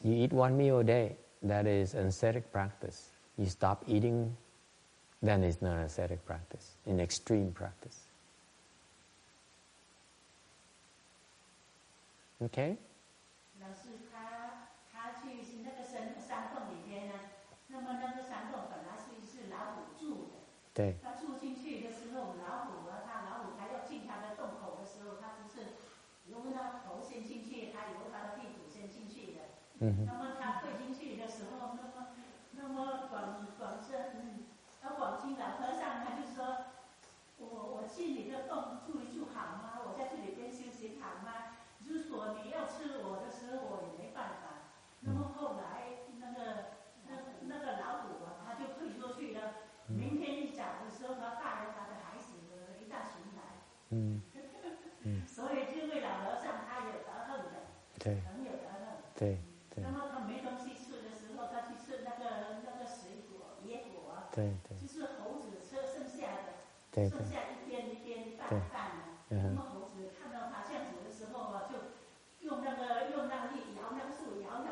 You eat one meal a day, that is an ascetic practice. You stop eating, then it's not an ascetic practice, an extreme practice. Okay? 老师他去那个山洞里面呢，那么那个山洞本来是老虎住的。对。他住进去的时候，老虎还要进他的洞口的时候，他只是由他头先进去，他由他的屁股先进去的。那么他退进去的时候，那么广清老和尚他就说，我进你的洞住一住好吗？我在这里边修行好吗？如果你要吃我的时候，我也没办法。那么后来那个老虎他就退出去了。明天一早的时候，他带着他的孩子一大群来。所以这位老和尚他有得恨的，很有得恨。对。那么他没东西吃的时候，他去吃那个水果、野果，就是猴子吃剩下的，剩下一边一半的。那么猴子看到他这样子的时候就用那个力摇那个树，摇，给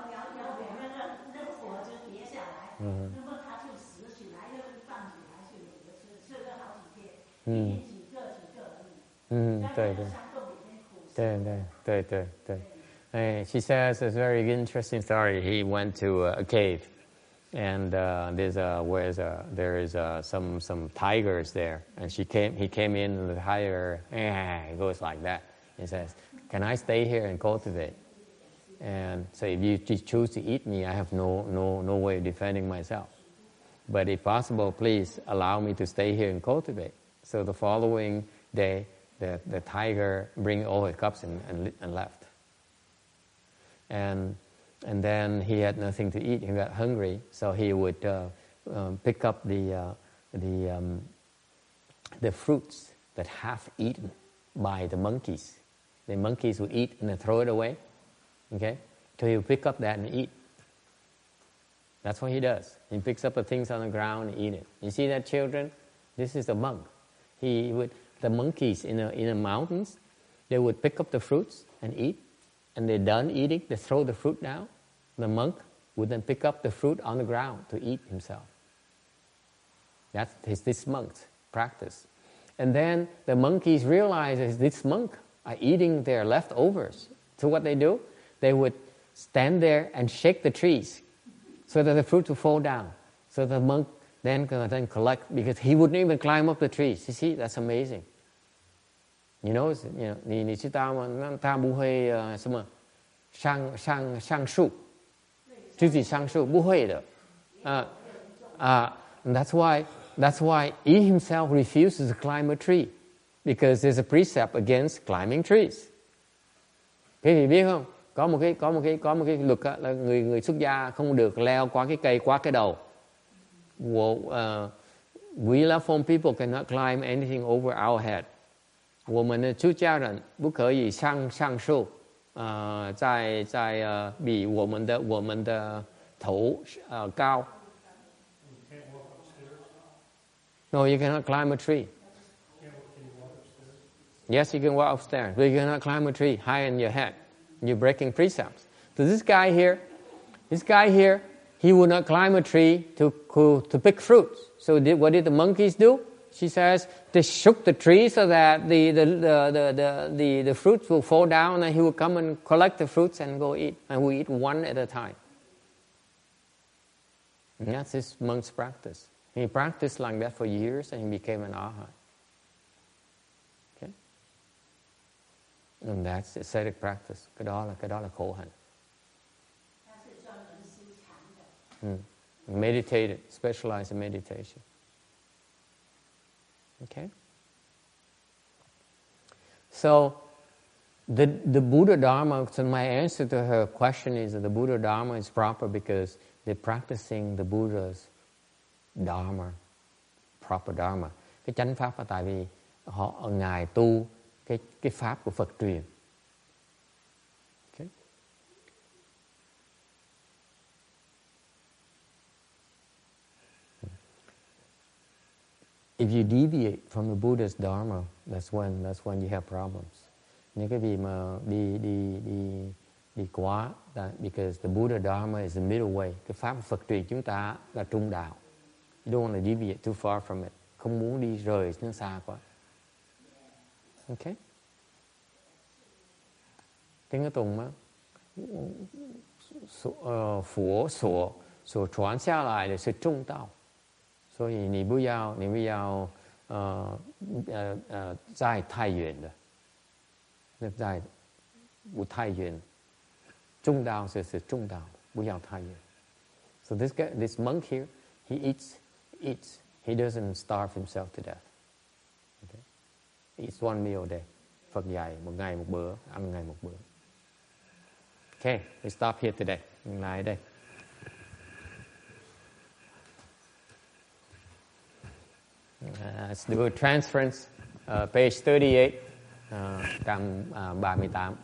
那个果子跌下来。那么他就拾起来，又放起来，就有的吃了好几天，一天几个而已。在山洞里面苦吃。对。She says it's a very interesting story. He went to a cave, and there is some tigers there, and he came in, and the tiger goes like that. He says, "Can I stay here and cultivate?" And so if you choose to eat me, I have no way of defending myself. But if possible, please allow me to stay here and cultivate. So the following day, the tiger bring all his cups and left. And then he had nothing to eat. He got hungry, so he would pick up the the fruits that half eaten by the monkeys. The monkeys would eat and then throw it away. Okay? So he would pick up that and eat. That's what he does. He picks up the things on the ground and eat it. You see that, children? This is a monk. The monkeys in the mountains, they would pick up the fruits and eat. And they're done eating, they throw the fruit down. The monk would then pick up the fruit on the ground to eat himself. That's this monk's practice. And then the monkeys realize this monk are eating their leftovers. So what they do? They would stand there and shake the trees so that the fruit would fall down. So the monk then collect, because he wouldn't even climb up the trees. You see, that's amazing. You know, 你知道吗？那他不会什么上树，自己上树不会的。That's why he himself refuses to climb a tree, because there's a precept against climbing trees. Quý vị biết không? Có một cái luật là người xuất gia không được leo qua cái cây qua cái đầu. We Reformed people cannot climb anything over our head. 我们的出家人不可以上树，在比我们的头高。No, you cannot climb a tree. Yes, you can walk upstairs, but you cannot climb a tree higher than your head. You're breaking precepts. So this guy here, he would not climb a tree to pick fruits. So what did the monkeys do? She says they shook the tree so that the fruits will fall down, and he will come and collect the fruits and go eat, and we eat one at a time. And that's this monk's practice. He practiced like that for years, and he became an arhat. Okay? And that's ascetic practice. Cái đó là khổ hạnh. Meditated, specialized in meditation. Okay? So, the Buddha Dharma, so my answer to her question is that the Buddha Dharma is proper because they're practicing the Buddha's Dharma, proper Dharma. Cái chánh pháp là tại vì Ngài tu cái pháp của Phật truyền. Okay? If you deviate from the Buddha's Dharma, that's when you have problems. Những cái vị mà đi quá, because the Buddha Dharma is the middle way. Cái pháp Phật truyền chúng ta là trung đạo. You don't want to deviate too far from it. Không muốn đi rời nó xa quá. Okay? Tiếng Tùng á, 佛所传下来的是中道。所以你不要在太远的，那在不太远，中道是中道，不要太远。So this monk here, he eats. He doesn't starve himself to death. Okay? He eats one meal a day. Phật dạy một ngày một bữa, ăn ngày một bữa. Okay, we stop here today. Dừng lại đây. Let's do a transference, page 38, trang 38.